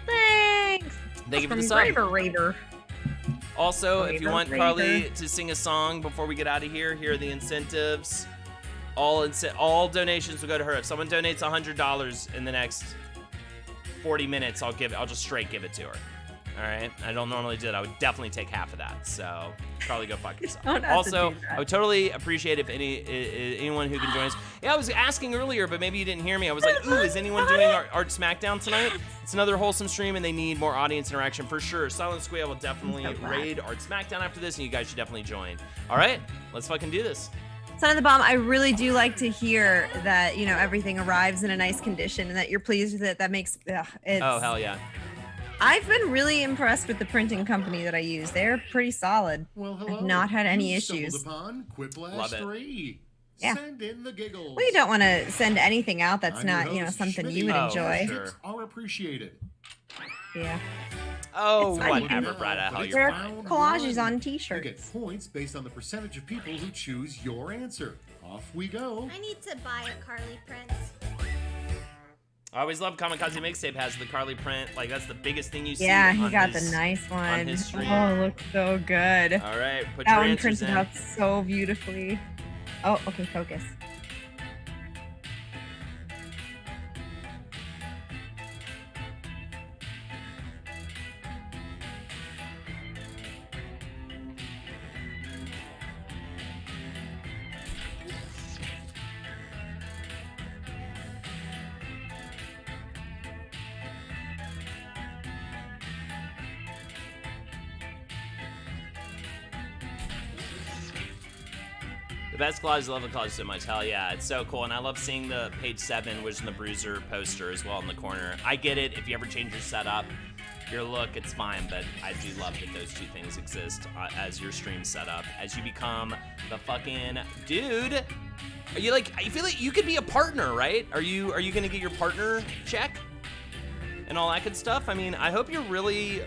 Thanks. Thank you for From the sub. Raver. Also, if you want Raver. Carly to sing a song before we get out of here, here are the incentives. All donations will go to her. If someone donates $100 in the next 40 minutes, I'll just straight give it to her. All right, I don't normally do that. I would definitely take half of that. So, Carly, go fuck yourself. Don't have Also, to do that. I would totally appreciate if anyone who can join us. Yeah, I was asking earlier, but maybe you didn't hear me. I was like, ooh, is anyone doing Art Smackdown tonight? It's another wholesome stream, and they need more audience interaction for sure. Silent Squeal will definitely I'm so glad. raid Art Smackdown after this, and you guys should definitely join. All right, let's fucking do this. Son of the Bomb, I really do like to hear that, everything arrives in a nice condition and that you're pleased with it. That makes, it's... Oh, hell yeah. I've been really impressed with the printing company that I use. They're pretty solid. Well, hello. I've not had any You stumbled issues. upon Quiplash Love it. 3. Yeah. Send in the giggles. Well, you don't want to send anything out that's I'm your not, host, something you Schmitty. would Oh, enjoy. sure. Tips are appreciated. Yeah. Oh, It's fine. whatever, Brad. Hell, But you're There fine. are collages on You t-shirts. get points based on the percentage of people who choose your answer. Off we go. I need to buy a Carly print. I always love Kamikaze Mixtape has the Carly print. Like, that's the biggest thing you see. Yeah, he on got his- the nice one. his stream. Oh, it looks so good. All right, put That your one answers printed in. out so beautifully. Oh, okay, focus. The best collage, I love the collage so much. Hell yeah, it's so cool. And I love seeing the page 7, which is in the Bruiser poster as well in the corner. I get it. If you ever change your setup, your look, it's fine. But I do love that those two things exist as your stream setup. As you become the fucking dude. Are you like, I feel like you could be a partner, right? Are you going to get your partner check? And all that good stuff? I mean, I hope you're really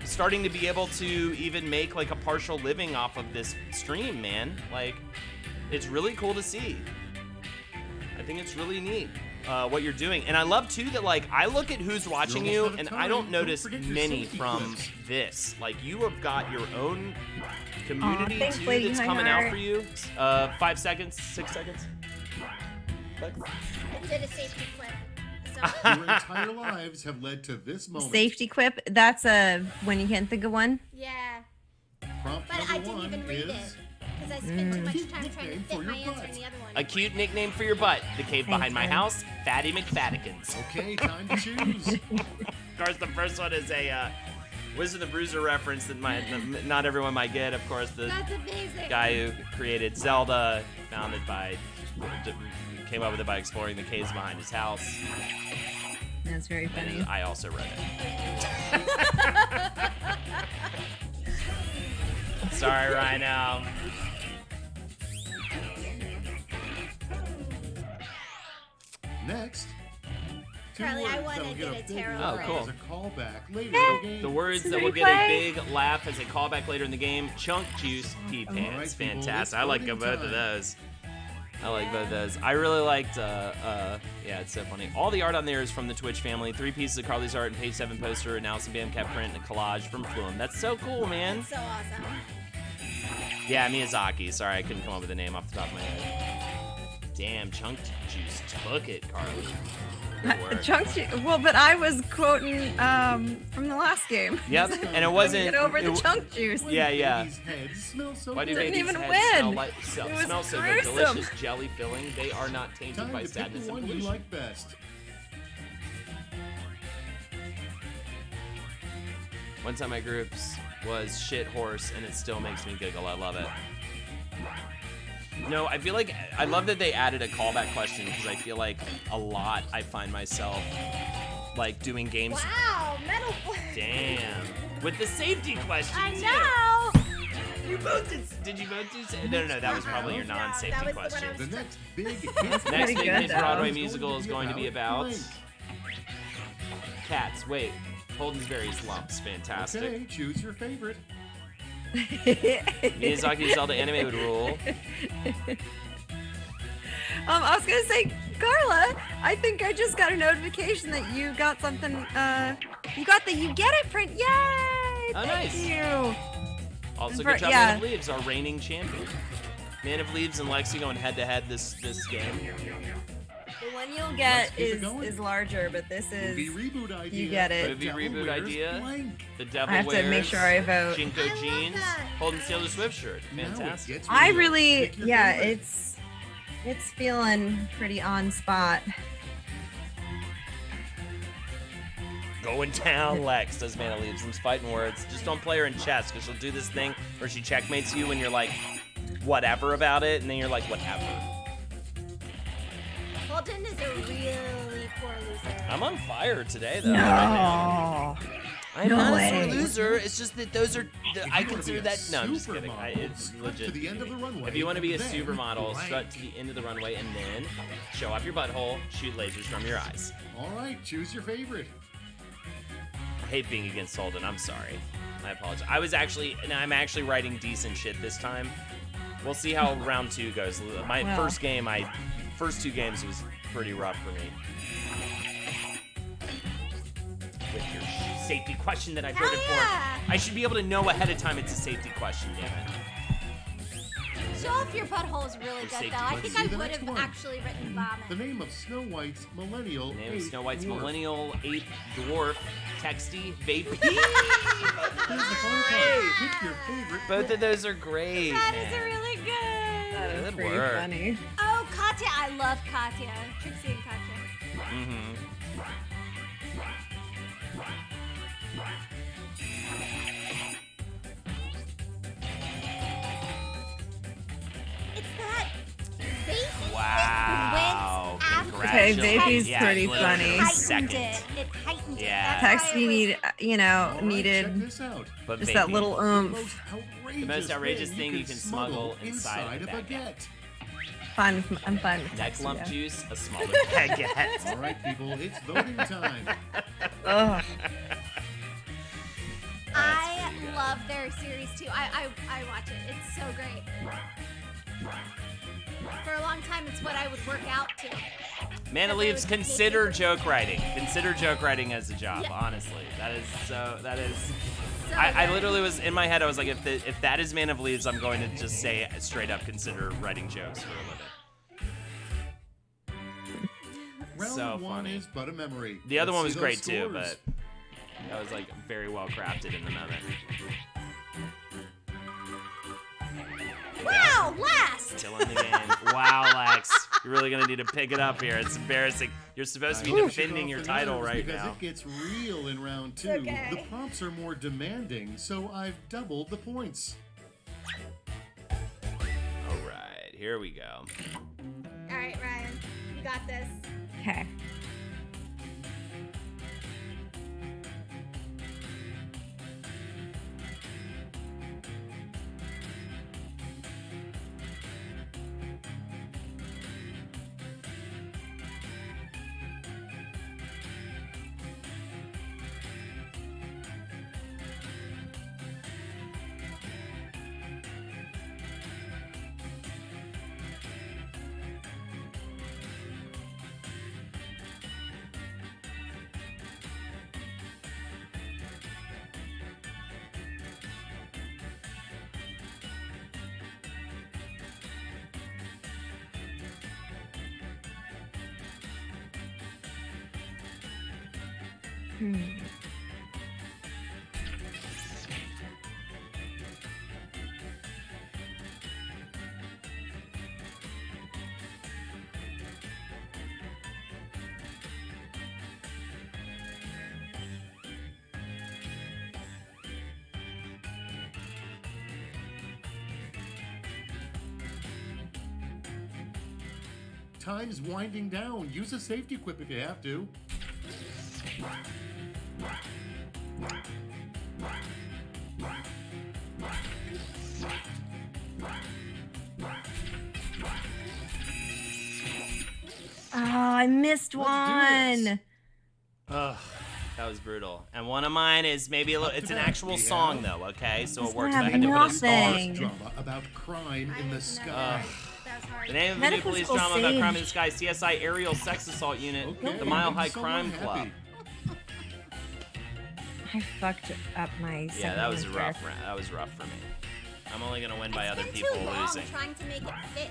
starting to be able to even make like a partial living off of this stream, man. Like, it's really cool to see. I think it's really neat what you're doing. And I love too that, like, I look at who's watching You're you almost out of and time. I don't Don't notice forget your many safety from clips. this. Like, you have got your own community thanks, too Lady that's High coming out Heart. for you. 5 seconds, 6 seconds. I did a safety clip. So Your entire lives have led to this moment. Safety quip. That's when you can't think of one. yeah, Prompt but number I didn't one even read is it because I spent too much time trying to Nickname fit for my your answer butt. in the other one. A cute nickname for your butt. The cave Thanks, behind my man. house, Fatty McFattikins. okay. Time to choose. Of course, the first one is a Wizard of the Bruiser reference that not everyone might get. Of course, the That's amazing. guy who created Zelda, came up with it by exploring the caves behind his house. That's very funny. And I also wrote it. Sorry, Rhino. Next. two Charlie, I words wanna that'll get a big tarot Oh, laugh cool. as a callback later in the game. The words This that is will get a replay. big laugh as a callback later in the game: Chunk Juice, Pea All Pants. right, people, Fantastic. it's I like voting both of time. those. I like both of those. I really liked, yeah, it's so funny. All the art on there is from the Twitch family. 3 pieces of Carly's art and page 7 poster, an Allison Bamcat print, and a collage from Flume. That's so cool, man. That's so awesome. Yeah, Miyazaki. Sorry, I couldn't come up with a name off the top of my head. Damn, Chunk Juice took it, Carly. Good work. Chunks. Well, but I was quoting from the last game. Yep, and it Couldn't wasn't. get over the it- chunk juice. Yeah, yeah. Baby's heads smell so Why do good. Didn't babies' even heads smell win. like It was smell so good? gruesome. Delicious jelly filling. They are not tainted Time by to pick sadness the and one you pollution. like best. One time my groups was shit horse, and it still makes me giggle. I love it. No, I feel like I love that they added a callback question because I feel like a lot I find myself like doing games. Wow, metal. Damn. With the safety question. I too. know. You both did you both do? No, that was probably your No, non-safety that was the one I question. was The next big hit. Next pretty big good, hit though. Broadway musical is going to be about blank. cats. Wait, Holdensbury's Lumps. Fantastic. Okay, choose your favorite. Miyazaki's Zelda anime would rule. I was gonna say, Carla, I think I just got a notification that you got something. You got the You Get It print. Yay! Oh, Thank nice. you. Also, For- good job, yeah. Man of Leaves, our reigning champion. Man of Leaves and Lexi going head to head this game. The one you'll get Let's keep it going. is larger, but this is. Movie reboot idea. You get it. Movie Devil reboot Wears idea. Blank. The Devil I have to make Wears, sure I vote. Jinko I love jeans, that. Holden Taylor Swift shirt. Now it Fantastic. gets I real. really, Pick your yeah, favorite. it's feeling pretty on spot. Going down, Lex does Man of Leaves. Them's fighting words. Just don't play her in chess because she'll do this thing where she checkmates you and you're like, whatever about it, and then you're like, whatever. Holden is a really poor loser. I'm on fire today, though. No. I'm No not a way. sore loser. It's just that those are. If I you wanna consider be a that. No, I'm just kidding. supermodel, It's strut legit. to the end of the runway, If you want to be a then supermodel, blank. strut to the end of the runway and then show off your butthole, shoot lasers from your eyes. All right, choose your favorite. I hate being against Holden. I'm sorry. I apologize. I'm actually writing decent shit this time. We'll see how round 2 goes. My Well. first 2 games was pretty rough for me. With your safety question that I Hell voted yeah. for. I should be able to know ahead of time it's a safety question, damn it. Show off your butthole is really good, safety though. I ones. think See I the would next have one. actually written The vomit. name of Snow White's millennial. Name of eighth Snow White's dwarf. millennial 8th dwarf, texty, vapey. Here's the fun part. Pick your favorite. Both of those are great, That man. is really good. That is Good pretty work. funny. Oh, Katya. I love Katya. Trixie and Katya. Mm-hmm. It's that vape Wow. went after Okay, Congratulations. Vapey's pretty it funny. literally heightened second. it heightened Yeah. it. That's Text why you it need, All right, needed check this out. But just that vapey. little The oomph. most outrageous thing you can smuggle inside a a baguette. Fun. I'm fun. Neck lump Yeah. juice, a smaller baguette. All right, people, it's voting time. Ugh. I love their series too. I watch it. It's so great. For a long time, it's what I would work out to. Man of Leaves, consider joke writing. Consider joke writing as a job, Yeah. honestly. That is. So I good. literally was in my head. I was like, if that is Man of Leaves, I'm going to just say straight up, consider writing jokes for a living. Round So one funny. is but a memory. The other Let's one was see great those too, scores. but that was like very well crafted in the moment. Wow, last. Still in the game. Wow, Lex, you're really gonna need to pick it up here. It's embarrassing. You're supposed to be I defending shook your off the title nerves right because now. it gets real in round 2. okay. The prompts are more demanding, so I've doubled the points. All right, here we go. All right, Ryan, you got this. Okay. Time's winding down. Use a safety quip if you have to. Oh, I missed Let's do this. one. Ugh, that was brutal. And one of mine is maybe a little. It's an actual song though, okay? So it works. But I had to put a star. nothing. Drama about crime in the That sky. was hard. The name of the new police Metaphysical drama about crime in sage. the sky: CSI Aerial Sex Assault Unit, Okay, the Mile make High someone Crime happy. Club. I fucked up my second Yeah, that was one rough. there. That was rough for me. I'm only gonna win by It's other been people too long losing. trying to make it fit.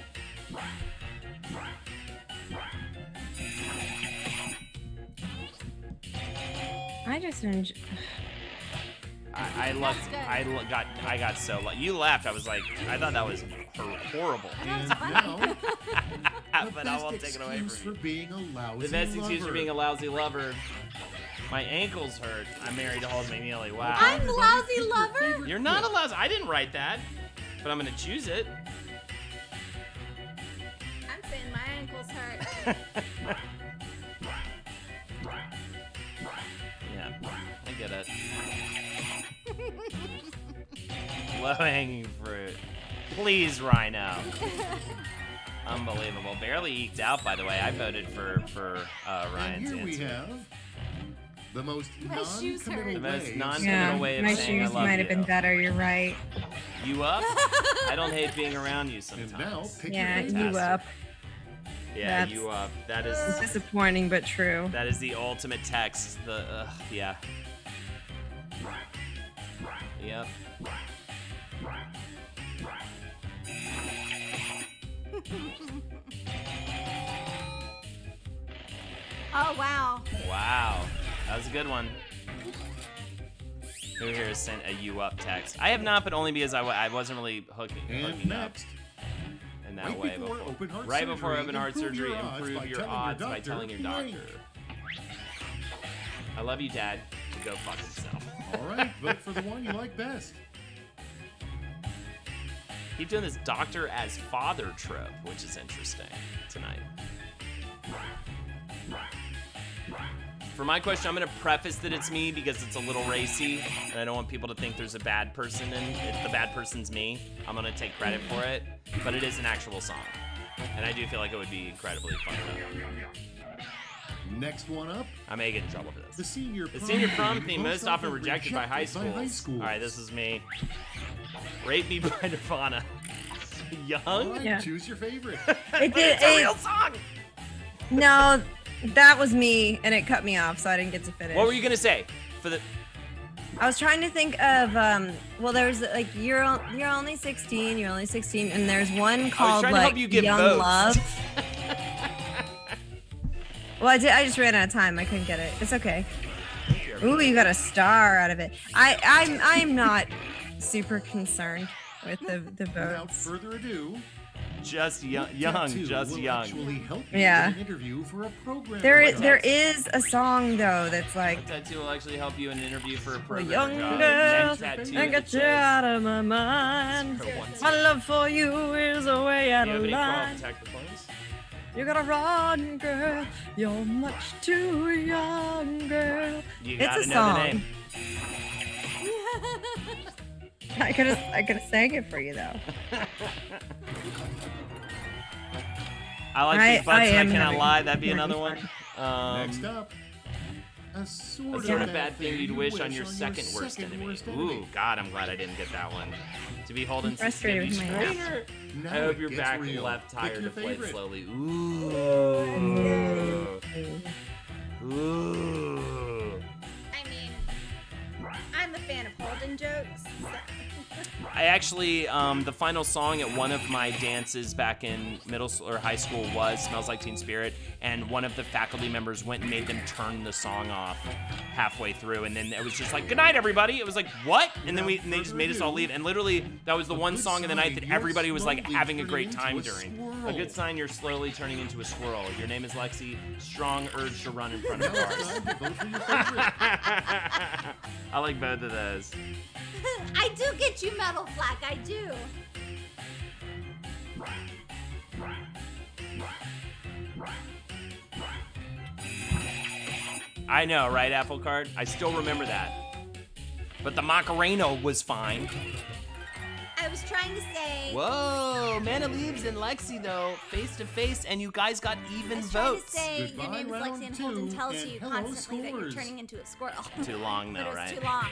I just enjoy. I loved. good. I got so. You laughed. I was like, I thought that was horrible. And now, the But I best won't take it away excuse from for you. being a lousy The best excuse for lover. being a lousy lover. My ankles hurt. I'm married to Hold Me Nearly. Wow. I'm Everybody lousy pick your lover? favorite You're not a quip. lousy. I didn't write that, but I'm gonna choose it. I'm saying my ankles hurt. Yeah, I get it. Low hanging fruit. Please, Rhino. Unbelievable. Barely eked out, by the way. I voted for And Ryan's here we answer. have the most My shoes hurt. non-committal The most way of non-committal Yeah, way of my saying I shoes love might have you. been better. You're right. You up? I don't hate being around you And now, sometimes. pick Yeah, your you favorite. up. Yeah, That's- you up. That It's is disappointing, but true. that is the ultimate text. The yeah. Yep. Oh, wow. Wow, that was a good one. Who here has sent a "you up" text? I have not, but only because I wasn't really hooking And up next, in that right way before before. open heart Right surgery, before open heart improve surgery, your odds improve by your telling your odds by doctor telling your blank. doctor. I love you, Dad. To go fuck himself. all right, vote for the one you like best. Keep doing this doctor as father trope, which is interesting tonight. For my question, I'm going to preface that it's me because it's a little racy, and I don't want people to think there's a bad person, and if the bad person's me, I'm going to take credit for it, but it is an actual song, and I do feel like it would be incredibly fucked up. Next one up, I may get in trouble for the this. senior The senior prom theme most most often rejected by high schools. schools. All right, this is me. Rape Me by Nirvana. All Young? right, Yeah. choose your favorite. It did. It's a real song. No, that was me, and it cut me off, so I didn't get to finish. What were you gonna say? For the I was trying to think of well, there's like you're only 16, and there's one called trying to help like you get Young votes. Love. Well, I just ran out of time. I couldn't get it. It's okay. Ooh, you got a star out of it. I'm not super concerned with the Without votes. further ado, just young, tattoo just will young. actually help you Yeah. get an interview for a program. There is a song though that's like What tattoo will actually help you in an interview for a program young job? girl, Next tattoo I that got you says- out of my mind. For once. My love for you is a way out Do you of have any crawl line. protect the clothes? You gotta run, girl. You're much too young, girl. You It's gotta a know song. the name. I could have sang it for you though. I like I- these butts I and I am cannot having- lie. That'd be having another one. fun. Next up, a sort, A sort of bad thing you'd wish on your second worst enemy. Ooh, God, I'm glad I didn't get that one. To be holding frustrated with my nap. straighter. Now I hope it your gets back real. left Pick tire your deflates favorite. slowly. Ooh. Ooh. I mean, I'm a fan of Holden jokes. I actually, the final song at one of my dances back in middle school or high school was "Smells Like Teen Spirit," and one of the faculty members went and made them turn the song off halfway through, and then it was just like, "Good night, everybody." It was like, "What?" And then and they just made us all leave, and literally that was the one good song of the night that sign, everybody was like you're having a slowly great turning time into a during. A squirrel. good sign you're slowly turning into a squirrel. Your name is Lexi. Strong urge to run in front of Now it's cars. time to vote for your favorite. I like both of those. I do get you, Metal Flack. I do. I know, right, Apple Cart? I still remember that. But the Macarena was fine. I was trying to say. Whoa, Mana Leaves and Lexi, though, face to face, and you guys got even votes. I was trying to say Goodbye, your name is round Lexi and two, Holden tells and you hello, constantly that you're scores. turning into a squirrel. Too long, But though, it was right? too long.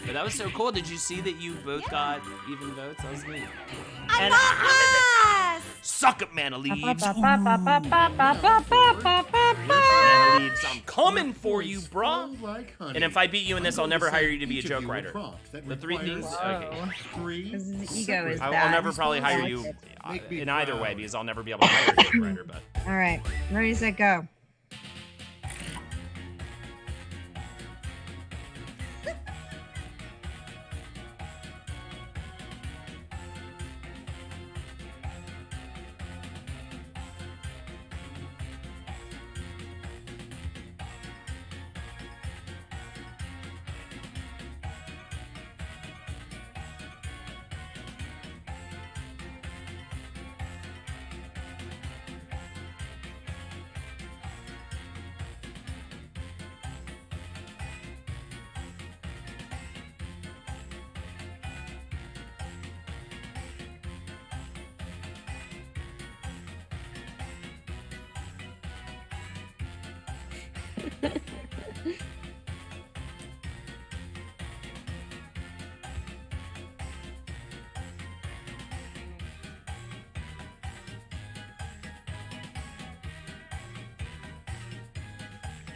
But that was so cool. Did you see that you both got even votes? That was neat. I'm And not last! Suck up, Mana Leaves. Ba-ba-ba-ba-ba-ba-ba-ba-ba-ba. Mana Leaves, I'm coming for you, bruh. Flow like honey. And if I beat you in this, I'll I'm never going to hire send you to be a each of joke you writer. prompt that The three requires things. Whoa. Okay. 3 Because his ego is separate- I'll bad. never probably hire I you like it. Make me in either proud. way because I'll never be able to hire a joke writer. But All right. Ready, set, go.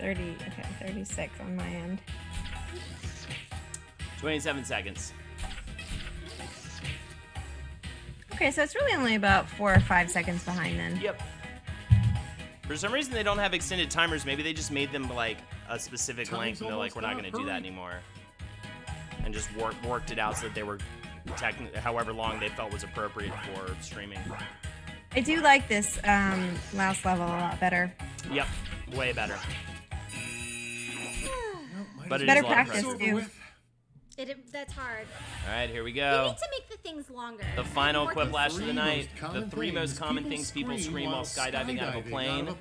Okay, 36 on my end. 27 seconds. Okay, so it's really only about 4 or 5 seconds behind then. Yep. For some reason, they don't have extended timers. Maybe they just made them like a specific Time's length, and they're like, almost we're not up, going to do that hurry. anymore, and just worked it out so that they were however long they felt was appropriate for streaming. I do like this last level a lot better. Yep, way better. Well, might But as it Better is a lot of practice, pressure. over too. with. That's hard. All right, here we You go. need to make the things longer. The final More quiplash things- of the night. The three most common things people scream while skydiving out of a plane.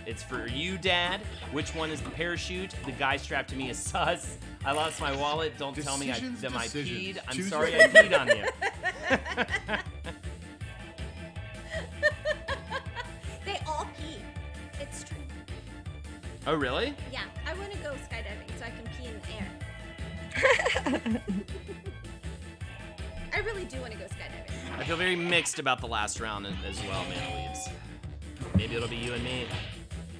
It's for you, Dad. Which one is the parachute? The guy strapped to me is sus. I lost my wallet. Don't tell me Decisions, that I decisions. peed. I'm Choose sorry your I peed on you. They all pee. It's true. Oh, really? Yeah, I want to go skydiving so I can pee in the air. I really do want to go skydiving. I feel very mixed about the last round as well, man. Leaves. Maybe it'll be you and me.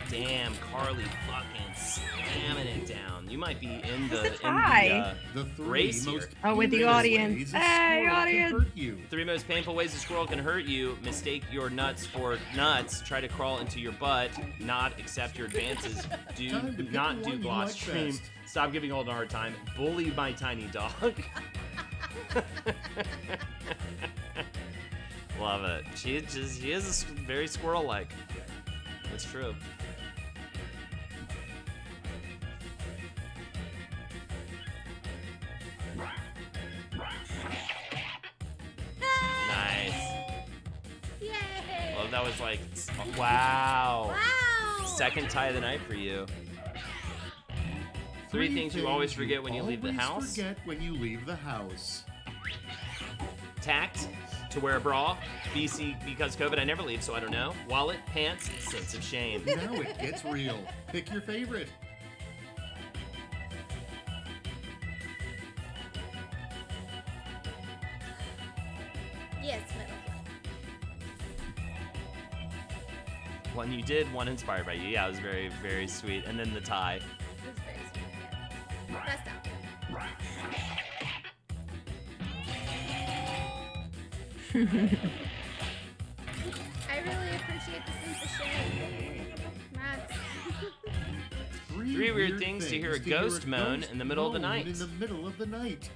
Damn, Carly fucking slamming it down. You might be in the It's a tie. The three Race here. most Oh, with the painful audience. ways a Hey, squirrel can audience. hurt you. Three most painful ways a squirrel can hurt you. Mistake your nuts for nuts. Try to crawl into your butt. Not accept your advances. Do Time to pick not the do one you gloss like stream. best. Stop giving Holden a hard time. Bully my tiny dog. Love it. She is very squirrel-like. That's true. Nice. Yay! Well, that was like, wow. Wow! Second tie of the night for you. Three things you always forget when you leave the always house. Forget when you leave the house. Tact, to wear a bra. BC, because COVID, I never leave, so I don't know. Wallet, pants, sense of shame. Now it gets real. Pick your favorite. Yes, middle. One you did, one inspired by you. Yeah, it was very, very sweet. And then the tie. It was very sweet. Yeah. Best out. I really appreciate the sense of shame. Max. Three weird things to hear a ghost moan in the middle of the night. In the middle of the night.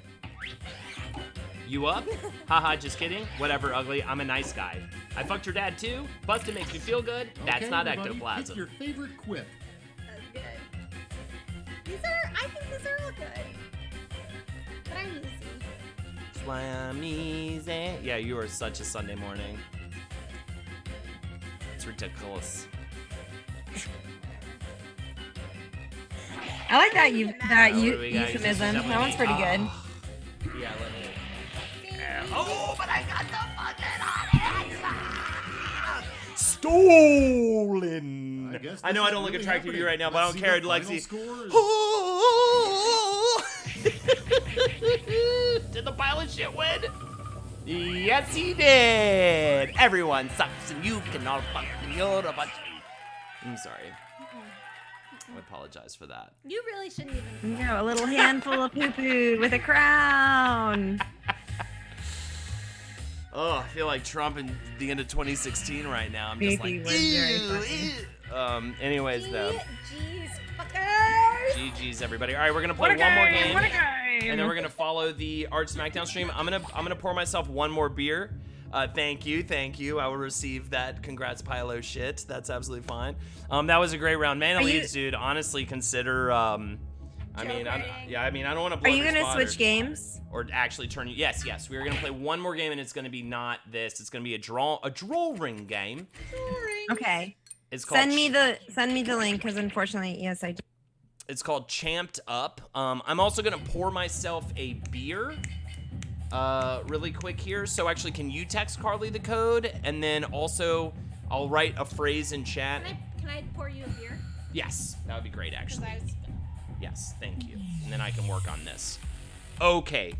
You up? Haha, just kidding. Whatever, ugly. I'm a nice guy. I fucked your dad too. Busted makes me feel good. That's Okay, not everybody, ectoplasm. Pick your favorite quip. That's good. I think these are all good. But I'm easy. That's why I'm easy. Yeah, you are such a Sunday morning. ridiculous. I like that What do we got? euphemism. That one's pretty good. Yeah, let me. Oh, but I got the fucking audience! Stolen! I guess I know this I don't is look really attractive to you happening. right now, but I Let's don't see care, the final Lexi. scores. Did the pilot shit win? Yes, he did! Everyone sucks and you can all fucking you're a bunch. I'm sorry. I apologize for that. You really shouldn't even. A little handful of poo-poo with a crown. Oh, I feel like Trump in the end of 2016 right now. I'm just Maybe like, was very ew, ew. Anyways, though. GG's, fuckers. GG's, everybody. All right, we're gonna play one more game, What a game! and then we're gonna follow the Arch SmackDown stream. I'm gonna pour myself one more beer. Thank you. I will receive that. Congrats, Pilo shit. That's absolutely fine. That was a great round. Man, leads, dude. Honestly, consider. I mean, I don't want to. Are you gonna switch games? Or actually turn you? Yes. We are gonna play one more game, and it's gonna be not this. It's gonna be a draw ring game. Okay. It's called. Send me the link because unfortunately, yes, I do. It's called Champed Up. I'm also gonna pour myself a beer. Really quick here. So actually, can you text Carly the code, and then also I'll write a phrase in chat. Can I pour you a beer? Yes, that would be great, Because actually. I was. Yes, thank you. And then I can work on this. Okay,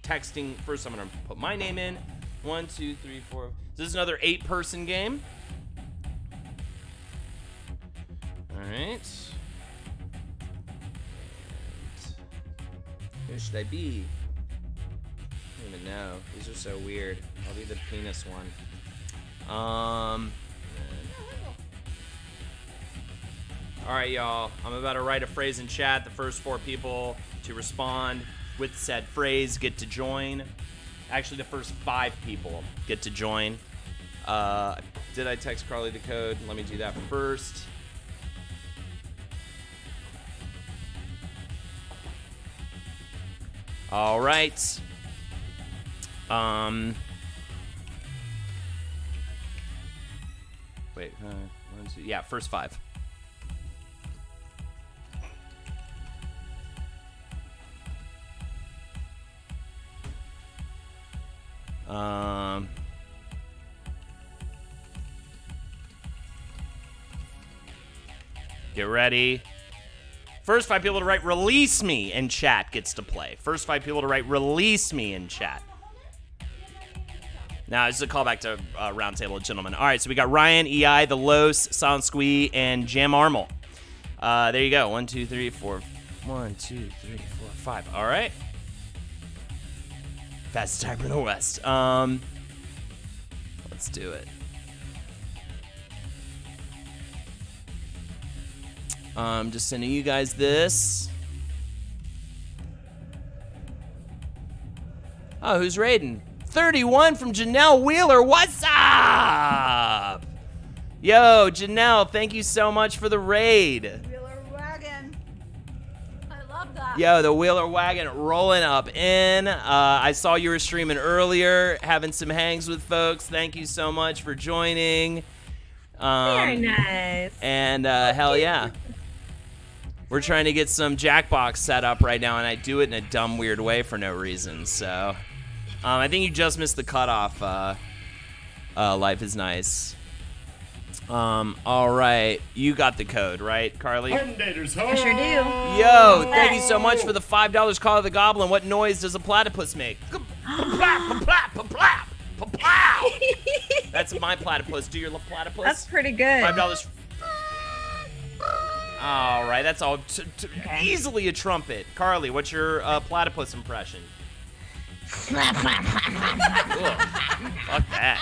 texting. First, I'm gonna put my name in. 1, 2, 3, 4. This is another 8-person game. All right. And who should I be? I don't even know. These are so weird. I'll be the penis one. All right, y'all. I'm about to write a phrase in chat. The first 4 people to respond with said phrase get to join. Actually, the first 5 people get to join. Did I text Carly the code? Let me do that first. All right. Wait. 1, 2. Yeah, first 5. Get ready. First 5 people to write "release me" in chat gets to play. First 5 people to write "release me" in chat. Now, this is a callback to Roundtable of Gentlemen. All right, so we got Ryan, EI, The Los, Silent Squee, and Jam Armel. There you go. 1, 2, 3, 4. 1, 2, 3, 4, 5. All right. Fastest timer in the West. Let's do it. Just sending you guys this. Oh, who's raiding? 31 from Janelle Wheeler. What's up? Yo, Janelle, thank you so much for the raid. Wheeler Wagon. I love that. Yo, the Wheeler Wagon rolling up in. I saw you were streaming earlier, having some hangs with folks. Thank you so much for joining. Very nice. And hell yeah. We're trying to get some Jackbox set up right now, and I do it in a dumb, weird way for no reason. So I think you just missed the cutoff. Life is nice. All right. You got the code, right, Carly? Hundators, I sure do. Yo, thank you so much for the $5 Call of the Goblin. What noise does a platypus make? That's my platypus. Do your platypus? That's pretty good. $5. All right, that's all. Easily a trumpet. Carly, what's your platypus impression? Ugh, fuck that.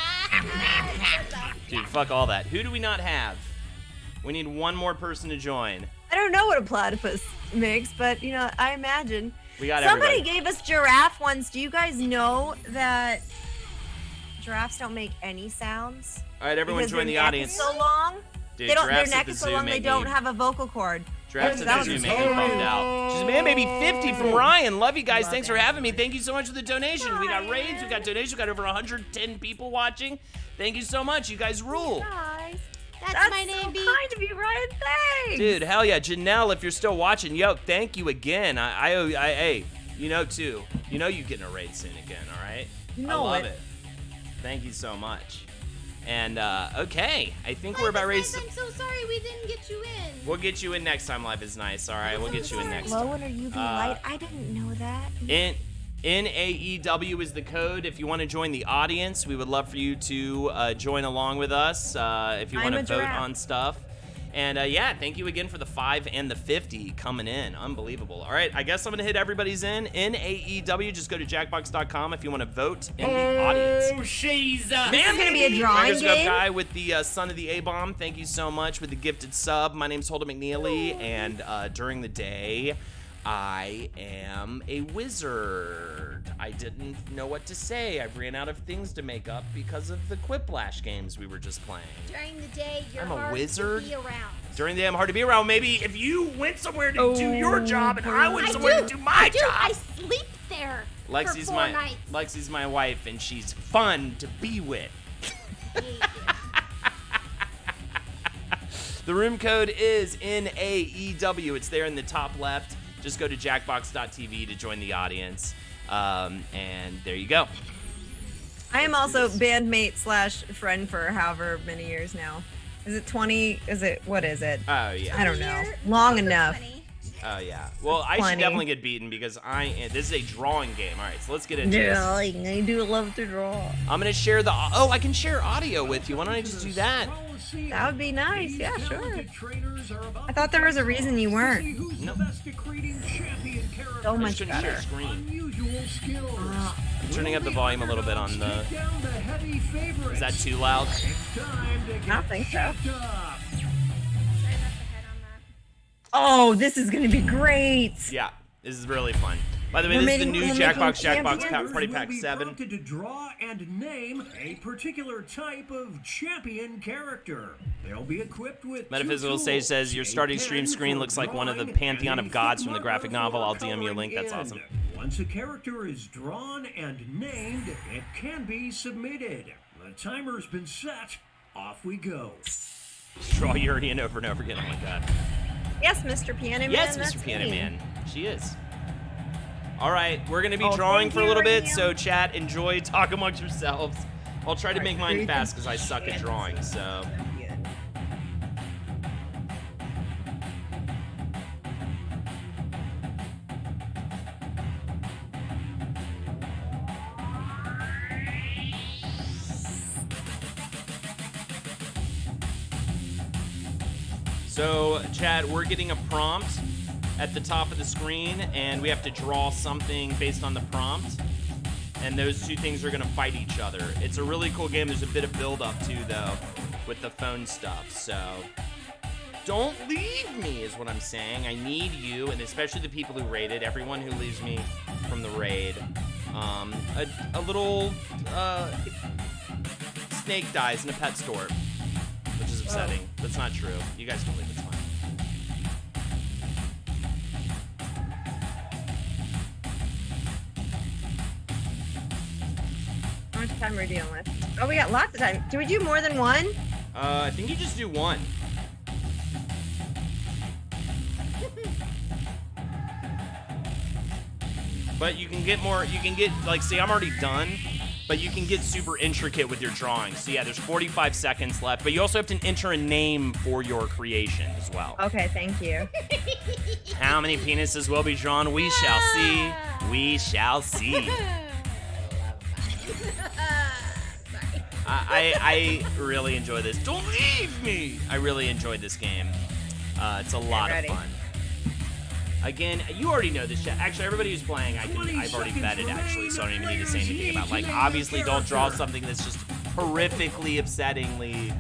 Dude, fuck all that. Who do we not have? We need one more person to join. I don't know what a platypus makes, but I imagine. We got Somebody everybody. gave us giraffe once. Do you guys know that giraffes don't make any sounds? All right, everyone Because join the their neck audience. is so long. Dude, Their giraffes at neck the is so zoo long they make don't me- have a vocal cord. Giraffes at That the zoo was make me bummed out. She's man, maybe 50 from Ryan. Love you guys. Thanks for having me. Thank you so much for the donation. We got raids, we got donations, we got over 110 people watching. Thank you so much. You guys rule. Nice. That's my name, so B. kind of you, Ryan. Thanks. Dude, hell yeah. Janelle, if you're still watching, yo, thank you again. Hey, you know, too. You know you getting a raid soon again, all right? I love it. Thank you so much. And, okay. I think we're about ready to... I'm so sorry we didn't get you in. We'll get you in next time. Life is nice, all right? We'll get you in next Low time. and or UV light. I didn't know that. NAEW is the code. If you want to join the audience, we would love for you to join along with us if you want to vote on stuff. And yeah, thank you again for the 5 and the 50 coming in. Unbelievable. All right, I guess I'm going to hit everybody's in. NAEW, just go to jackbox.com if you want to vote in the audience. Oh, she's This is going to be a drawing Microscope game. guy with the son of the A-bomb. Thank you so much with the gifted sub. My name's Holden McNeely, and during the day, I am a wizard. I didn't know what to say. I ran out of things to make up because of the Quiplash games we were just playing. During the day, you're I'm a hard wizard. to be around. During the day, I'm hard to be around. Maybe if you went somewhere to do your job and I went somewhere to do my I do. job. I sleep there Lexi's for 4 nights. Lexi's my wife, and she's fun to be with. The room code is NAEW. It's there in the top left. Just go to jackbox.tv to join the audience. And there you go. I am also bandmate / friend for however many years now. Is it 20? What is it? Oh, yeah. I don't know. Long enough. Oh, yeah. Well, I should 20. definitely get beaten because this is a drawing game. All right, so let's get into this. I do love to draw. I'm going to share I can share audio with you. Why don't I just do that? That would be nice. Yeah, sure. I thought there was a reason you weren't. No. So I much just couldn't share better. screen. I'm turning up the volume a little bit on the... Is that too loud? I don't think so. Oh, this is going to be great. Yeah, this is really fun. By the way, We're this is the making- new we're Jackbox making Party champions. Pack Will be 7. prompted to draw and name a particular type of champion character. They'll be equipped with Metaphysical two Sage tools, says your a starting stream pen screen for looks like one of the drawing pantheon and of a gods foot from the graphic marker novel. for I'll DM you a link. That's coloring awesome. in. Once a character is drawn and named, it can be submitted. The timer's been set. Off we go. Draw Urian over and over again. Oh my god. Yes, Mr. Piano Man. Yes, that's Mr. Piano me. Man. She is. All right, we're going to be Oh, drawing thank for a you, little bit, Urian. so chat, enjoy, talk amongst yourselves. I'll try to All make right, mine very fast good. because I suck at drawing, so... So, chat, we're getting a prompt at the top of the screen, and we have to draw something based on the prompt. And those two things are going to fight each other. It's a really cool game. There's a bit of build-up, too, though, with the phone stuff. So, don't leave me, is what I'm saying. I need you, and especially the people who raided, everyone who leaves me from the raid. A little snake dies in a pet store, which is upsetting. That's not true. You guys can leave. It's fine. How much time are we dealing with? Oh, we got lots of time. Do we do more than one? I think you just do one. But you can get more, like, see, I'm already done, but you can get super intricate with your drawing. So yeah, there's 45 seconds left, but you also have to enter a name for your creation as well. Okay, thank you. How many penises will be drawn? We shall see. We shall see. I really enjoy this. Don't leave me! I really enjoyed this game. It's a lot of ready. fun. Again, you already know this chat. Actually, everybody who's playing, I've already vetted, actually, so I don't even need to say anything about, like, obviously don't draw something that's just horrifically, upsettingly...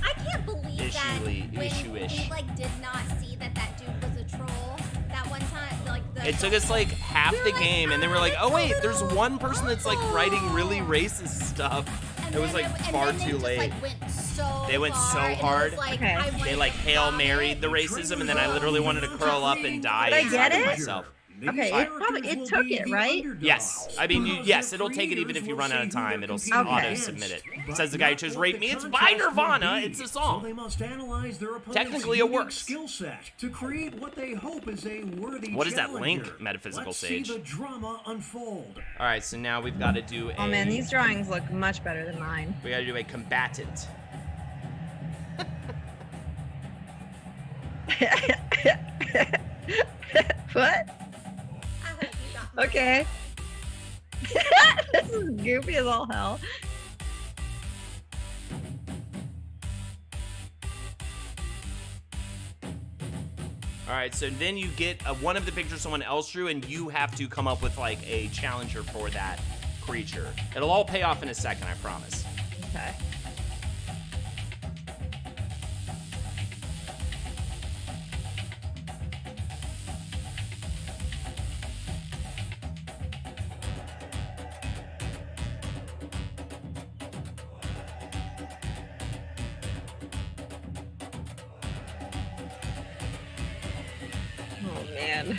I can't believe that when issue-ish. we like did not see that dude was a troll that one time. Like It took us like half We were the like, game, and then we're like, it's oh a wait, there's little one person that's like writing really awful. racist stuff. And It was then like and far then they too just, late. Like, went so They went so far, and it was hard. like, Okay. I wanted They like to Hail vomit. Married the racism, and then I literally wanted to curl up and die Did I get inside of it? myself. These Okay, characters it will took be it, the right? underdogs. Yes. I mean, Because yes, their it'll take it even creators if you will run out see of who time. they're It'll competing Okay. auto-submit it. but Says the guy who not chose what Rate the Me. It's by contest will Nirvana. be. It's a So song. they must analyze their opponent's Technically, it unique works. skill set to create what they hope is a worthy What is that challenger. link, Metaphysical Let's Sage? see the drama unfold. All right, so now we've got to do a... Oh man, these drawings look much better than mine. We got to do a combatant. What? I hope you got mine. Okay. This is goofy as all hell. All right, so then you get one of the pictures someone else drew, and you have to come up with like a challenger for that creature. It'll all pay off in a second, I promise. Okay. Oh man.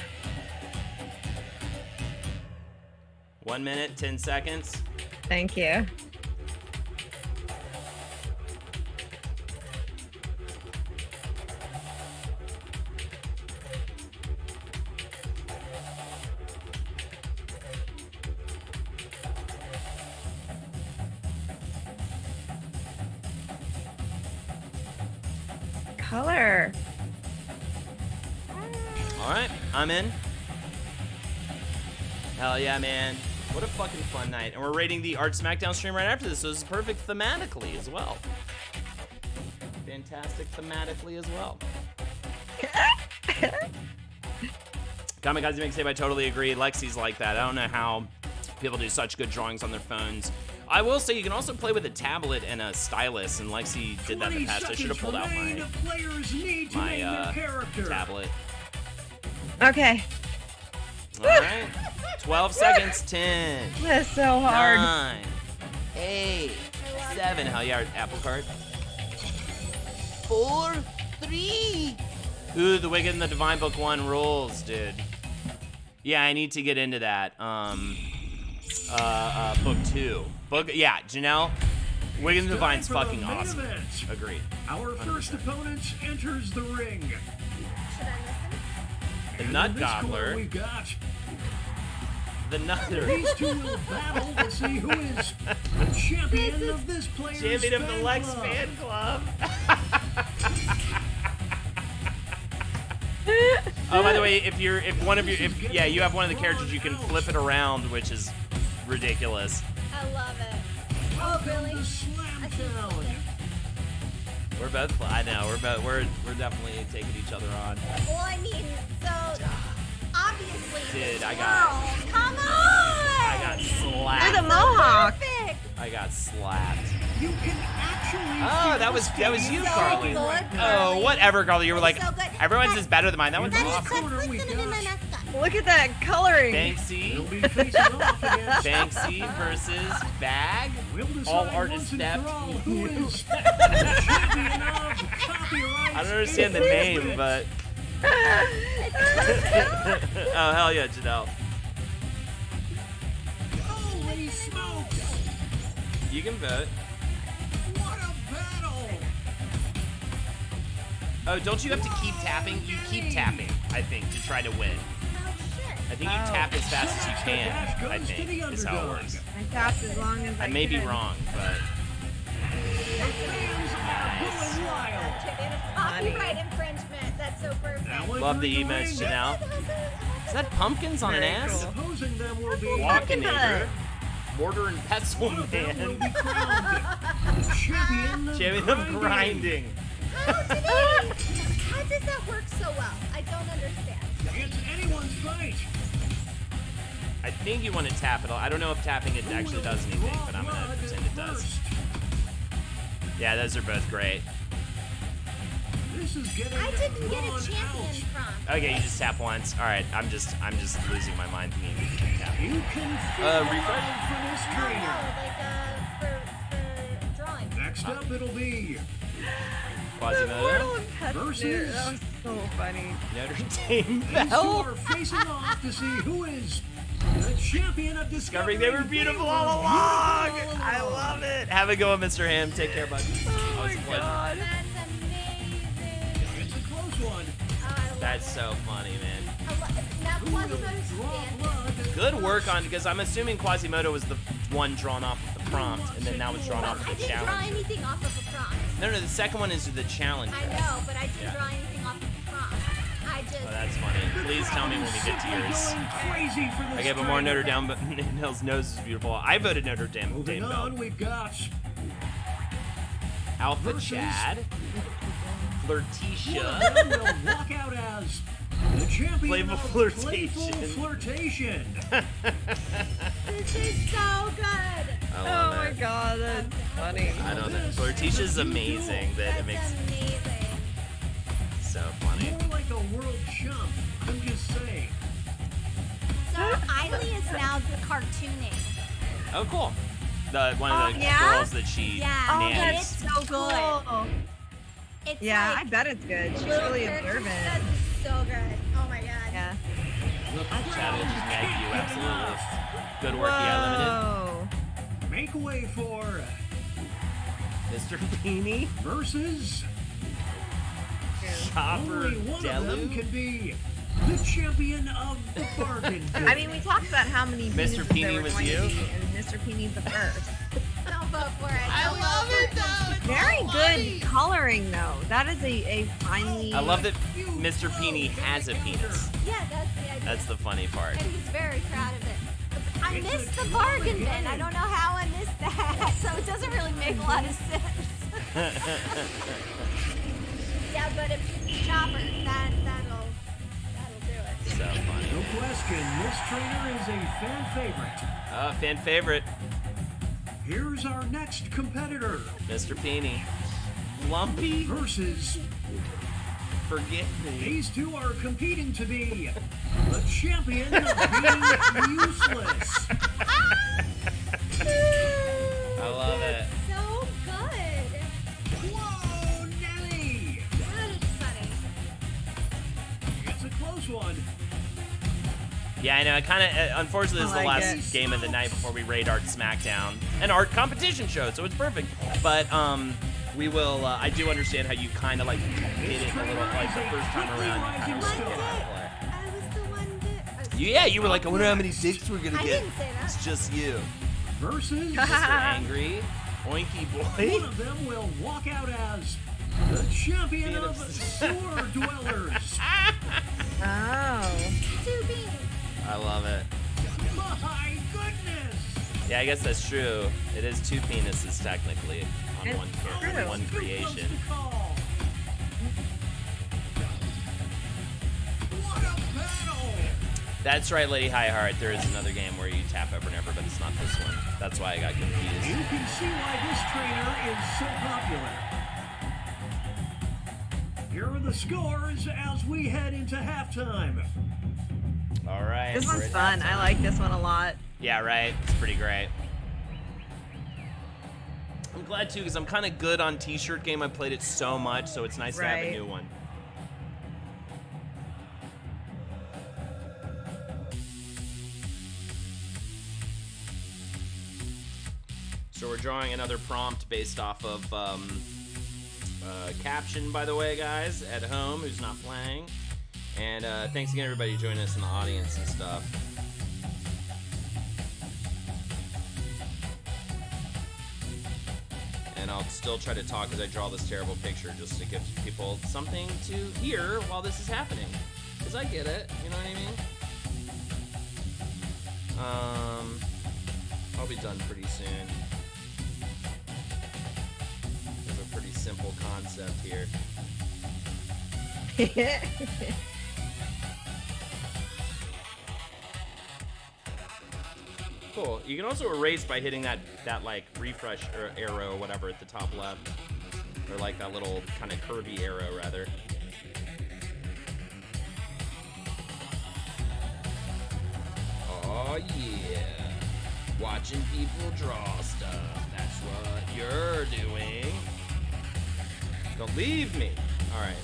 1 minute, 10 seconds. Thank you. Color. All right, I'm in. Hell yeah, man. What a fucking fun night. And we're rating the Art Smackdown stream right after this, so this is perfect thematically as well. Fantastic thematically as well. Kamikaze Mixtape, I totally agree. Lexi's like that. I don't know how people do such good drawings on their phones. I will say you can also play with a tablet and a stylus, and Lexi did that in the 20 past. I should have pulled out seconds remain. The players need to name their character. tablet. Okay. All right. 12 seconds. 10. That's so hard. 9, 8, 7. Hell yeah, apple card. 4, 3. Ooh, the Wicked and the Divine Book 1 rules, dude. Yeah, I need to get into that. Book 2. Yeah, Janelle. Wicked and the Divine's Time for the fucking main awesome. event. Agreed. Our first opponent enters the ring. Should I listen? The And Nut in this corner Gobbler. we've got The Nutter. these two will battle to see who is the champion of this player's Champion of the fan Lex club. fan club. Oh, by the way, if you have one of the characters, you can flip it around, which is ridiculous. I love it. Oh, Welcome really? to Slam Town. We're both. I know. We're definitely taking each other on. Well, I mean, so obviously, Dude, this I got- girl, come on! I got There's a slapped. mohawk. Perfect. I got slapped. You can actually Oh, see that was you, So Carly. good, Oh, Carly. whatever, Carly. You were like, So good. everyone's is better than mine. That one's That's awesome. corner we gonna be my got. mascot. Look at that coloring. They'll Banksy. be facing off against Banksy versus Bag. We'll decide All once artist and step. for all who is the champion of copyright I don't understand the name, but oh hell yeah, Janelle. Holy smokes! You can vote. What a battle! Oh, don't you have to keep tapping? You keep tapping, I think, to try to win. Oh shit. I think you tap as fast as you can, I think, is how it works. I tapped as long as I may be could. wrong, but Fans are going wild. Champion of copyright infringement. That's so perfect. Now love the entering emotes, ring, Janelle. Is that pumpkins on an Very ass? cool. Opposing them will be Walkinator. Mortar and pestle one of them will man. be crowned champion of Champion of grinding. How does that work so well? I don't understand. It's anyone's fight. I think you want to tap it all. I don't know if tapping it actually does anything, but I'm gonna pretend it does. Yeah, those are both great. This is getting I didn't get drawn a champion out. from. Okay, you just tap once. All right, I'm just losing my mind thinking you can tap. You can Refresh. for this No, trainer. like for drawing. Next up, it'll be Quasimodo. versus That was so funny. Notre Dame these two Bell. are facing off to see who is the champion of Discovering discovering they were beautiful all along. I love it. Have a go, Mr. Ham. Take care, bud. Oh my Always a pleasure. god. That's amazing. It's a close one. Oh, I love That's it. so funny, man. Now Who will Quasimodo's draw dancing. blood? Good work on, because I'm assuming Quasimodo was the one drawn off of the prompt, and then now it's drawn off I of the didn't draw challenge. anything off of a prompt. No, the second one is the challenge. I know, but I didn't Yeah. draw anything off of the prompt. I just. Oh, that's funny. Please tell me when we get to yours. Going crazy for this Okay, but more trainer. Notre Dame, but Hill's nose is beautiful. I voted Notre Dame. Moving Bell. on, we've got Alpha versus- Chad. one Flirtitia. of them will walk out as the champion Playful of flirtation. Playful Flirtation. This is so good. I Oh love my it. god, that's funny. I know that Flirtitia's amazing. That That's it makes amazing. so funny. More like a world chump. I'm just saying. So Eiley is now the cartooning. Oh, cool. The one of the yeah? girls that she Yeah. Oh, nannies. that's It's so good. cool. It's Yeah, I like bet it's good. She's little really characters. observant. That's so good. Oh my god. Yeah. Chad will just nag you, absolutely. Good work, yeah, Whoa. Make way for Limited. Mr. Beanie. versus Chopper only one of them Delu. can be the champion of the bargain. I mean, we talked about how many Mr. penises Peony there were was going you? to be, and Mr. Peeny's the first. Don't vote for it. I Don't love vote it, for though. It's Very so good funny. coloring, though. That is a finely. I love that Mr. Peony has a penis. Yeah, that's the idea. That's the funny part. And he's very proud of it. I It's missed a the bargain bargain. bin. I don't know how I missed that. So it doesn't really make a lot of sense. Yeah, but if Chopper, that'll do it. So funny. No question, this trainer is a fan favorite. Fan favorite, Here's our next competitor Mr. Peony. Lumpy, versus forgive me. these two are competing to be the champion of being useless. I love it. So good. Whoa, Nelly! That is funny. It's a close one. Yeah, I know. I kind of, unfortunately, this is the I like last it. game of the night before we raid Art SmackDown, an art competition show, so it's perfect. But we will. I do understand how you kind of like hit it a little like the first time around. You kind of One skip dick. it. I was the one that. Yeah, you were like, I wonder how many dicks we're gonna I get. didn't say that. It's just you, Versus Mr. Angry, Oinky one Boy. of them will walk out as the champion of sewer dwellers. Oh. Two beans. I love it. My goodness! Yeah, I guess that's true. It is two penises technically on It's one character, true. one creation. Too close to call. What a battle! That's right, Lady Highheart. There is another game where you tap Ever Never, but it's not this one. That's why I got You confused. can see why this trainer is so popular. Here are the scores as we head into halftime. All right. This we're one's at fun. I halftime. like this one a lot. Yeah, right. It's pretty great. I'm glad too, because I'm kind of good on T-shirt game. I played it so much, so it's nice to have a Right. new one. So we're drawing another prompt based off of caption, by the way, guys, at home who's not playing. And thanks again, everybody, joining us in the audience and stuff. And I'll still try to talk as I draw this terrible picture just to give people something to hear while this is happening. Because I get it, you know what I mean? I'll be done pretty soon. There's a pretty simple concept here. Cool. You can also erase by hitting that like refresh or arrow or whatever at the top left, or like that little kind of curvy arrow rather. Oh yeah, watching people draw stuff. That's what you're doing. Don't leave me. All right.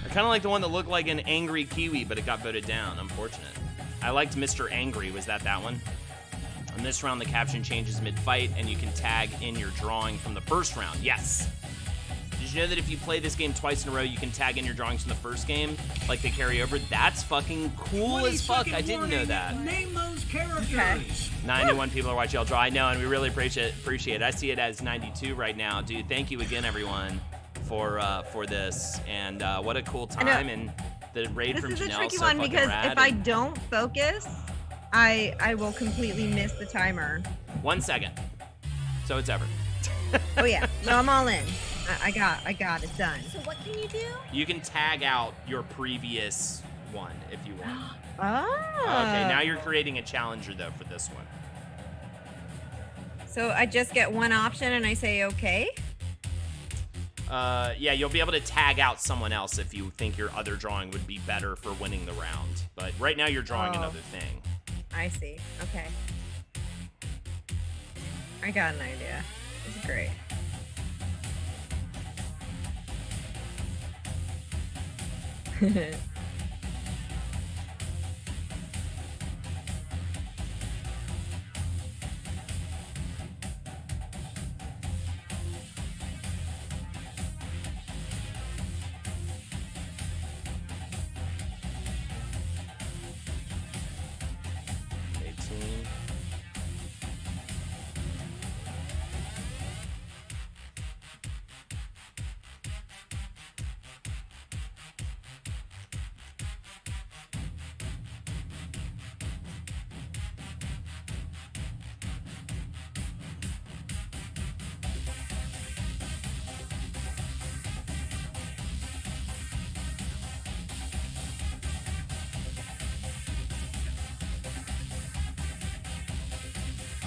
I kind of like the one that looked like an angry kiwi, but it got voted down. Unfortunate. I liked Mr. Angry. Was that one? On this round, the caption changes mid-fight, and you can tag in your drawing from the first round. Yes. Did you know that if you play this game twice in a row, you can tag in your drawings from the first game, like they carry over? That's fucking cool as fuck. I didn't know that. Name those characters. Okay. 91 people are watching y'all draw. I know, and we really appreciate it. I see it as 92 right now, dude. Thank you again, everyone, for this, and what a cool time. And the raid This from is a Janelle, tricky so one fucking because rad. if I And don't focus, I will completely miss the timer. 1 second, so it's over. Oh yeah, no, I'm all in. I got it done. So what can you do? You can tag out your previous one if you want. Oh. Okay, now you're creating a challenger though for this one. So I just get one option and I say okay. Yeah, you'll be able to tag out someone else if you think your other drawing would be better for winning the round. But right now you're drawing another thing. I see. Okay. I got an idea. This is great.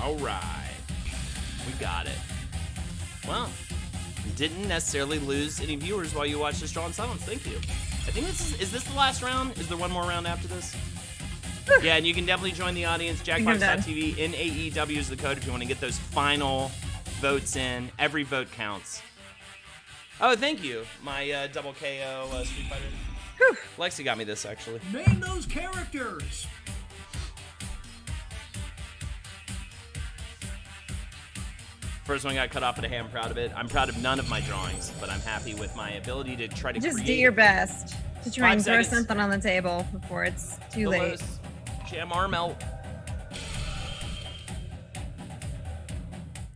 All right, we got it. Well, didn't necessarily lose any viewers while you watched this draw in silence. Thank you. I think is this the last round? Is there one more round after this? Yeah, and you can definitely join the audience. Jackbox.tv in AEW is the code if you want to get those final votes in. Every vote counts. Oh, thank you, my double KO Street Fighter. Whew. Lexi got me this actually. Name those characters. First one got cut off at a hand. I'm proud of it. I'm proud of none of my drawings, but I'm happy with my ability to try to Just create. do your best to try 5 and throw seconds. something on the table before it's too late. Jam Armel.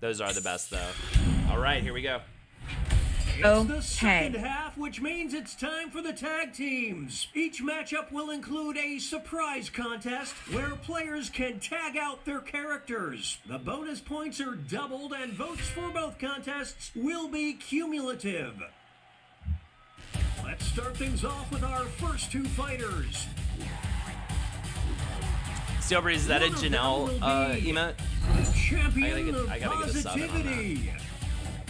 Those are the best, though. All right, here we go. It's the second half, which means it's time for the tag teams. Each matchup will include a surprise contest where players can tag out their characters. The bonus points are doubled and votes for both contests will be cumulative. Let's start things off with our first two fighters. Steelbreeze, is that a One of them Janelle will be emote? The champion I gotta get a sub in on that. positivity.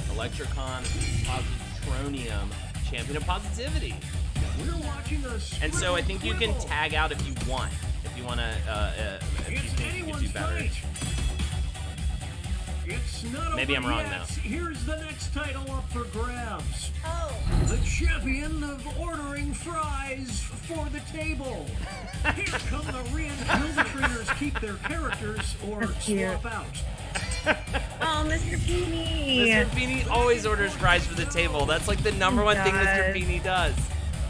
Electricon Positronium, champion of positivity. We're watching a And so I think you can scribble. tag out if you want. If you want to, if you It's think you could anyone's do better. fight. It's not Maybe over I'm wrong, yet. though. Here's the next title up for grabs. Oh. The champion of ordering fries for the table. Here come the ring. Will the trainers keep their characters or That's cute. swap out? Oh, Mr. Peony. Mr. Peony always orders fries for the table. That's like the number one thing Mr. does. Peony does.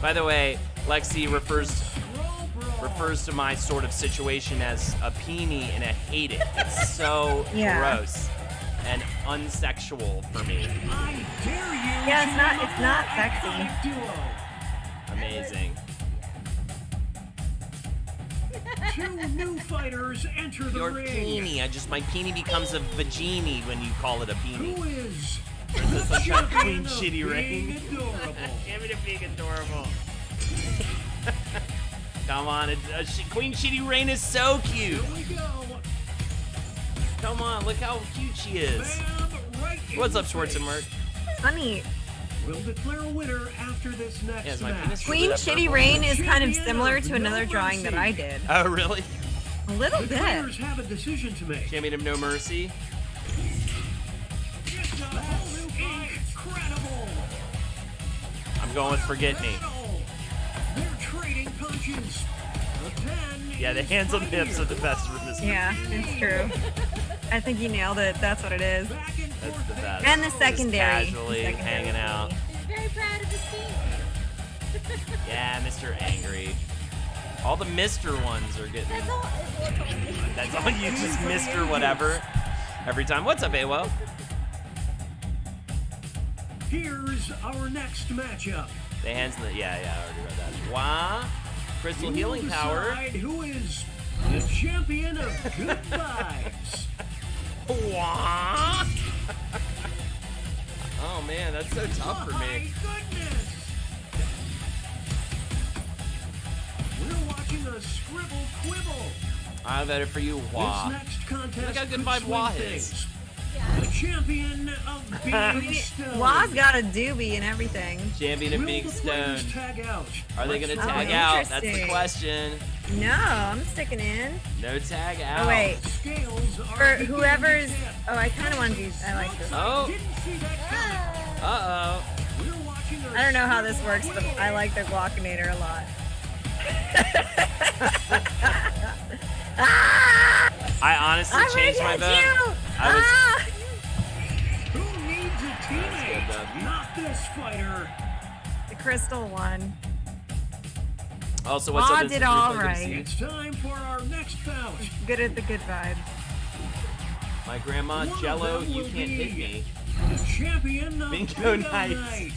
By the way, Lexi refers Scroll brawl. to my sort of situation as a peony, and I hate it. It's so Yeah. gross and unsexual for me. I dare you. Yeah, to it's not a sexy. iconic duo. Amazing. Two new fighters enter the Your ring. peony. My peony becomes a vagini when you call it a peony. Who is Princess the Sunshine champion Queen of Shitty being Rain? adorable? Damn it, being adorable. Come on, Queen Shitty Rain is so cute. Here we go. Come on, look how cute she is. Bam, right in What's the up, Schwarzenberg? Funny. We'll declare a winner after this next Yeah, is my match. penis Queen That Shitty purple. Rain is kind of similar to another drawing that I did. Oh, really? A little The bit. trainers have a decision to make. Champion of No Mercy. That's incredible. I'm going with Forget Me. They're trading punches. The pen Yeah, the is hands on the right hips here. are the best for this. Yeah, it's true. I think you nailed it. That's what it is. Back and That's forth the they best. And the go. secondary. Casually Secondary. hanging out. He's very proud of his team. Yeah, Mr. Angry. All the Mr. ones are getting. That's all. That's all you just Mr. whatever. Every time. What's up, AWO? Here's our next matchup. The hands in the. Yeah, I already read that. Wah. Crystal Healing We'll Power. decide who is the champion of good vibes. Wah. Oh man, that's so tough for My me. goodness! We're watching a scribble quibble. I voted for you, Wah. This next contest Look how good could vibe swing Wah things. is. The champion of being stoned. Wah's got a doobie and everything. Champion of Will being the players stoned. tag out? Are they gonna Let's tag find out? That's the interesting. question. No, I'm sticking in. No tag out. Oh wait, Scales are for beginning whoever's. to tip. Oh, I kind of want to do. I like this. Oh. Didn't see that coming. Uh-oh. We're watching a I don't know how this scribble works, but quibble. I like the Glockinator a lot. I honestly I'm changed my gonna get vote. you! I was. Who needs a teammate? good, though. Not this fighter. The crystal one. Also, what's Wah up? did This is all really good to see right. you. It's time for our next bout. Good at the good vibes. My grandma, One of Jello, them you will can't be hit me. The champion of Bingo Bingo Night. Night.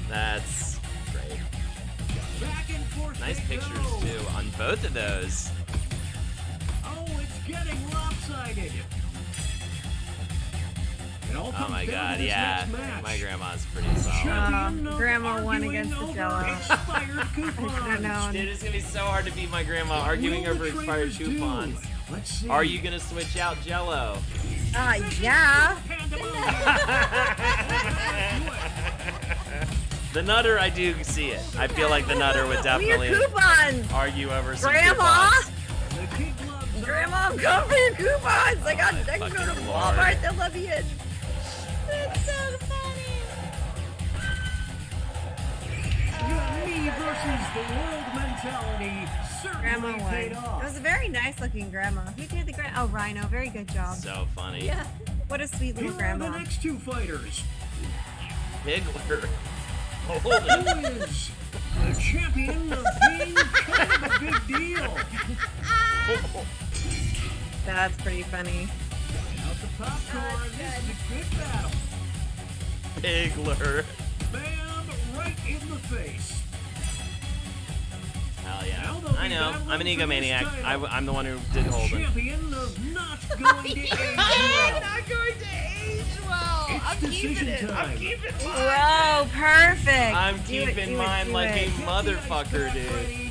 That's great. Back and forth Nice they pictures go. too on both of those. Oh, it's getting lopsided. It all Oh comes my down god, to this yeah. next match. My grandma's pretty solid. Champion of Grandma won arguing against the over Jell-O. expired coupons. I don't know. Dude, it's gonna be so hard to beat my grandma arguing Will the over expired trainers do? coupons. Let's see. Are you gonna switch out Jello? Yeah. The Nutter, I do see it. I feel like the Nutter would Give me your definitely coupons. argue over some Grandma. coupons. The kid gloves are Grandma, I'm going for your coupons. I can go fucking to Lord. Walmart. They'll love you. That's so funny. Me versus the world mentality Grandma certainly won. paid It off. was a very nice looking grandma. Who did the grandma? Oh, Rhino. Very good job. So funny. Yeah. What a sweet Here little are the grandma. next two fighters. Higgler. Hold Who it. is the champion of being kind of a big deal? That's pretty funny. Out the popcorn, this is a good battle. Higgler. Bam, right in the face. Hell yeah. Now they'll I be know. I'm an battling for this egomaniac. title. I'm the one who did Holden. Champion of not going to age well. going to age well. It's decision time. Whoa, perfect. I'm Do it, keeping do it, mine do like it. a motherfucker, dude.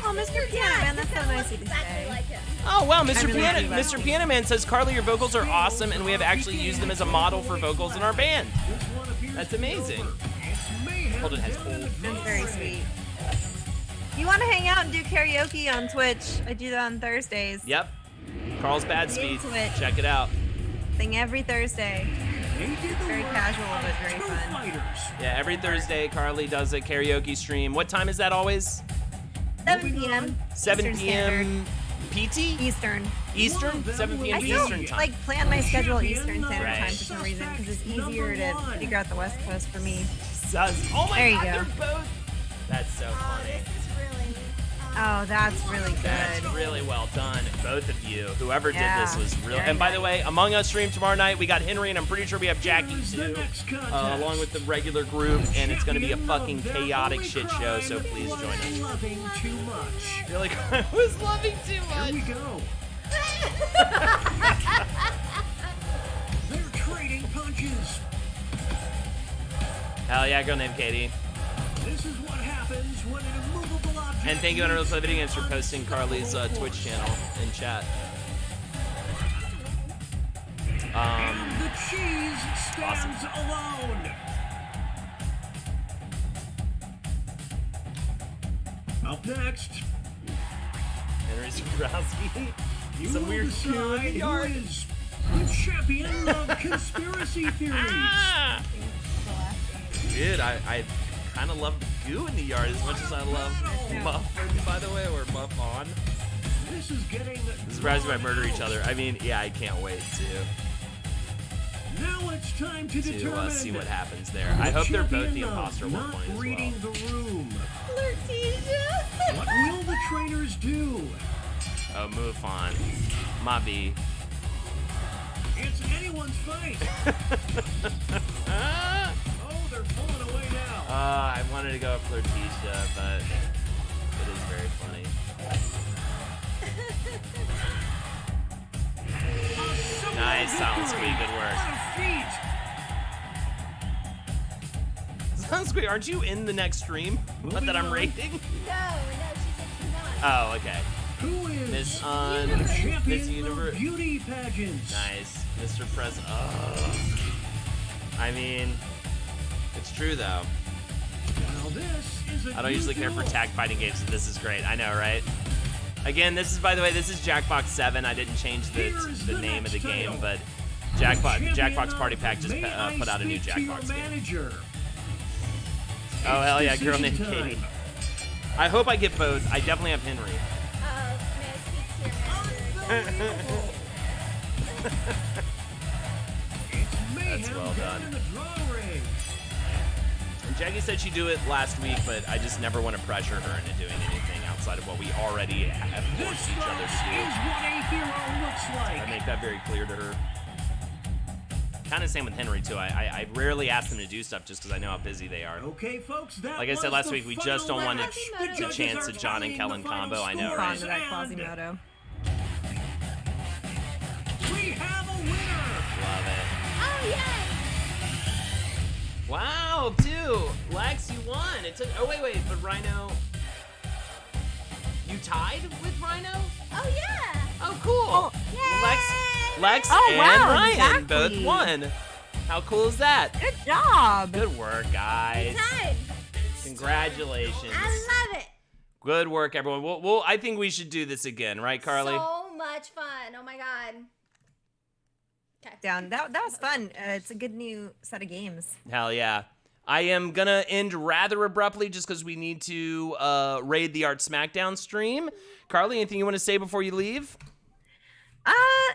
Oh, Mr. Piano Man, that's so nice of you to Exactly say. like him. Oh wow, Mr. really Piano, do that. Mr. Piano Man says, Carly, your vocals are awesome, and we have actually used them as a model for vocals in our band. This one appears That's to be amazing. over. It's mayhem Holden has down in the old. That's very ring. sweet. You want to hang out and do karaoke on Twitch? I do that on Thursdays. Yep. Carl's Bad Speed. Into it. Check it out. Thing every Thursday. They did the Very work casual, of but very two fun. fighters. Yeah, every Thursday, Carly does a karaoke stream. What time is that always? 7 p.m. 7 Eastern p.m. PT? Eastern. Eastern? 7 p.m. I still Eastern time. like plan my schedule Eastern Standard Right. Time for some reason because it's easier to figure out the West Coast for me. Oh my There you god, go. they're both. That's so Oh, funny. this is really. Oh, that's really That's good. really well done, both of you. Whoever Yeah, did this was real. very And by the nice. way, Among Us stream tomorrow night. We got Henry, and I'm pretty sure we have Jackie Here's the too, next contest. along with the regular group. And it's going to be a fucking Champion of chaotic their shit show. So only please crime join us. was Loving too much. You're like, I was loving too Here much. we go. They're trading punches. Hell yeah, girl named Katie. This is what happens when an immovable object. And thank you, Unreal Play Video Games, for meets posting Carly's Twitch channel in chat. And the cheese stands Awesome. alone. Up next, Henry Zebrowski. You Some will weird decide goo in the who yard. is the champion of conspiracy theories. Ah! Dude, I kind of love goo in the yard as much as I love Muff, by the way, or Muff on. This is getting. Surprised might murder each other. I mean, yeah, I can't wait Now it's time to determine. see what happens there. I hope they're both the imposter at one point Not reading as well. the room. Flirtesia. What will the trainers do? Oh, move on. Mabi. It's anyone's fight. Oh, they're pulling away now. I wanted to go with Flirtesia, but it is very funny. Nice, Silent Squeak, good work. What a feat. Silent Squeak, aren't you in the next stream? What that I'm rating? No, she said she's not. Oh, okay. Who is Miss the on champion Miss of Universe. beauty pageants? Nice, Mr. President. Oh. I mean, it's true though. Now this is a I don't usually care for duel. tag fighting games, so this is great. I know, right? Again, this is, by the way, this is Jackbox 7. I didn't change the name of the game, but Jackbox Party Pack just put out a new Jackbox game. Manager. Oh, hell yeah, girl named Decision Katie. time. I hope I get both. I definitely have Henry. May I speak to your manager? It's mayhem That's well down done. in the draw ring. And Jackie said she'd do it last week, but I just never want to pressure her into doing anything outside of what we already have This forced each other is to do. what a hero looks I like. make that very clear to her. Kind of same with Henry, too. I rarely ask them to do stuff just because I know how busy they are. Okay, folks, that Like I said was last the week, we just don't want match. the The judges chance are of John and tallying Kellen the final combo, I know, scores, right? Fond of that and Quasimodo. We have a winner. Love it. Oh, yay! Wow, two. Lex, you won. It took. Oh, wait. But Rhino. You tied with Rhino? Oh, yeah! Oh, cool. Yay! Lex Oh, and wow, Ryan exactly. both won. How cool is that? Good job. Good work, guys. Tied. Congratulations. I love it. Good work, everyone. Well, I think we should do this again, right, Carly? So much fun. Oh, my God. Okay. Down. That was fun. It's a good new set of games. Hell yeah. I am gonna end rather abruptly just because we need to raid the Art Smackdown stream. Carly, anything you want to say before you leave?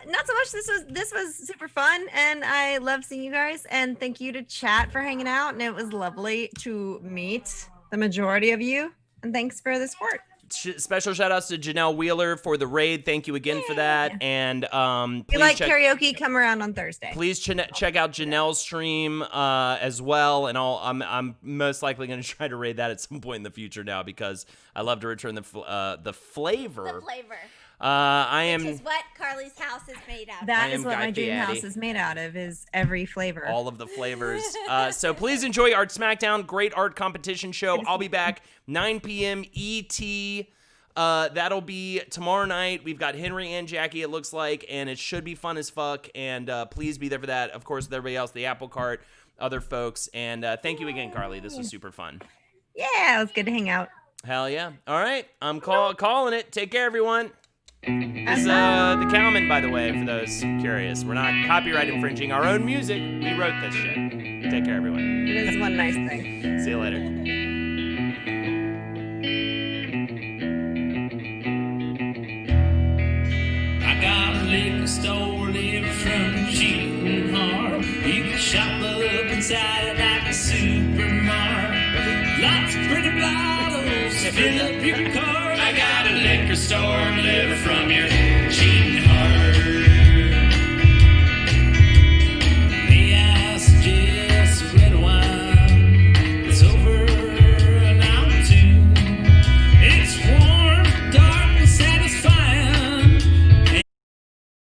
Not so much. This was super fun, and I love seeing you guys. And thank you to chat for hanging out. And it was lovely to meet the majority of you. And thanks for the support. Special shout outs to Janelle Wheeler for the raid. Thank you again for that. And If you please like check, karaoke, come around on Thursday. please check out Janelle's stream as well. And I'm most likely going to try to raid that at some point in the future now because I love to return the flavor. The flavor. I am Which is what Carly's house is made out of. That I is am what Guy my dream Fieri. house is made out of, is every flavor. all of the flavors. So please enjoy Art Smackdown, great art competition show. I'll be back 9 p.m. ET. That'll be tomorrow night. We've got Henry and Jackie, it looks like, and it should be fun as fuck. And please be there for that. Of course, with everybody else, the Apple Cart, other folks. And thank you again, Carly. This was super fun. Yeah, it was good to hang out. Hell yeah. All right. I'm calling it. Take care, everyone. This is the Cowman, by the way, for those curious. We're not copyright infringing our own music. We wrote this shit. Take care, everyone. It is one nice thing. See you later. I got a liquor store living from cheating hard. You can shop up inside it like a supermarket. Lots of pretty bottles, fill up your car. I got a liquor store living from your cheating